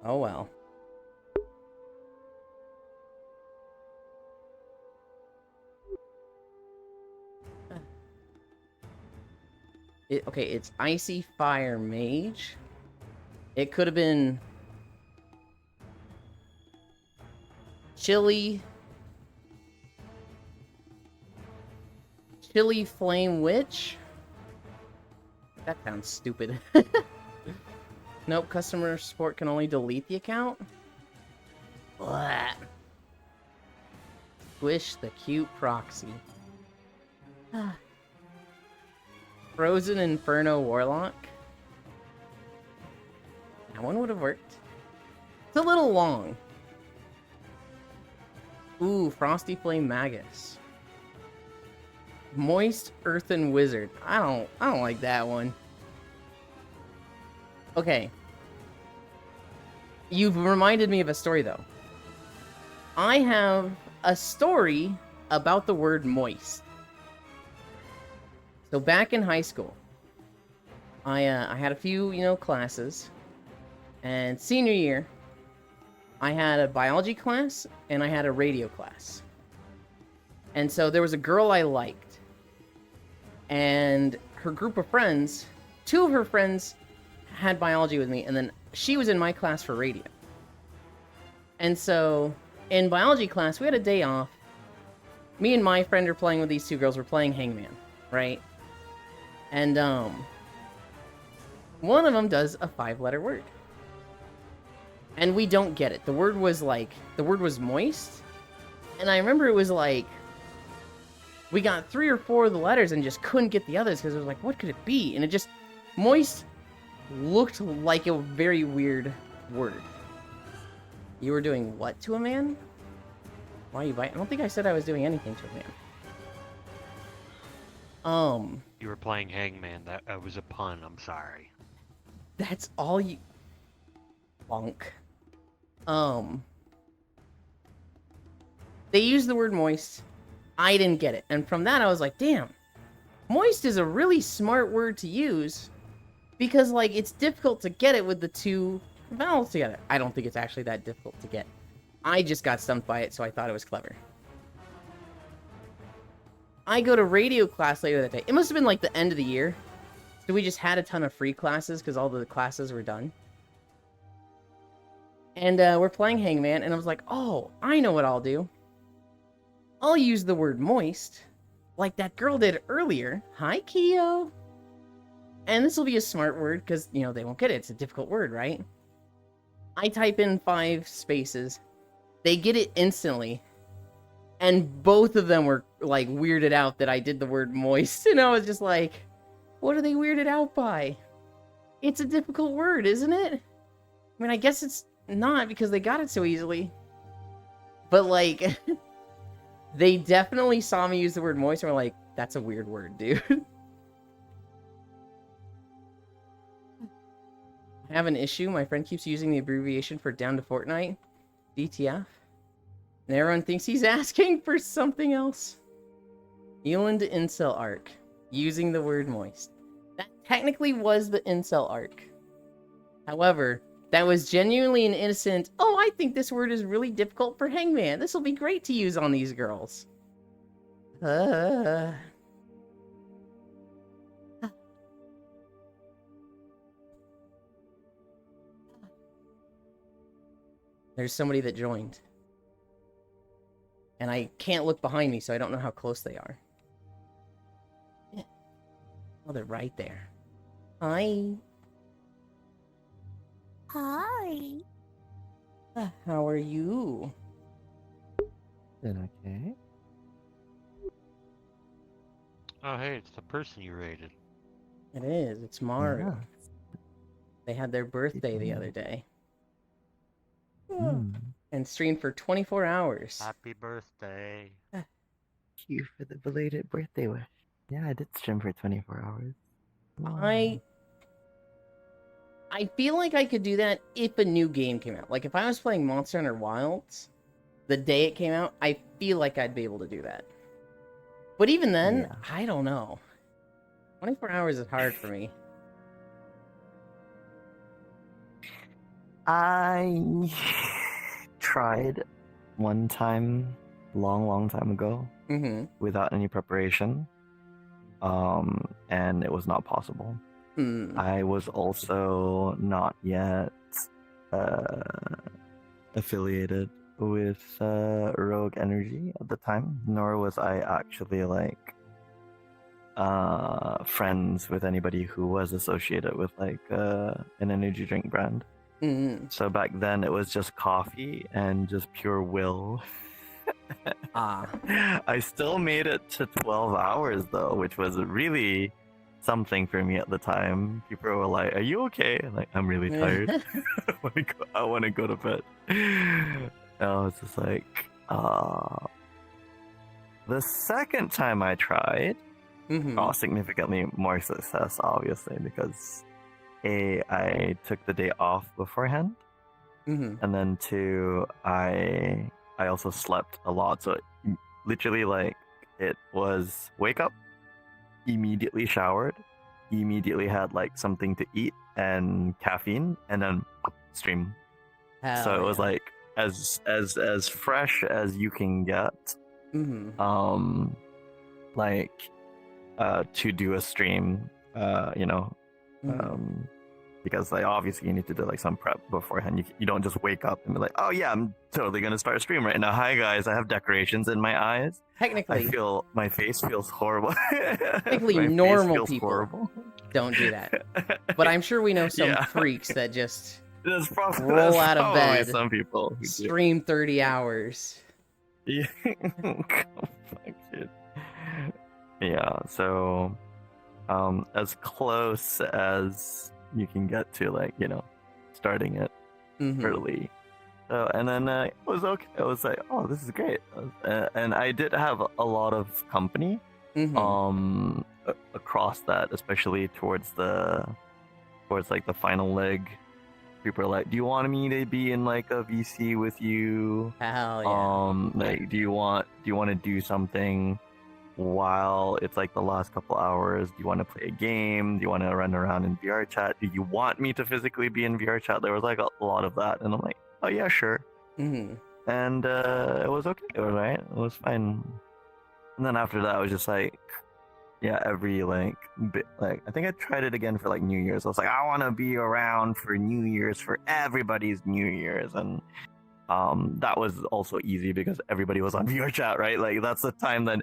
oh well. Okay, it's Icy Fire Mage. It could have been Chili Flame Witch? That sounds stupid. Nope, customer support can only delete the account? Blah. Squish the cute proxy. Frozen Inferno Warlock? That one would have worked. It's a little long. Ooh, Frosty Flame Magus. Moist Earthen Wizard. I don't like that one. Okay. You've reminded me of a story though. I have a story about the word moist. So back in high school, I had a few, classes. And senior year, I had a biology class and I had a radio class. And so there was a girl I liked. And her group of friends, 2 of her friends had biology with me, and then she was in my class for radio. And so in biology class, we had a day off. Me and my friend are playing with these 2 girls. We're playing Hangman, right? And one of them does a 5-letter word. And we don't get it. The word was moist. And I remember it was like, we got 3 or 4 of the letters and just couldn't get the others because it was like, what could it be? And it just, moist looked like a very weird word. You were doing what to a man? Why are you biting? I don't think I said I was doing anything to a man. You were playing Hangman. That was a pun. I'm sorry. That's all you... Bonk. They used the word moist. I didn't get it. And from that, I was like, damn. Moist is a really smart word to use. Because, like, it's difficult to get it with the 2 vowels together. I don't think it's actually that difficult to get. I just got stumped by it, so I thought it was clever. I go to radio class later that day. It must have been, like, the end of the year. So we just had a ton of free classes because all the classes were done. And we're playing Hangman, and I was like, oh, I know what I'll do. I'll use the word moist, like that girl did earlier. Hi, Keo. And this will be a smart word, because, they won't get it. It's a difficult word, right? I type in 5 spaces. They get it instantly. And both of them were, like, weirded out that I did the word moist. And I was just like, what are they weirded out by? It's a difficult word, isn't it? I mean, I guess it's not because they got it so easily. But, like, they definitely saw me use the word moist and were like, that's a weird word, dude. I have an issue. My friend keeps using the abbreviation for down to Fortnite. DTF. And everyone thinks he's asking for something else. Eland Incel Arc. Using the word moist. That technically was the Incel Arc. However, that was genuinely an innocent, oh, I think this word is really difficult for Hangman. This will be great to use on these girls. There's somebody that joined. And I can't look behind me, so I don't know how close they are. Yeah. Oh, they're right there. Hi. Hi. How are you? Then okay. Oh, hey, it's the person you rated. It is. It's Mario. Yeah. They had their birthday the cool. other day. Mm. And streamed for 24 hours. Happy birthday. Thank you for the belated birthday wish. Yeah, I did stream for 24 hours. I feel like I could do that if a new game came out. Like, if I was playing Monster Hunter Wilds, the day it came out, I feel like I'd be able to do that. But even then, Yeah. I don't know. 24 hours is hard for me. I tried one time, long time ago, Mm-hmm. without any preparation, and it was not possible. Hmm. I was also not yet affiliated with Rogue Energy at the time, nor was I actually like friends with anybody who was associated with like an energy drink brand. Mm-hmm. So back then it was just coffee and just pure will. Ah. I still made it to 12 hours though, which was really something for me at the time. People were like, "Are you okay?" I'm like, "I'm really tired. I want to go to bed." And I was just like, The second time I tried, Mm-hmm. significantly more success, obviously, because I took the day off beforehand, Mm-hmm. and then two, I also slept a lot. So literally, like, it was wake up, immediately showered, immediately had like something to eat and caffeine, and then stream. So it was like as fresh as you can get. Mm-hmm. Like to do a stream, Mm-hmm. because like obviously you need to do like some prep beforehand. You don't just wake up and be like, "Oh yeah, I'm totally gonna start a stream right now. Hi guys, I have decorations in my eyes. I Technically, feel my face feels horrible." Technically, My face normal feels people horrible. don't do that. But I'm sure we know some Yeah. freaks that just There's probably, roll there's out of probably bed, some people who do. stream 30 hours. Yeah. Fuck, dude. Yeah, so as close as you can get to like, starting it Mm-hmm. early. So, and then it was okay. It was like, oh, this is great. And I did have a lot of company Mm-hmm. across that, especially towards like the final leg. People are like, "Do you want me to be in like a VC with you? Hell yeah. Like, do you want to do something while it's like the last couple hours? Do you want to play a game? Do you want to run around in VR chat? Do you want me to physically be in VR chat?" There was like a lot of that, and I'm like, "Oh yeah, sure." Mm-hmm. And it was okay. It was right. It was fine. And then after that, I was just like, yeah, every like bit, like I think I tried it again for like New Year's. I was like, I want to be around for New Year's, for everybody's New Year's, and that was also easy because everybody was on VR chat, right? Like that's the time that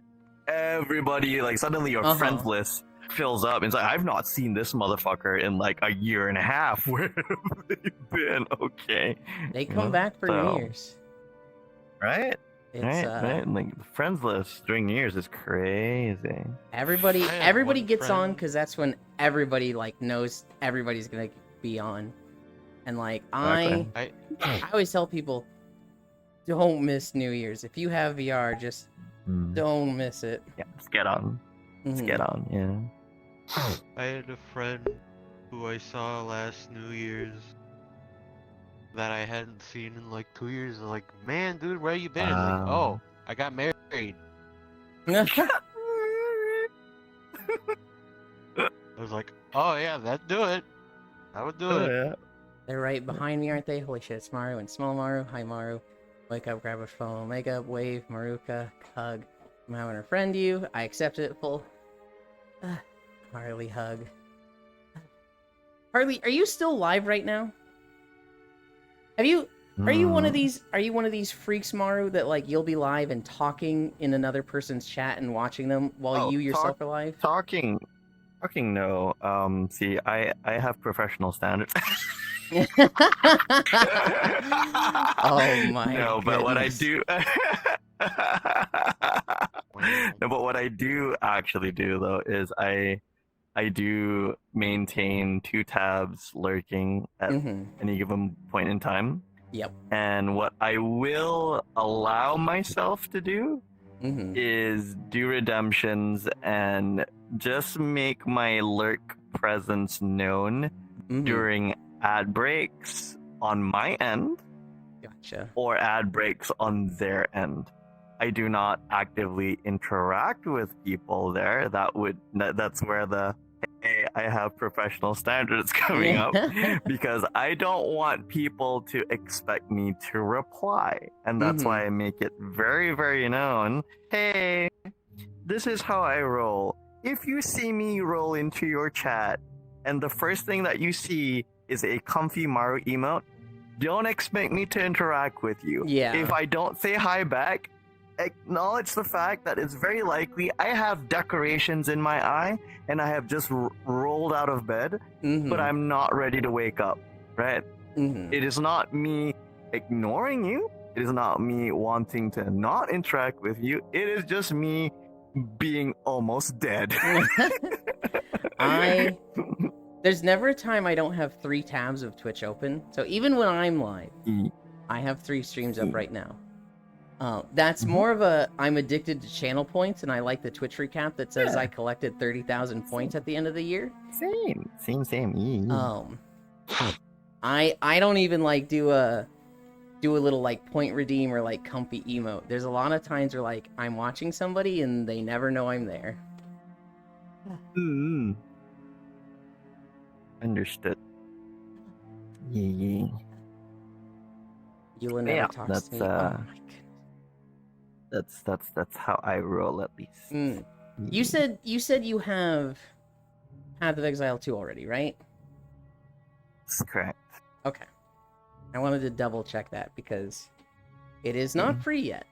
everybody, like, suddenly your friends list fills up. And it's like, I've not seen this motherfucker in like a year and a half. Where have they been? Okay. They You come know, back for so- New Year's. Right? It's Right? Like the friends list during New Year's is crazy. everybody I had everybody one gets on friend- because that's when everybody like knows everybody's gonna be on. And like Exactly. I always tell people, don't miss New Year's. If you have VR, just Mm. don't miss it. Yeah, let's get on. Let's Mhm. get on, yeah. I had a friend who I saw last New Year's that I hadn't seen in like 2 years. I was like, man, dude, where you been? He's like, Wow. oh, I got married. I was like, oh yeah, that'd do it. I would do Oh, it. yeah. They're right behind me, aren't they? Holy shit, it's Maru and Small Maru. Hi, Maru. Wake up, grab a phone. Omega, wave, Maruka, hug. I'm having a friend you. I accept it full. Harley, hug. Harley, are you still live right now? Are you one of Mm. these freaks, Maru, that like you'll be live and talking in another person's chat and watching them while Oh, you yourself are live? Talking, no. See, I have professional standards. Oh my No, but what I goodness. do. No, but what I do actually do though is I do maintain 2 tabs lurking at Mhm. any given point in time. Yep. And what I will allow myself to do Mhm. is do redemptions and just make my lurk presence known Mhm. during ad breaks on my end Gotcha. or ad breaks on their end. I do not actively interact with people there. That's where the hey, I have professional standards coming up because I don't want people to expect me to reply. And that's why I make it very, very known. Hey, this is how I roll. If you see me roll into your chat and the first thing that you see is a comfy Maru emote, don't expect me to interact with you. Yeah. If I don't say hi back, acknowledge the fact that it's very likely I have decorations in my eye and I have just rolled out of bed, Mhm. but I'm not ready to wake up, right? Mhm. It is not me ignoring you. It is not me wanting to not interact with you. It is just me being almost dead. There's never a time I don't have 3 tabs of Twitch open. So even when I'm live, Mm. I have 3 streams up right now. That's Mhm. more of a I'm addicted to channel points, and I like the Twitch recap that says Yeah. I collected 30,000 points at the end of the year. Same. I don't even like do a little like point redeem or like comfy emote. There's a lot of times where like I'm watching somebody and they never know I'm there. Mm. Understood. Yeah. Eula never Yeah, talks that's, to me. Oh my goodness. That's how I roll, at least. Mm. You said you have Path of Exile 2 already, right? That's correct. Okay. I wanted to double check that because it is not Mhm. free yet.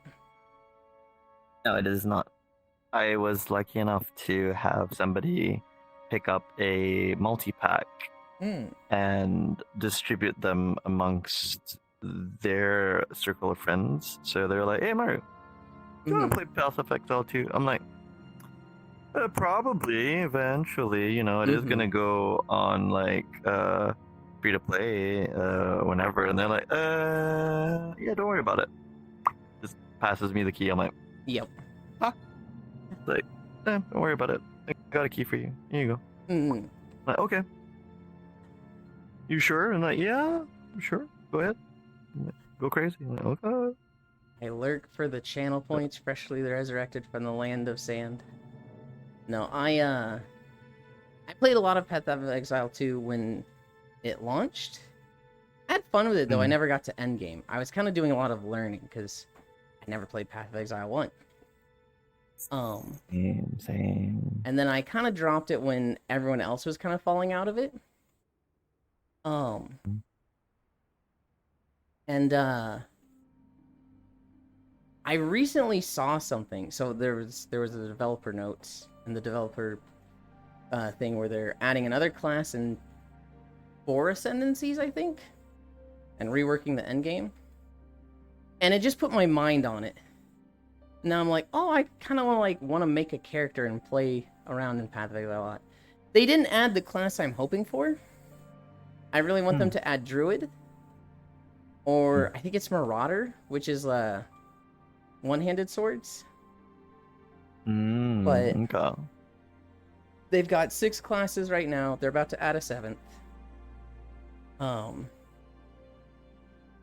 No, it is not. I was lucky enough to have somebody pick up a multi-pack Mm. and distribute them amongst their circle of friends. So they're like, hey, Mario, do you want to play Path of Exile 2? I'm like, probably, eventually. You know, it is Mhm. going to go on, like, free to play whenever. And they're like, yeah, don't worry about it. Just passes me the key. I'm like, Yep. like, don't worry about it. I got a key for you. Here you go. Mm. I'm like, okay. You sure? And like, yeah, I'm sure. Go ahead. I'm like, go crazy. I'm like, okay. I lurk for the channel points, freshly resurrected from the land of sand. No, I played a lot of Path of Exile 2 when it launched. I had fun with it though. I Mhm. never got to endgame. I was kind of doing a lot of learning because I never played Path of Exile 1. Same. And then I kind of dropped it when everyone else was kind of falling out of it. And I recently saw something. So there was a developer notes, and the developer thing where they're adding another class and 4 ascendancies, I think, and reworking the endgame. And it just put my mind on it. Now I'm like, oh, I kind of want to make a character and play around in Path of Exile a lot. They didn't add the class I'm hoping for. I really want them to add Druid. Or I think it's Marauder, which is one-handed swords. But okay. They've got 6 classes right now. They're about to add a 7th.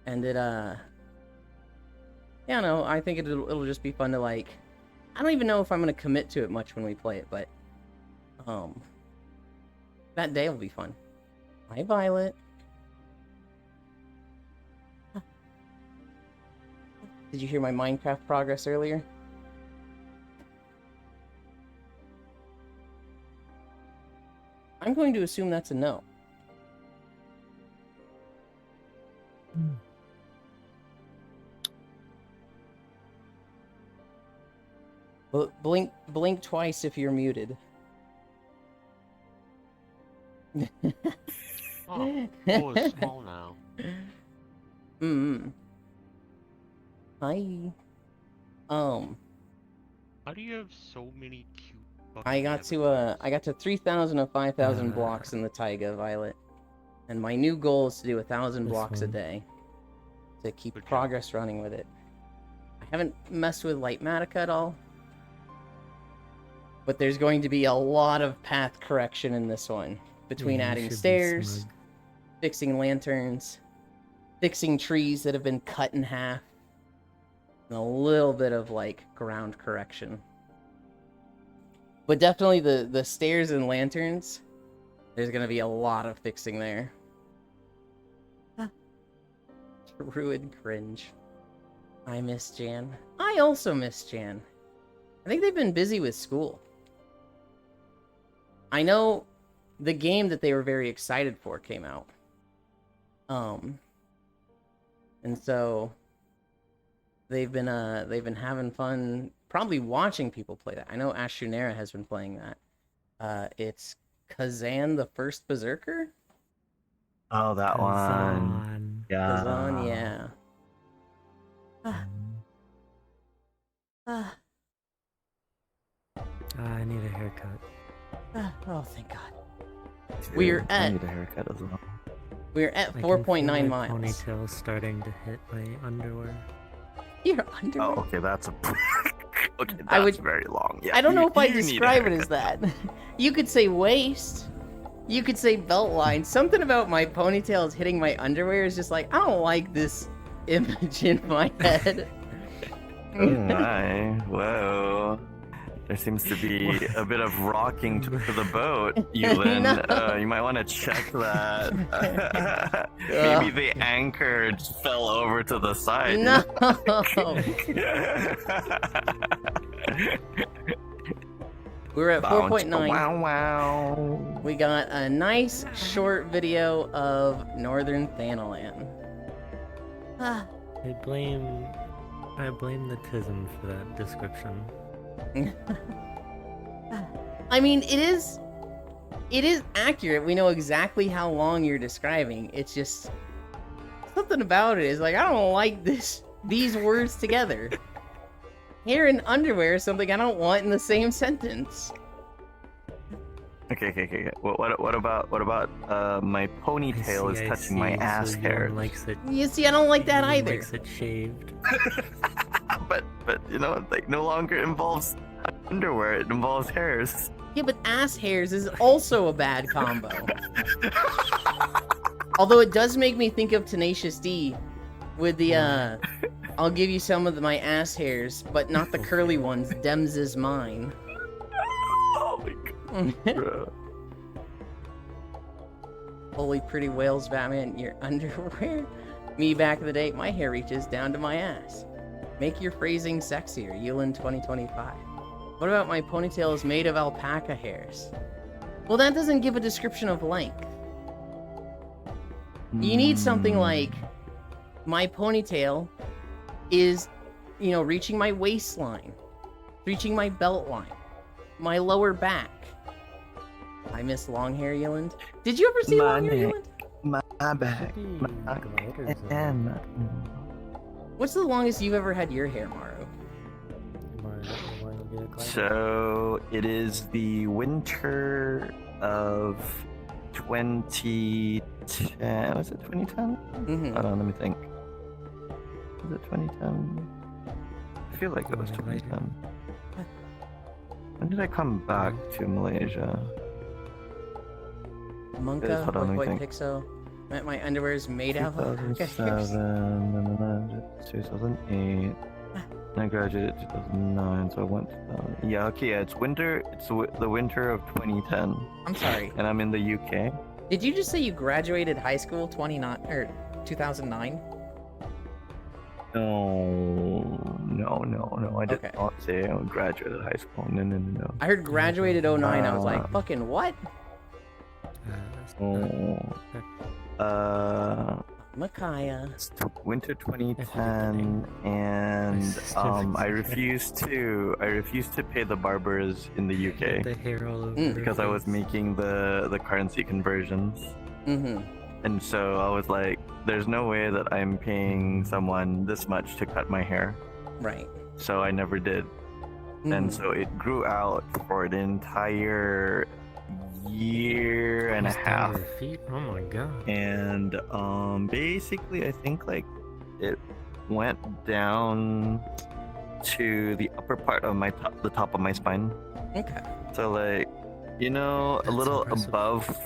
And it yeah, no, I think it'll just be fun to like. I don't even know if I'm gonna commit to it much when we play it, but that day will be fun. Hi, Violet. Did you hear my Minecraft progress earlier? I'm going to assume that's a no. Blink twice if you're muted. Oh, it's small now. Hi. How do you have so many cute? I got to 3,000 of 5,000 blocks in the taiga, Violet, and my new goal is to do 1,000 blocks a day to keep progress running with it. I haven't messed with Lightmatica at all, but there's going to be a lot of path correction in this one between adding stairs, fixing lanterns, fixing trees that have been cut in half, and a little bit of like ground correction. But definitely the stairs and lanterns, there's gonna be a lot of fixing there. Druid cringe. I miss Jan. I also miss Jan. I think they've been busy with school. I know the game that they were very excited for came out. And so they've been having fun, probably watching people play that. I know Ashunera has been playing that. It's Kazan the First Berserker? Oh, that one. Yeah. Kazan, yeah. I need a haircut. Oh, thank God. Dude, I need a haircut as well. We're at 4.9 miles. Ponytail's starting to hit my underwear. Your underwear? Oh, okay, that's a... okay, that's I would, very long. Yeah, I don't know if I need a describe it as haircut. that. You could say waist. You could say belt line. Something about my ponytails hitting my underwear is just like, I don't like this image in my head. Oh my, whoa. There seems to be a bit of rocking to the boat, Yulin. No. You might want to check that. Maybe the anchor just fell over to the side. No. We're at 4.9. Wow, wow. We got a nice short video of Northern Thanalan. I blame the Tism for that description. I mean, it is accurate. We know exactly how long you're describing. It's just something about it is like, I don't like these words together. Hair and underwear is something I don't want in the same sentence. Okay. What about my ponytail is touching my ass hair? You see, I don't like that either. Likes it shaved. but you know, like no longer involves underwear. It involves hairs. Yeah, but ass hairs is also a bad combo. Although it does make me think of Tenacious D with the I'll give you some of my ass hairs, but not the curly ones. Dems is mine. Oh my God. Holy pretty whales, Batman, your underwear? Me back in the day, my hair reaches down to my ass. Make your phrasing sexier, Yulin 2025. What about my ponytail is made of alpaca hairs? Well, that doesn't give a description of length. You need something like, my ponytail is, you know, reaching my waistline, reaching my belt line, my lower back. I miss long hair, Yilland. Did you ever see long hair, Money. Yilland? My back. Should be My gliders in and there. What's the longest you've ever had your hair, Maru? More to get a glider. So it is the winter of 2010. Was it 2010? Mm-hmm. Hold on, let me think. Was it 2010? I feel like it was Wanna glider? 2010. When did I come back to Malaysia? Monka, hold on, let me Boy think. Pixo. My underwear is made out of 2007, 2008. And I graduated 2009, so I went. Yeah, okay, yeah, it's winter. It's the winter of 2010, I'm sorry. and I'm in the UK. Did you just say you graduated high school 2009? No. I did Okay. not say I graduated high school. No. I heard graduated 09. I was like, Ah. fucking what? Oh. Micaiah. It's winter 2010, and I refused to pay the barbers in the UK The hair all over. Mm. her because I was face. making the currency conversions, Mm-hmm. and so I was like, "There's no way that I'm paying someone this much to cut my hair," Right. so I never did, and Mhm. so it grew out for an entire year and a Almost down half. to her feet. Oh my god. And basically I think like it went down to the upper part of the top of my spine, Okay. so like, you know, That's impressive.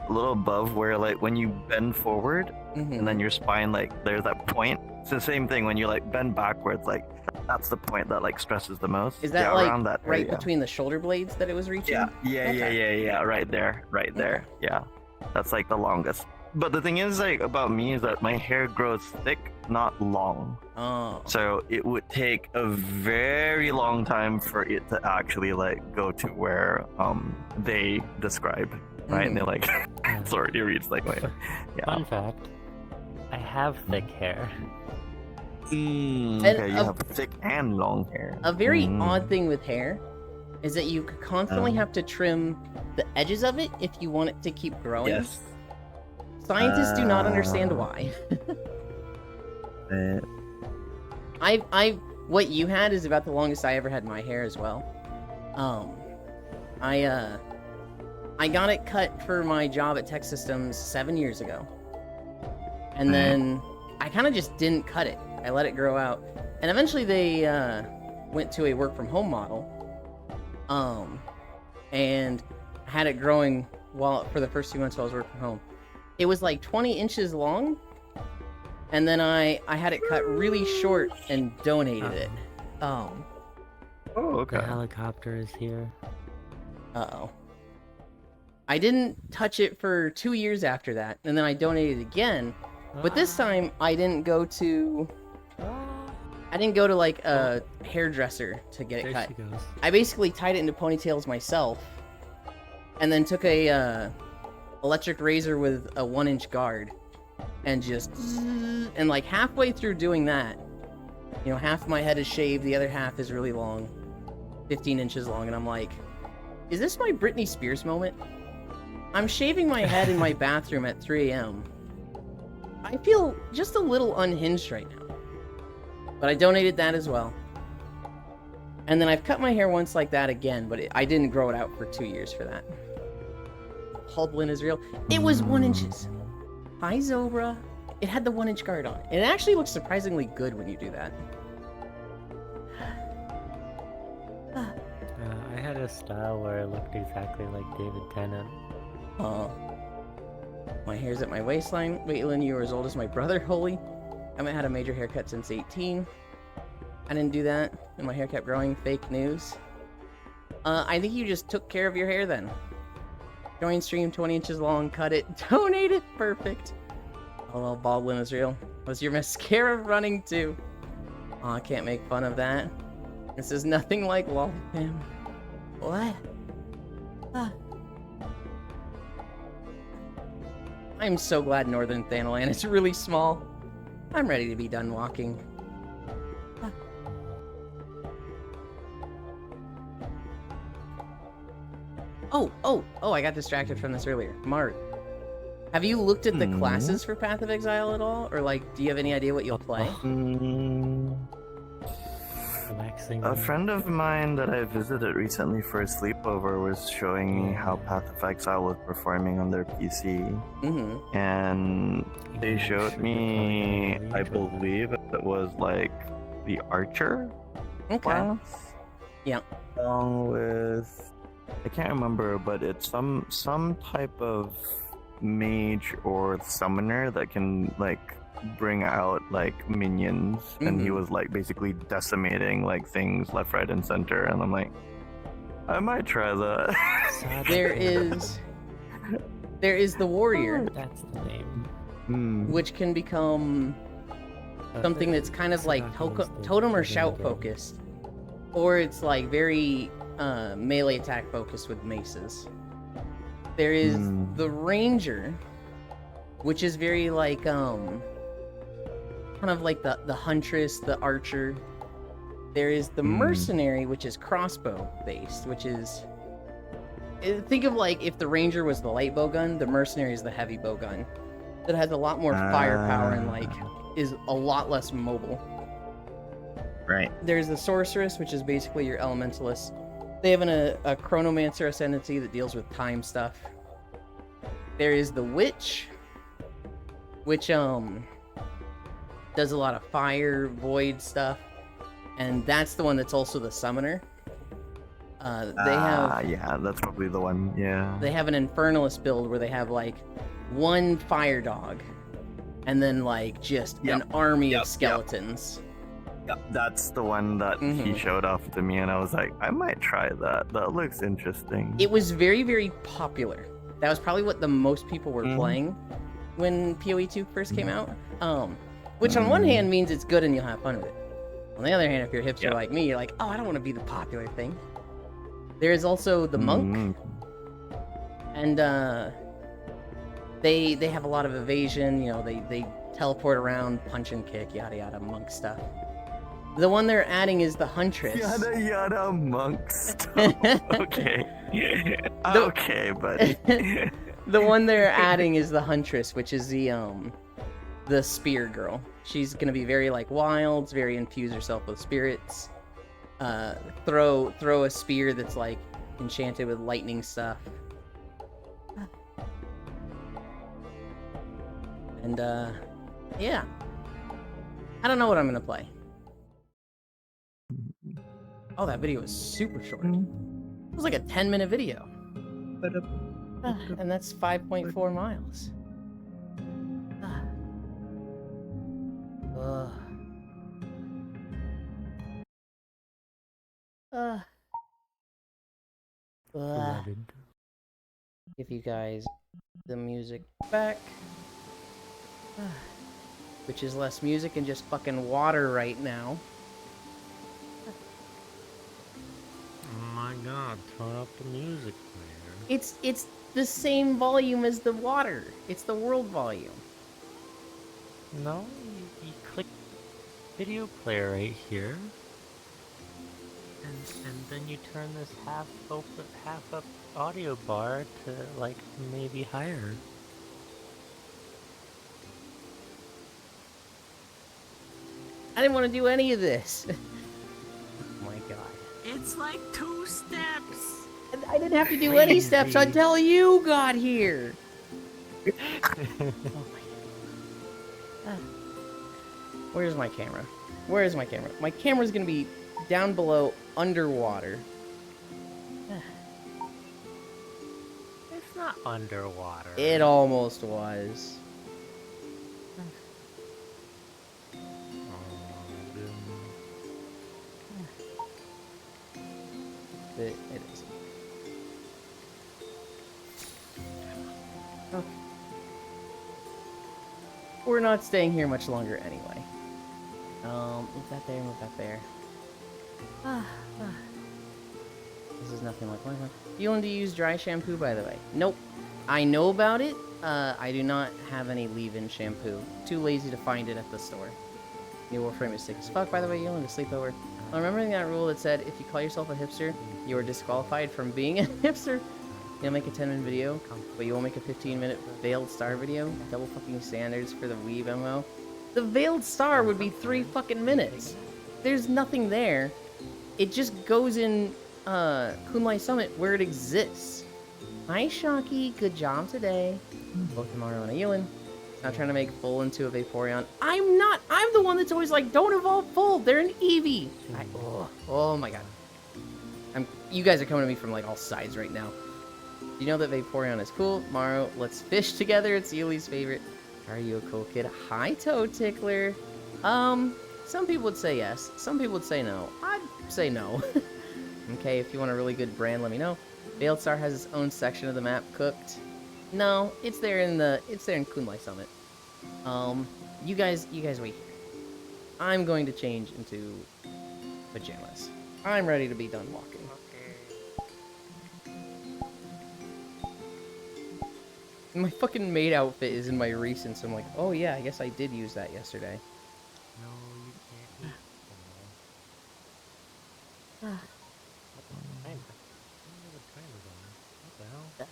a little above where like when you bend forward Mm-hmm. and then your spine, like there's that point. It's the same thing when you like bend backwards, like that's the point that like stresses the most. Is that yeah, like around that right area. between the shoulder blades that it was reaching? Yeah, right there, yeah, that's like the longest. But the thing is, like, about me is that my hair grows thick, not long, Oh. so it would take a very long time for it to actually like go to where they describe, right? And they're like, it's already reached like my yeah. Fun fact: I have thick hair. Okay, you a- have thick and long hair. A very Mm. odd thing with hair is that you constantly have to trim the edges of it if you want it to keep growing. Yes. Scientists do not understand Ah. why. Uh, What you had is about the longest I ever had my hair as well. I got it cut for my job at Tech Systems 7 years ago. And then I kind of just didn't cut it. I let it grow out. And eventually they went to a work from home model. And had it growing for the first 2 months while I was working from home. It was like 20 inches long. And then I had it cut really short and donated it. oh, The okay. helicopter is here. Uh-oh. I didn't touch it for 2 years after that, and then I donated it again. But this time, I didn't go to like a hairdresser to get it There cut. she goes. I basically tied it into ponytails myself, and then took a electric razor with a 1-inch guard, and just and like halfway through doing that, you know, half my head is shaved, the other half is really long, 15 inches long, and I'm like, is this my Britney Spears moment? I'm shaving my head in my bathroom at 3 a.m. I feel just a little unhinged right now. But I donated that as well. And then I've cut my hair once like that again, but I didn't grow it out for 2 years for that. Haldwin is real. It was 1 inches. Hi, Zobra. It had the 1-inch guard on it. It actually looks surprisingly good when you do that. I had a style where I looked exactly like David Tennant. My hair's at my waistline. Waitlin, you are as old as my brother. Holy. I haven't had a major haircut since 18. I didn't do that, and my hair kept growing. Fake news. I think you just took care of your hair then. Join stream, 20 inches long, cut it, donate it, perfect. Oh well, Baldwin is real. Was your mascara running too? Oh, I can't make fun of that. This is nothing like Lollipam. What? Ah. I'm so glad Northern Thanalan is really small. I'm ready to be done walking. Ah. Oh, I got distracted from this earlier. Mark, have you looked at the classes for Path of Exile at all? Or, like, do you have any idea what you'll play? Relaxing. A friend of mine that I visited recently for a sleepover was showing me how Path of Exile was performing on their PC. Mm-hmm. And they showed me, I believe it was like the Archer Okay. class. Yeah. Along with, I can't remember, but it's some type of mage or summoner that can like bring out like minions, and he was like basically decimating like things left, right, and center. And I'm like, I might try that. There is the warrior, That's the name. which can become something that's kind of like totem or shout focused, or it's like very melee attack focused with maces. There is the ranger, which is very like kind of like the huntress, the archer. There is the mercenary, which is crossbow based, which is, think of like if the ranger was the light bow gun, the mercenary is the heavy bow gun. That has a lot more firepower and like is a lot less mobile. Right. There's the sorceress, which is basically your elementalist. They have a chronomancer ascendancy that deals with time stuff. There is the witch, which does a lot of fire, void stuff, and that's the one that's also the summoner. Yeah, that's probably the one. Yeah. They have an infernalist build where they have like one fire dog, and then like just an army of skeletons. Yep, that's the one that he showed off to me, and I was like, I might try that. That looks interesting. It was very, very popular. That was probably what the most people were playing when PoE 2 first came out. Which on one hand means it's good and you'll have fun with it. On the other hand, if you're a hipster like me, you're like, oh, I don't want to be the popular thing. There is also the monk, and they have a lot of evasion. You know, they teleport around, punch and kick, yada yada, monk stuff. The one they're adding is the huntress. Yada yada monk stuff. Okay. Okay, buddy. The one they're adding is the huntress, which is the spear girl. She's gonna be very like wilds, very infuse herself with spirits. Throw a spear that's like enchanted with lightning stuff. And yeah. I don't know what I'm gonna play. Oh, that video was super short. It was like a 10-minute video. And that's 5.4 miles. Give you guys the music back. Which is less music and just fucking water right now. Oh my god, turn up the music player. It's the same volume as the water. It's the world volume. No, you click video player right here. And then you turn this half up audio bar to like maybe higher. I didn't want to do any of this. Oh my god. It's like 2 steps. I didn't have to do any steps until you got here. Oh my god. Where's my camera? Where's my camera? My camera's gonna be down below, underwater. It's not underwater. It almost was. It is. Okay. We're not staying here much longer anyway. Move that there, move that there. This is nothing like one. Feeling to use dry shampoo, by the way? Nope. I know about it. I do not have any leave-in shampoo. Too lazy to find it at the store. New Warframe is sick as fuck, by the way. You only sleep over. I'm remembering that rule that said if you call yourself a hipster, you are disqualified from being a hipster. You'll make a 10-minute video, but you won't make a 15-minute Veiled Star video? Double fucking standards for the Weeb MMO? The Veiled Star would be 3 fucking minutes. There's nothing there. It just goes in Kunlai Summit where it exists. Hi, Shocky. Good job today. Both Mario and Ayuan. Not trying to make Full into a Vaporeon. I'm not. I'm the one that's always like, don't evolve Full. They're an Eevee. Oh my god. You guys are coming to me from like all sides right now. You know that Vaporeon is cool. Mario, let's fish together. It's Yuli's favorite. Are you a cool kid? Hi, Toad Tickler. Some people would say yes. Some people would say no. I'd say no. Okay, if you want a really good brand, let me know. Veiled Star has its own section of the map cooked. No, it's there in Kunlai Summit. You guys wait here. I'm going to change into pajamas. I'm ready to be done walking. My fucking maid outfit is in my recent, so I'm like, oh yeah, I guess I did use that yesterday. No, you can't eat them all. What the hell?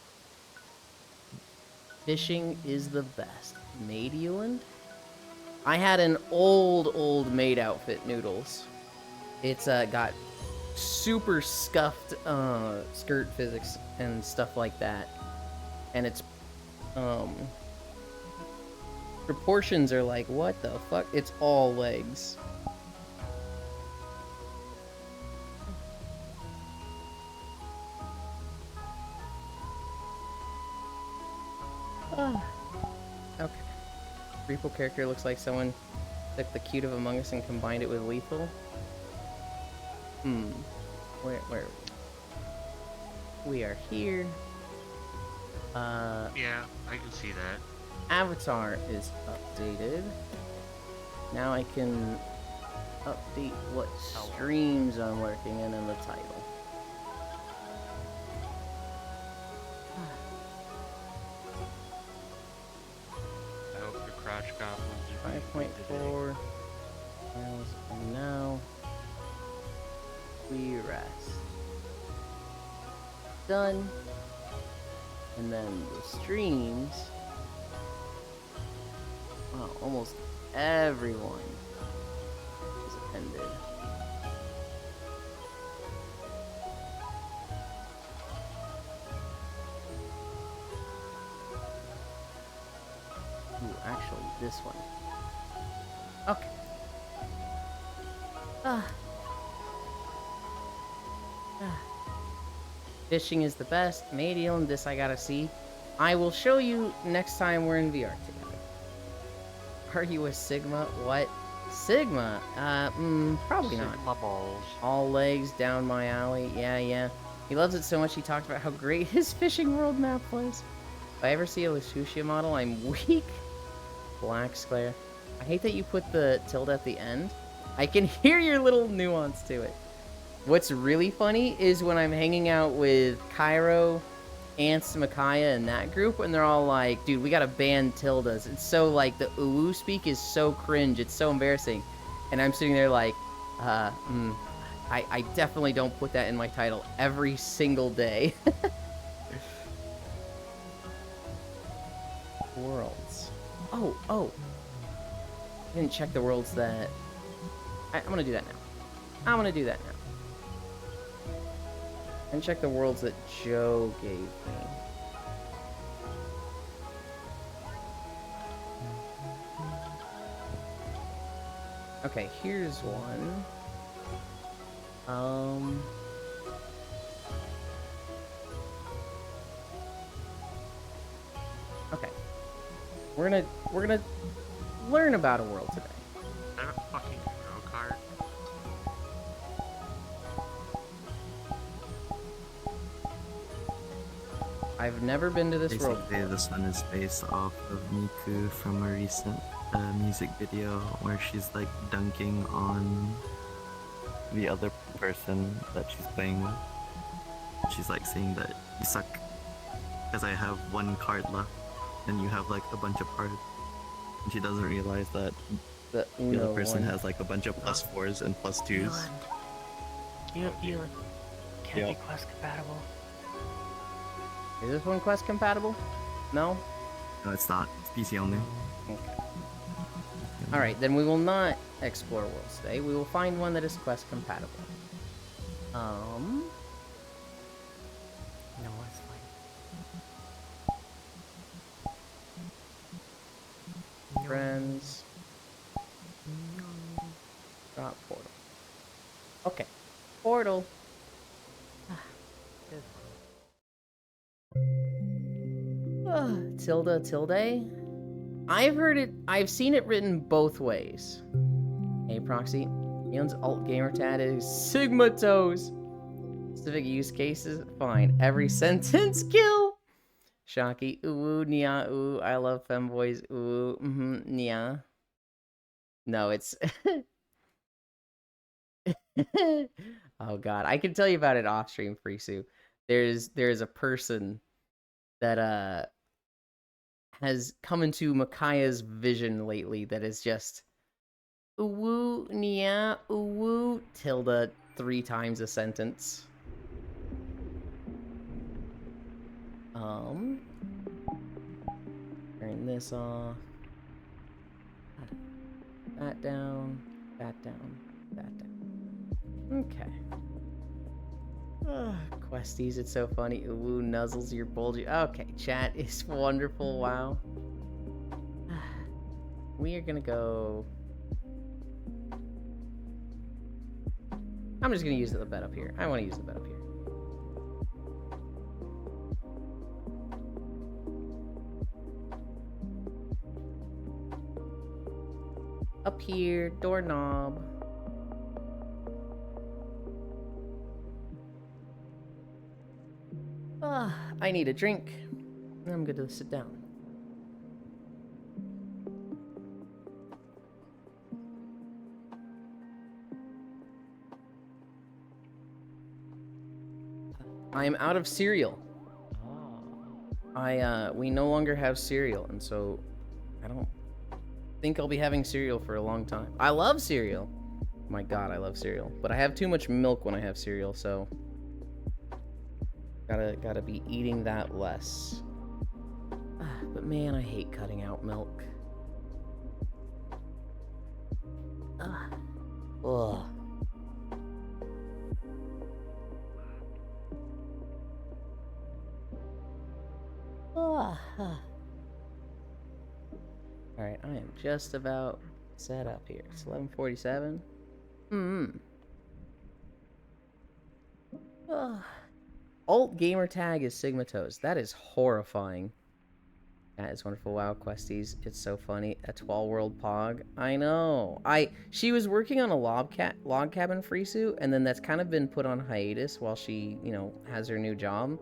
Fishing is the best. Maid Eland? I had an old maid outfit, Noodles. It's got super scuffed skirt physics and stuff like that. And it's proportions are like, what the fuck? It's all legs. Okay. Repo character looks like someone took the cute of Among Us and combined it with Lethal. Where are we? We are here. Yeah, I can see that. Avatar is updated. Now I can update what streams I'm working in the title. I hope your crotch goblins are 5.4 miles and now we rest. Done. And then the streams. Wow, almost everyone is ended. Ooh, actually, this one. Okay. Fishing is the best. Madiel and this I gotta see. I will show you next time we're in VR together. Are you a Sigma? What? Sigma? Probably not. Sigma balls. All legs down my alley. Yeah. He loves it so much he talked about how great his fishing world map was. If I ever see a Luxutia model, I'm weak. Black Square. I hate that you put the tilde at the end. I can hear your little nuance to it. What's really funny is when I'm hanging out with Cairo, Ants, Micaiah, and that group, and they're all like, dude, we gotta ban tildes. It's so, like, the ooh speak is so cringe. It's so embarrassing. And I'm sitting there like, I definitely don't put that in my title every single day. Worlds. Oh. I didn't check the worlds that... I'm gonna do that now. And check the worlds that Joe gave me. Okay, here's one. Okay. We're gonna learn about a world today. Is that a fucking Uno card? I've never been to this world. Basically, this one is based off of Miku from a recent music video where she's like dunking on the other person that she's playing with. She's like saying that you suck because I have one card left and you have like a bunch of cards. And she doesn't realize that The the other Uno person one. has like a bunch of +4s and +2s. You can't Yep. be Quest compatible. Is this one Quest compatible? No? No, it's not. It's PC only. Okay. Alright, then we will not explore worlds today. We will find one that is Quest compatible. No, it's fine. Friends. Drop portal. Okay. Portal. Tilde? I've seen it written both ways. Hey, Proxy. Neon's alt gamertag is Sigma Toes. Specific use cases? Fine. Every sentence kill. Shocky. Ooh, Nia. Ooh, I love femboys. Ooh, Nia. No, it's... Oh god, I can tell you about it off stream, Frisu. There's a person that has come into Makaya's vision lately that is just uwu nia uwu tilde 3 times a sentence. Turn this off. That down, that down, that down. Okay. Questies, it's so funny. Ooh, nuzzles your bulgy. Okay, chat is wonderful. Wow. We are gonna go. I'm just gonna use the bed up here. I want to use the bed up here. Up here, doorknob. I need a drink. I'm good to sit down. I'm out of cereal. We no longer have cereal, and so I don't think I'll be having cereal for a long time. I love cereal. My god, I love cereal. But I have too much milk when I have cereal, so gotta be eating that less. But man, I hate cutting out milk. Ugh. Alright, I am just about set up here. It's 11:47. Alt gamer tag is Sigma Toes. That is horrifying. That is wonderful. Wow, Questies. It's so funny. A 12 world pog. I know. She was working on a log cabin free suit, and then that's kind of been put on hiatus while she, has her new job.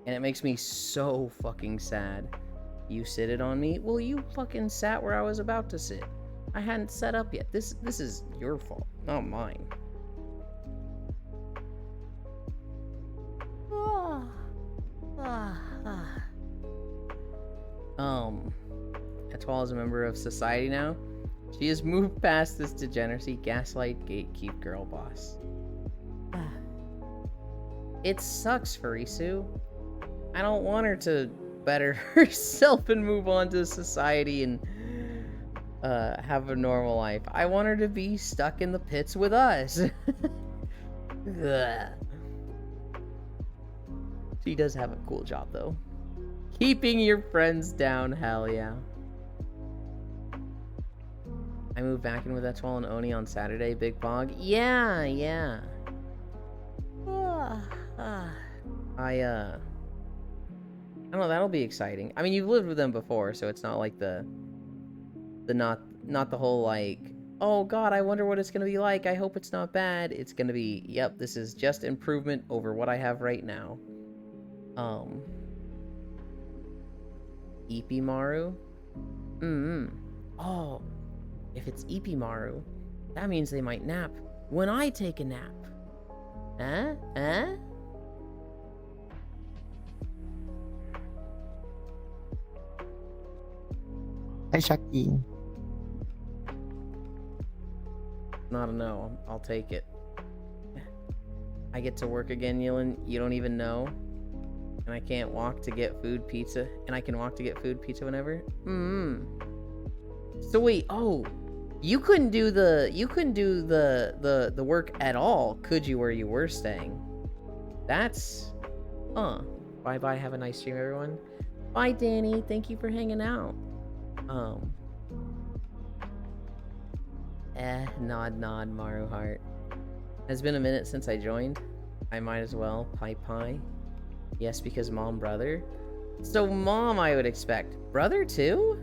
And it makes me so fucking sad. You sitted on me? Well, you fucking sat where I was about to sit. I hadn't set up yet. This is your fault, not mine. Etoile is a member of society now. She has moved past this degeneracy, gaslight, gatekeep, girl boss. It sucks, Farisu. I don't want her to better herself and move on to society and have a normal life. I want her to be stuck in the pits with us. She does have a cool job, though. Keeping your friends down, hell yeah. I moved back in with Etoile and Oni on Saturday, Big Pog. Yeah. I don't know, that'll be exciting. I mean, you've lived with them before, so it's not like the not the whole like, oh god, I wonder what it's gonna be like. I hope it's not bad. It's gonna be, yep, this is just improvement over what I have right now. Ipimaru? Oh, if it's Ipimaru, that means they might nap when I take a nap. Huh? Hi, Shaki. Not a no. I'll take it. I get to work again, Yilin. You don't even know. And I can't walk to get food pizza. And I can walk to get food pizza whenever. So wait, oh, you couldn't do the work at all, could you, where you were staying? That's bye bye, have a nice stream, everyone. Bye, Danny, thank you for hanging out. Nod, Maru Heart. Has been a minute since I joined. I might as well. Pie. Yes, because mom, brother. So mom, I would expect. Brother too?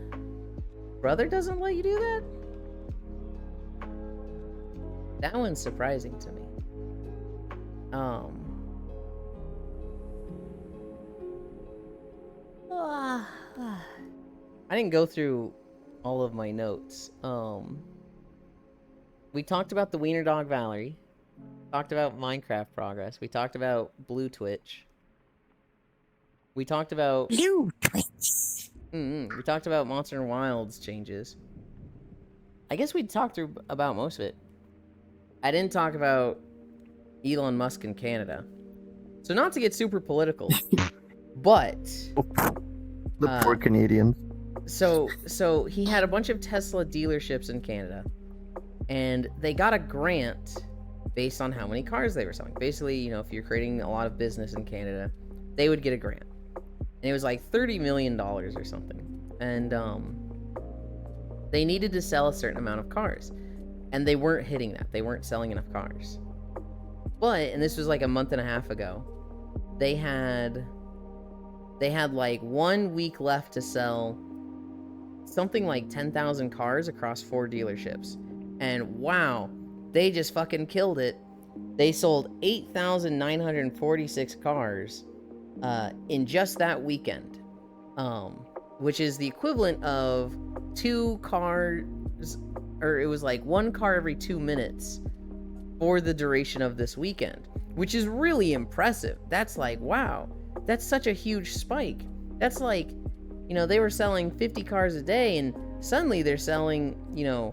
Brother doesn't let you do that? That one's surprising to me. I didn't go through all of my notes. We talked about the Wiener Dog Valerie. Talked about Minecraft progress. We talked about Blue Twitch. We talked about Blue Twitch. we talked about Monster and Wilds changes. I guess we talked through about most of it. I didn't talk about Elon Musk in Canada. So not to get super political, but The poor Canadians. So he had a bunch of Tesla dealerships in Canada, and they got a grant based on how many cars they were selling. Basically, you know, if you're creating a lot of business in Canada, they would get a grant. And it was like $30 million or something. And they needed to sell a certain amount of cars. And they weren't hitting that. They weren't selling enough cars. But, and this was like a month and a half ago, they had like 1 week left to sell something like 10,000 cars across 4 dealerships. And wow, they just fucking killed it. They sold 8,946 cars in just that weekend, which is the equivalent of 2 cars, or it was like 1 car every 2 minutes for the duration of this weekend, which is really impressive. That's like, wow, that's such a huge spike. That's like, you know, they were selling 50 cars a day and suddenly they're selling, you know,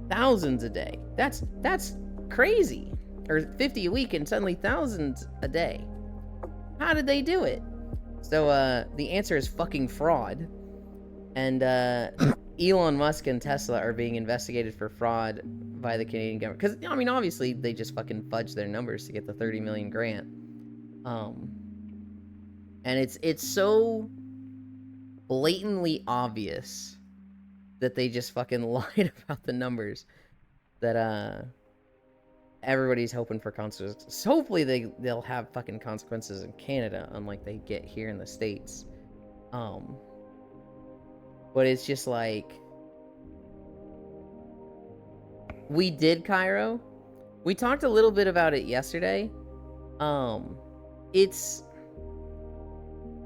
thousands a day. That's crazy. Or 50 a week and suddenly thousands a day. How did they do it? So the answer is fucking fraud. And Elon Musk and Tesla are being investigated for fraud by the Canadian government. Because, I mean, obviously they just fucking fudged their numbers to get the 30 million grant. And it's so blatantly obvious that they just fucking lied about the numbers that everybody's hoping for consequences. So hopefully they'll have fucking consequences in Canada, unlike they get here in the States. But it's just like, we did Cairo. We talked a little bit about it yesterday.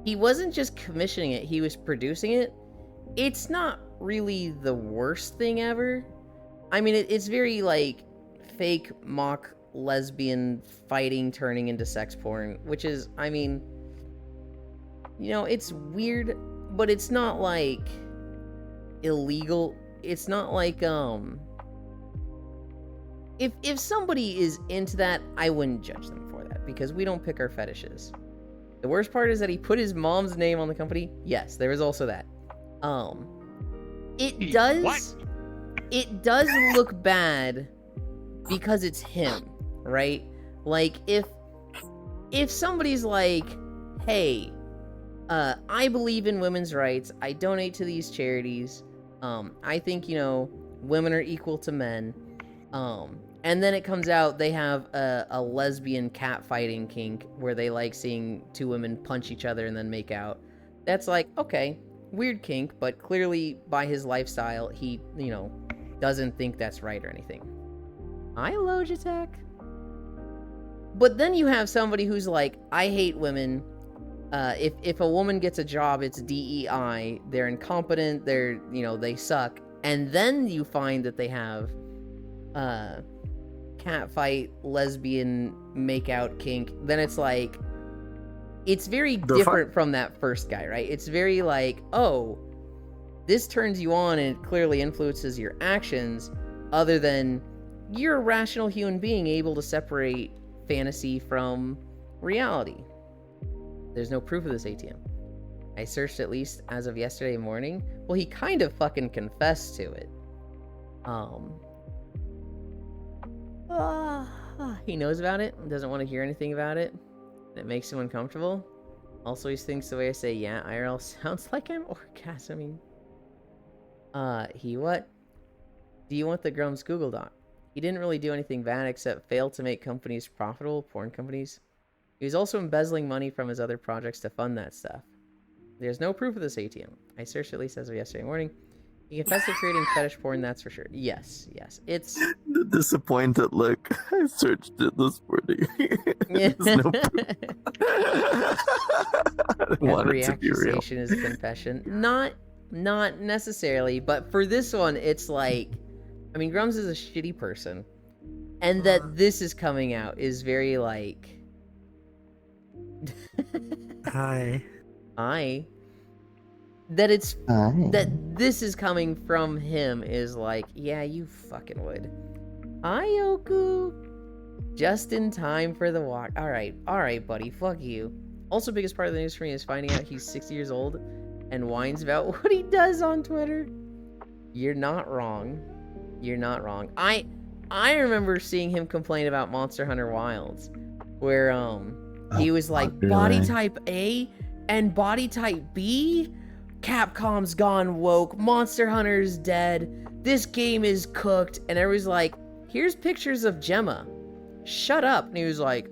He wasn't just commissioning it, he was producing it. It's not really the worst thing ever. I mean, it's very like fake mock lesbian fighting turning into sex porn, which is, I mean, you know, it's weird, but it's not like illegal. It's not like if somebody is into that, I wouldn't judge them for that because we don't pick our fetishes. The worst part is that he put his mom's name on the company. Yes, there is also that. It does look bad because it's him, right? Like if somebody's like, hey, I believe in women's rights, I donate to these charities, I think, you know, women are equal to men, and then it comes out they have a lesbian catfighting kink where they like seeing 2 women punch each other and then make out. That's like, okay, weird kink, but clearly by his lifestyle, he, you know, doesn't think that's right or anything. Hi, Logitech. But then you have somebody who's like, I hate women. If a woman gets a job, it's DEI. They're incompetent. They're, you know, they suck. And then you find that they have catfight, lesbian, makeout kink. Then it's like, it's very different from that first guy, right? It's very like, oh, this turns you on and it clearly influences your actions, other than you're a rational human being able to separate fantasy from reality. There's no proof of this ATM. I searched at least as of yesterday morning. Well, he kind of fucking confessed to it. He knows about it and doesn't want to hear anything about it. It makes him uncomfortable. Also, he thinks the way I say yeah, IRL sounds like I'm orgasming. He what? Do you want the Grum's Google Doc? He didn't really do anything bad except fail to make companies profitable, porn companies. He was also embezzling money from his other projects to fund that stuff. There's no proof of this ATM. I searched at least as of yesterday morning. He confessed to creating fetish porn, that's for sure. Yes. It's... The disappointed look. I searched it this morning. There's no proof. I want Every it to be real. accusation is a confession. Not necessarily, but for this one, it's like... I mean, Grums is a shitty person. And that this is coming out is very, like... Hi. That it's... Hi. That this is coming from him is like, yeah, you fucking would. Hi, Yoku. Just in time for the walk. Alright, buddy, fuck you. Also, biggest part of the news for me is finding out he's 60 years old and whines about what he does on Twitter. You're not wrong. You're not wrong. I remember seeing him complain about Monster Hunter Wilds, where he was like, body type A and body type B? Capcom's gone woke, Monster Hunter's dead, this game is cooked, and everybody's like, here's pictures of Gemma. Shut up. And he was like,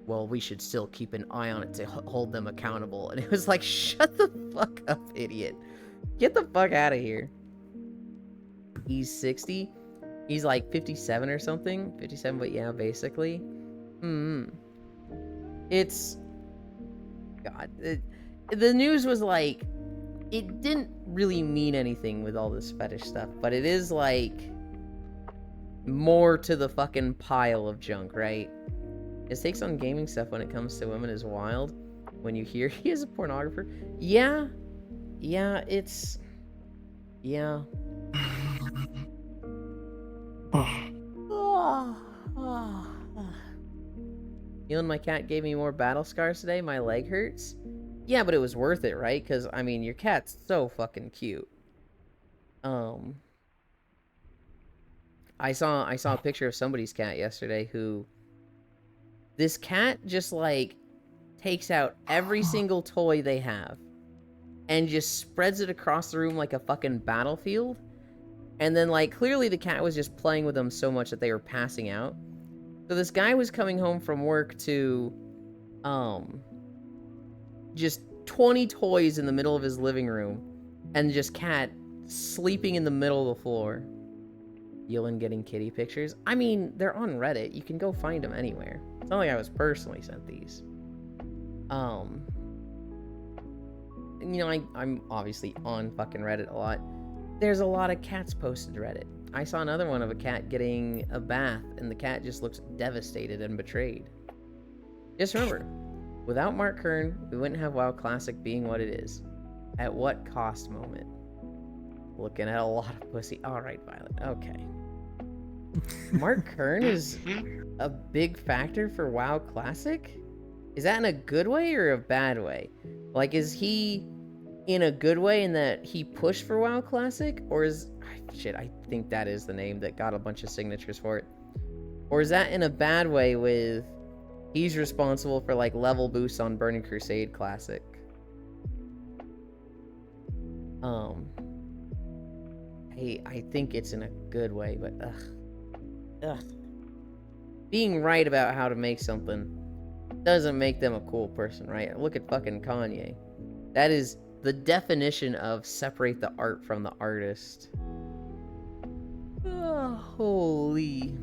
well, we should still keep an eye on it to hold them accountable. And it was like, shut the fuck up, idiot. Get the fuck out of here. He's 60. He's like 57 or something. 57, but yeah, basically. It's... God. The news was like... It didn't really mean anything with all this fetish stuff, but it is like... more to the fucking pile of junk, right? His takes on gaming stuff when it comes to women is wild. When you hear he is a pornographer. Yeah, it's... Yeah. You and my cat gave me more battle scars today. My leg hurts. Yeah, but it was worth it, right? Because, I mean, your cat's so fucking cute. I saw a picture of somebody's cat yesterday who... This cat just, like, takes out every single toy they have and just spreads it across the room like a fucking battlefield. And then, like, clearly the cat was just playing with them so much that they were passing out. So this guy was coming home from work to, just 20 toys in the middle of his living room, and just cat sleeping in the middle of the floor. Yulin getting kitty pictures. I mean, they're on Reddit. You can go find them anywhere. It's not like I was personally sent these. You know, I'm obviously on fucking Reddit a lot. There's a lot of cats posted to Reddit. I saw another one of a cat getting a bath, and the cat just looks devastated and betrayed. Just remember, without Mark Kern, we wouldn't have WoW Classic being what it is. At what cost moment? Looking at a lot of pussy. Alright, Violet. Okay. Mark Kern is a big factor for WoW Classic? Is that in a good way or a bad way? Like, is he in a good way in that he pushed for WoW Classic? Or is... Shit, I think that is the name that got a bunch of signatures for it. Or is that in a bad way with... He's responsible for, like, level boosts on Burning Crusade Classic? I think it's in a good way, but ugh. Being right about how to make something doesn't make them a cool person, right? Look at fucking Kanye. That is the definition of separate the art from the artist. Oh, holy.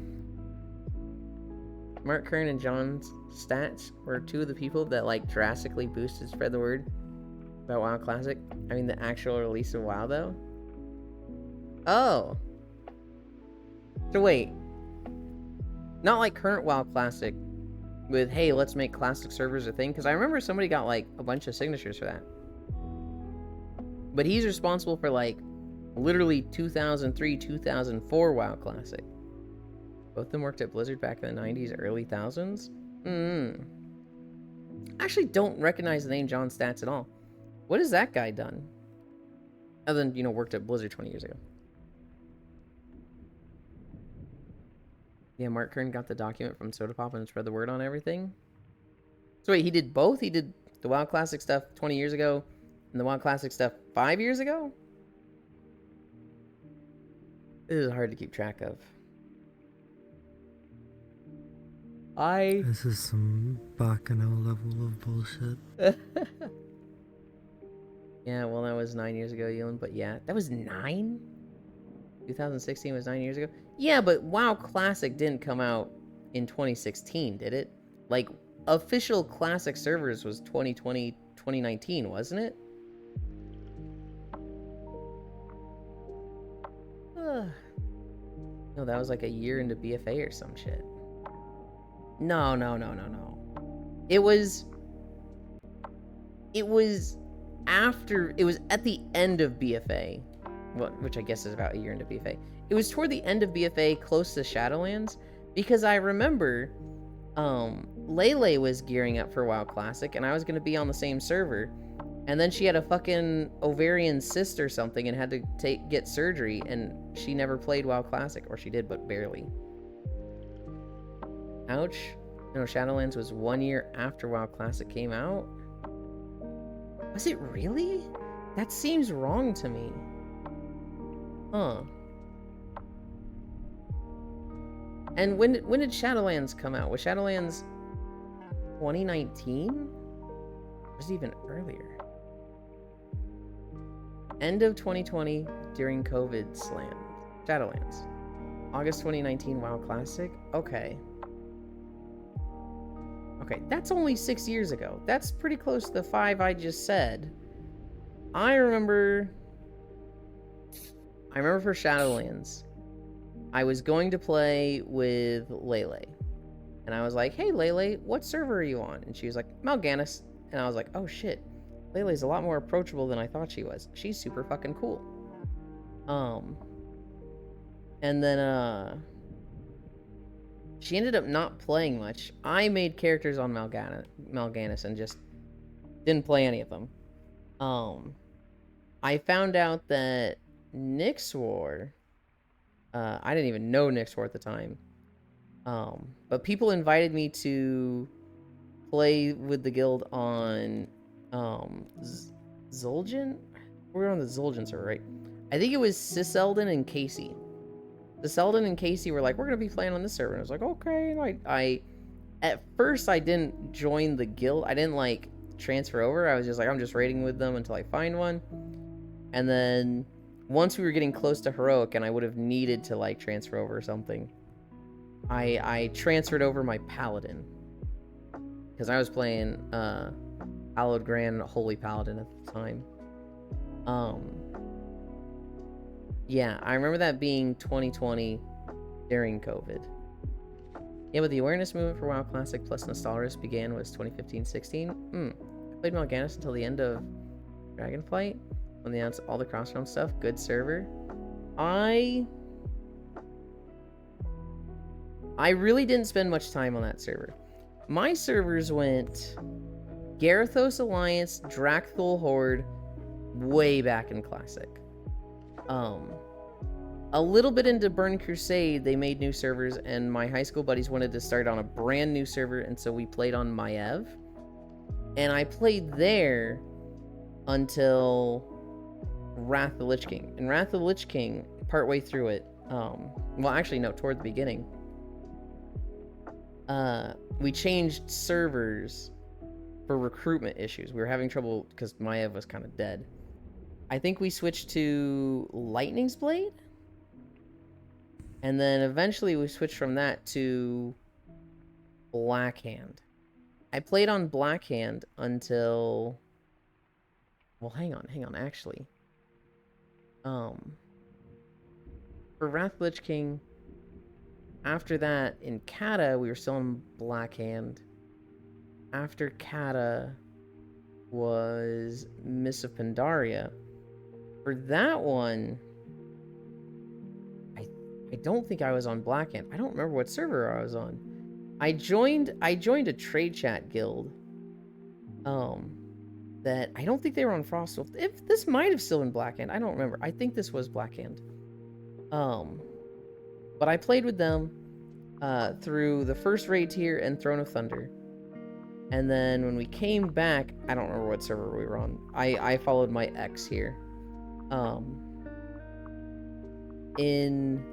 Mark Kern and John's stats were two of the people that, like, drastically boosted spread the word about WoW Classic. I mean, the actual release of WoW, though. Oh. So wait. Not like current WoW Classic with, hey, let's make Classic servers a thing, because I remember somebody got, like, a bunch of signatures for that. But he's responsible for, like, literally 2003, 2004 WoW Classic. Both of them worked at Blizzard back in the 90s, early thousands? I actually don't recognize the name John Stats at all. What has that guy done? Other than, worked at Blizzard 20 years ago. Yeah, Mark Kern got the document from Soda Pop and spread the word on everything. So wait, he did both? He did the WoW Classic stuff 20 years ago and the WoW Classic stuff 5 years ago? This is hard to keep track of. This is some Bacano level of bullshit. Yeah, well, that was 9 years ago, Ewan, but yeah, that was 9? 2016 was 9 years ago? Yeah, but WoW Classic didn't come out in 2016, did it? Like, official Classic servers was 2020, 2019, wasn't it? No, that was like a year into BFA or some shit. No. It was at the end of BFA, which I guess is about a year into BFA. It was toward the end of BFA, close to Shadowlands, because I remember Lele was gearing up for WoW Classic, and I was going to be on the same server, and then she had a fucking ovarian cyst or something and had to get surgery, and she never played WoW Classic, or she did, but barely. Ouch. No, Shadowlands was 1 year after WoW Classic came out. Was it really? That seems wrong to me. Huh. And when did Shadowlands come out? Was Shadowlands 2019? Or was it even earlier? End of 2020 during COVID slam. Shadowlands. August 2019 WoW Classic? Okay. Okay, that's only 6 years ago. That's pretty close to the 5 I just said. I remember for Shadowlands, I was going to play with Lele. And I was like, hey Lele, what server are you on? And she was like, Mal'Ganis. And I was like, oh shit. Lele's a lot more approachable than I thought she was. She's super fucking cool. And then she ended up not playing much. I made characters on Mal'Ganis and just didn't play any of them. I found out that Nyxwar, I didn't even know Nyxwar at the time. But people invited me to play with the guild on Zul'jin? We were on the Zul'jin server, right? I think it was Syseldon and Casey. Syseldon and Casey were like, we're going to be playing on this server. And I was like, okay. And I at first, I didn't join the guild. I didn't, like, transfer over. I was just like, I'm just raiding with them until I find one. And then once we were getting close to Heroic and I would have needed to, like, transfer over or something, I transferred over my Paladin. Because I was playing Hallowed Grand Holy Paladin at the time. Yeah, I remember that being 2020 during COVID. Yeah, but the awareness movement for WoW Classic plus Nostalris began was 2015-16. I played Mal'Ganis until the end of Dragonflight when they announced all the Crossrealm stuff. Good server. I really didn't spend much time on that server. My servers went Garithos Alliance, Drakthul Horde, way back in Classic. A little bit into Burn Crusade, they made new servers, and my high school buddies wanted to start on a brand new server, and so we played on Maiev. And I played there until Wrath of the Lich King. And Wrath of the Lich King, partway through it, well, actually, no, toward the beginning, we changed servers for recruitment issues. We were having trouble because Maiev was kind of dead. I think we switched to Lightning's Blade. And then eventually we switched from that to Blackhand. I played on Blackhand until... Well, hang on, actually. For Wrath of the Lich King, after that, in Kata, we were still on Blackhand. After Kata was Mists of Pandaria. For that one, I don't think I was on Blackhand. I don't remember what server I was on. I joined a trade chat guild That I don't think they were on Frostwolf. If this might have still been Blackhand, I don't remember. I think this was Blackhand. But I played with them through the first raid tier and Throne of Thunder. And then when we came back, I don't remember what server we were on. I followed my ex here. In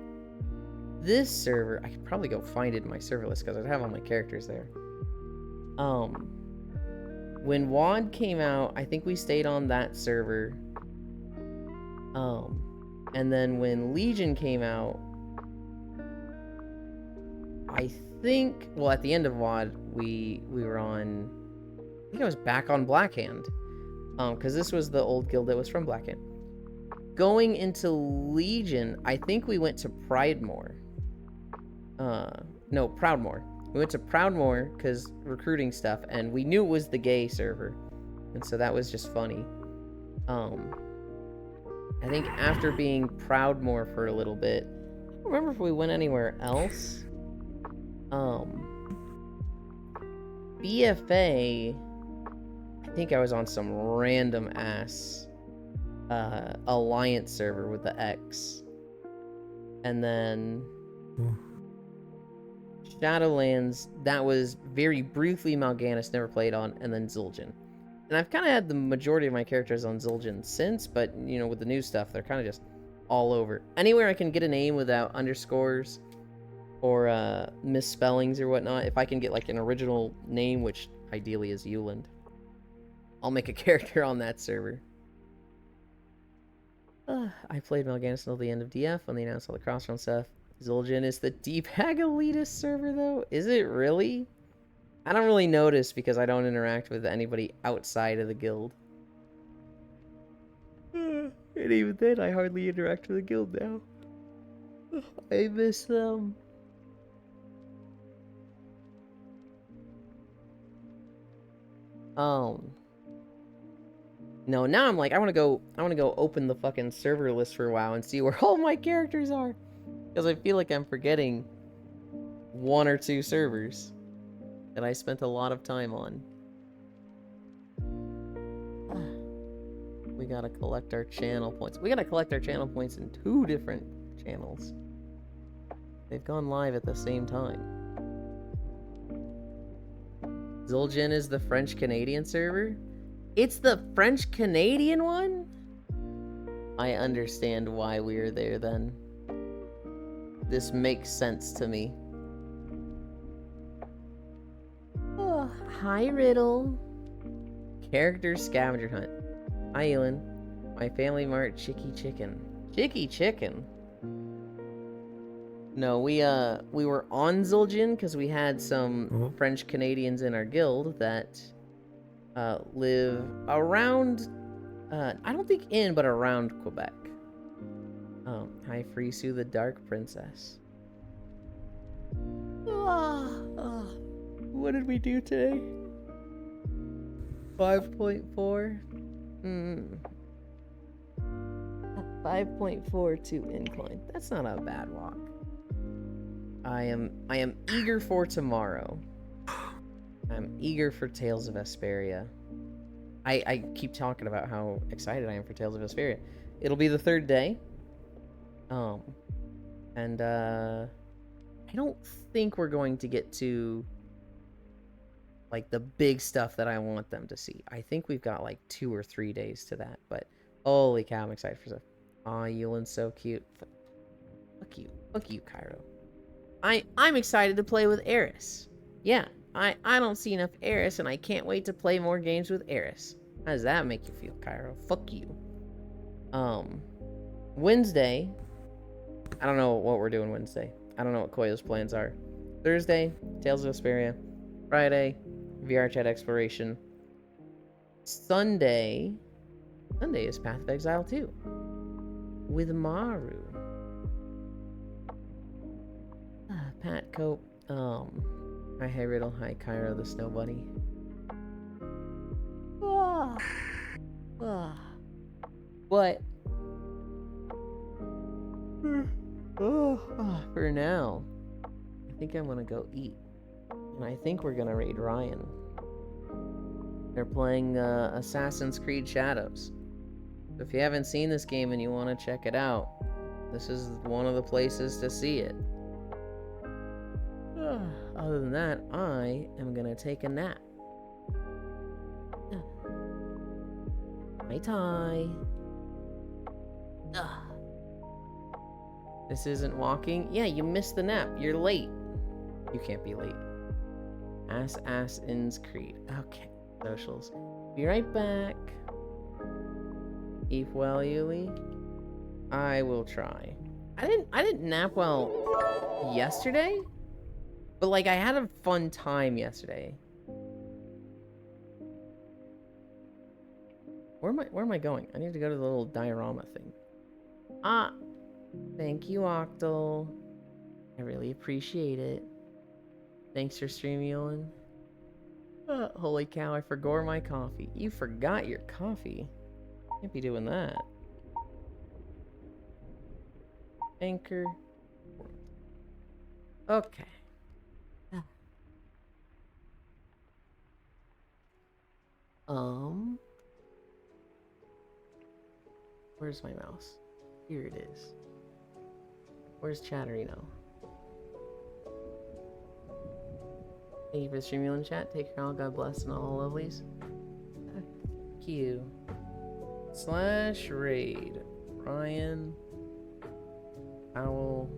this server, I could probably go find it in my server list because I'd have all my characters there. When WoD came out, I think we stayed on that server. And then when Legion came out, I think, well, at the end of WoD, we were on, I think I was back on Blackhand. Because this was the old guild that was from Blackhand. Going into Legion, I think we went to Pridemore. No, Proudmoore. We went to Proudmoore because recruiting stuff, and we knew it was the gay server. And so that was just funny. I think after being Proudmoore for a little bit, I don't remember if we went anywhere else. BFA, I think I was on some random ass Alliance server with the X. And then Shadowlands, that was very briefly Mal'Ganis, never played on, and then Zul'jin. And I've kind of had the majority of my characters on Zul'jin since, but, you know, with the new stuff, they're kind of just all over. Anywhere I can get a name without underscores or misspellings or whatnot, if I can get, like, an original name, which ideally is Yuland, I'll make a character on that server. I played Mal'Ganis until the end of DF when they announced all the Crossround stuff. Zul'jin is the D-Bag elitist server, though? Is it really? I don't really notice because I don't interact with anybody outside of the guild. And even then, I hardly interact with the guild now. I miss them. No, now I'm like, I want to go open the fucking server list for a while and see where all my characters are. Because I feel like I'm forgetting one or two servers that I spent a lot of time on. We gotta collect our channel points. We gotta collect our channel points in 2 different channels. They've gone live at the same time. Zul'jin is the French-Canadian server? It's the French-Canadian one? I understand why we're there then. This makes sense to me. Oh, hi, Riddle. Character scavenger hunt. Hi, Elin. My family mart Chicky Chicken. Chicky Chicken? No, we were on Zul'jin because we had some French Canadians in our guild that live around, I don't think in, but around Quebec. Hi, Frisu, the Dark Princess. What did we do today? 5.4? 5.42 incline. That's not a bad walk. I am eager for tomorrow. I'm eager for Tales of Vesperia. I keep talking about how excited I am for Tales of Vesperia. It'll be the 3rd day. I don't think we're going to get to like the big stuff that I want them to see. I think we've got like 2 or 3 days to that, but holy cow, I'm excited for stuff. Aw, Yulin's so cute. Fuck you, Cairo. I'm excited to play with Eris. Yeah, I don't see enough Eris, and I can't wait to play more games with Eris. How does that make you feel, Cairo? Fuck you. Wednesday, I don't know what we're doing Wednesday. I don't know what Koyo's plans are. Thursday, Tales of Vesperia. Friday, VR Chat Exploration. Sunday is Path of Exile 2. With Maru. Pat Cope. Hi Riddle. Hi Cairo the Snow Bunny. What? For now, I think I'm gonna go eat. And I think we're gonna raid Ryan. They're playing Assassin's Creed Shadows. So if you haven't seen this game and you want to check it out, this is one of the places to see it. Other than that, I am gonna take a nap. My tie. This isn't walking. Yeah, you missed the nap. You're late. You can't be late. Assassin's Creed. Okay. Socials. Be right back. Keep well, Yuli. I will try. I didn't nap well yesterday, but like I had a fun time yesterday. Where am I going? I need to go to the little diorama thing. Ah, thank you, Octal. I really appreciate it. Thanks for streaming, Yolan. Holy cow, I forgot my coffee. You forgot your coffee? Can't be doing that. Anchor. Okay. Where's my mouse? Here it is. Where's Chatterino? Thank you for the stream, in chat. Take care all. God bless and all lovelies. Q. /raid. Ryan. Owl.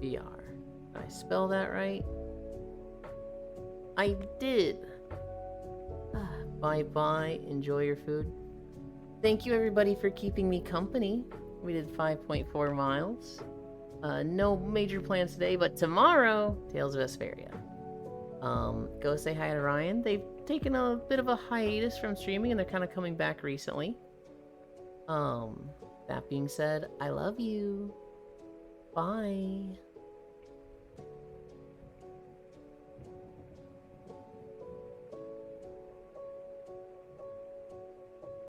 BR. Did I spell that right? I did. Bye-bye. Enjoy your food. Thank you, everybody, for keeping me company. We did 5.4 miles. No major plans today, but tomorrow, Tales of Vesperia. Go say hi to Ryan. They've taken a bit of a hiatus from streaming, and they're kind of coming back recently. That being said, I love you. Bye.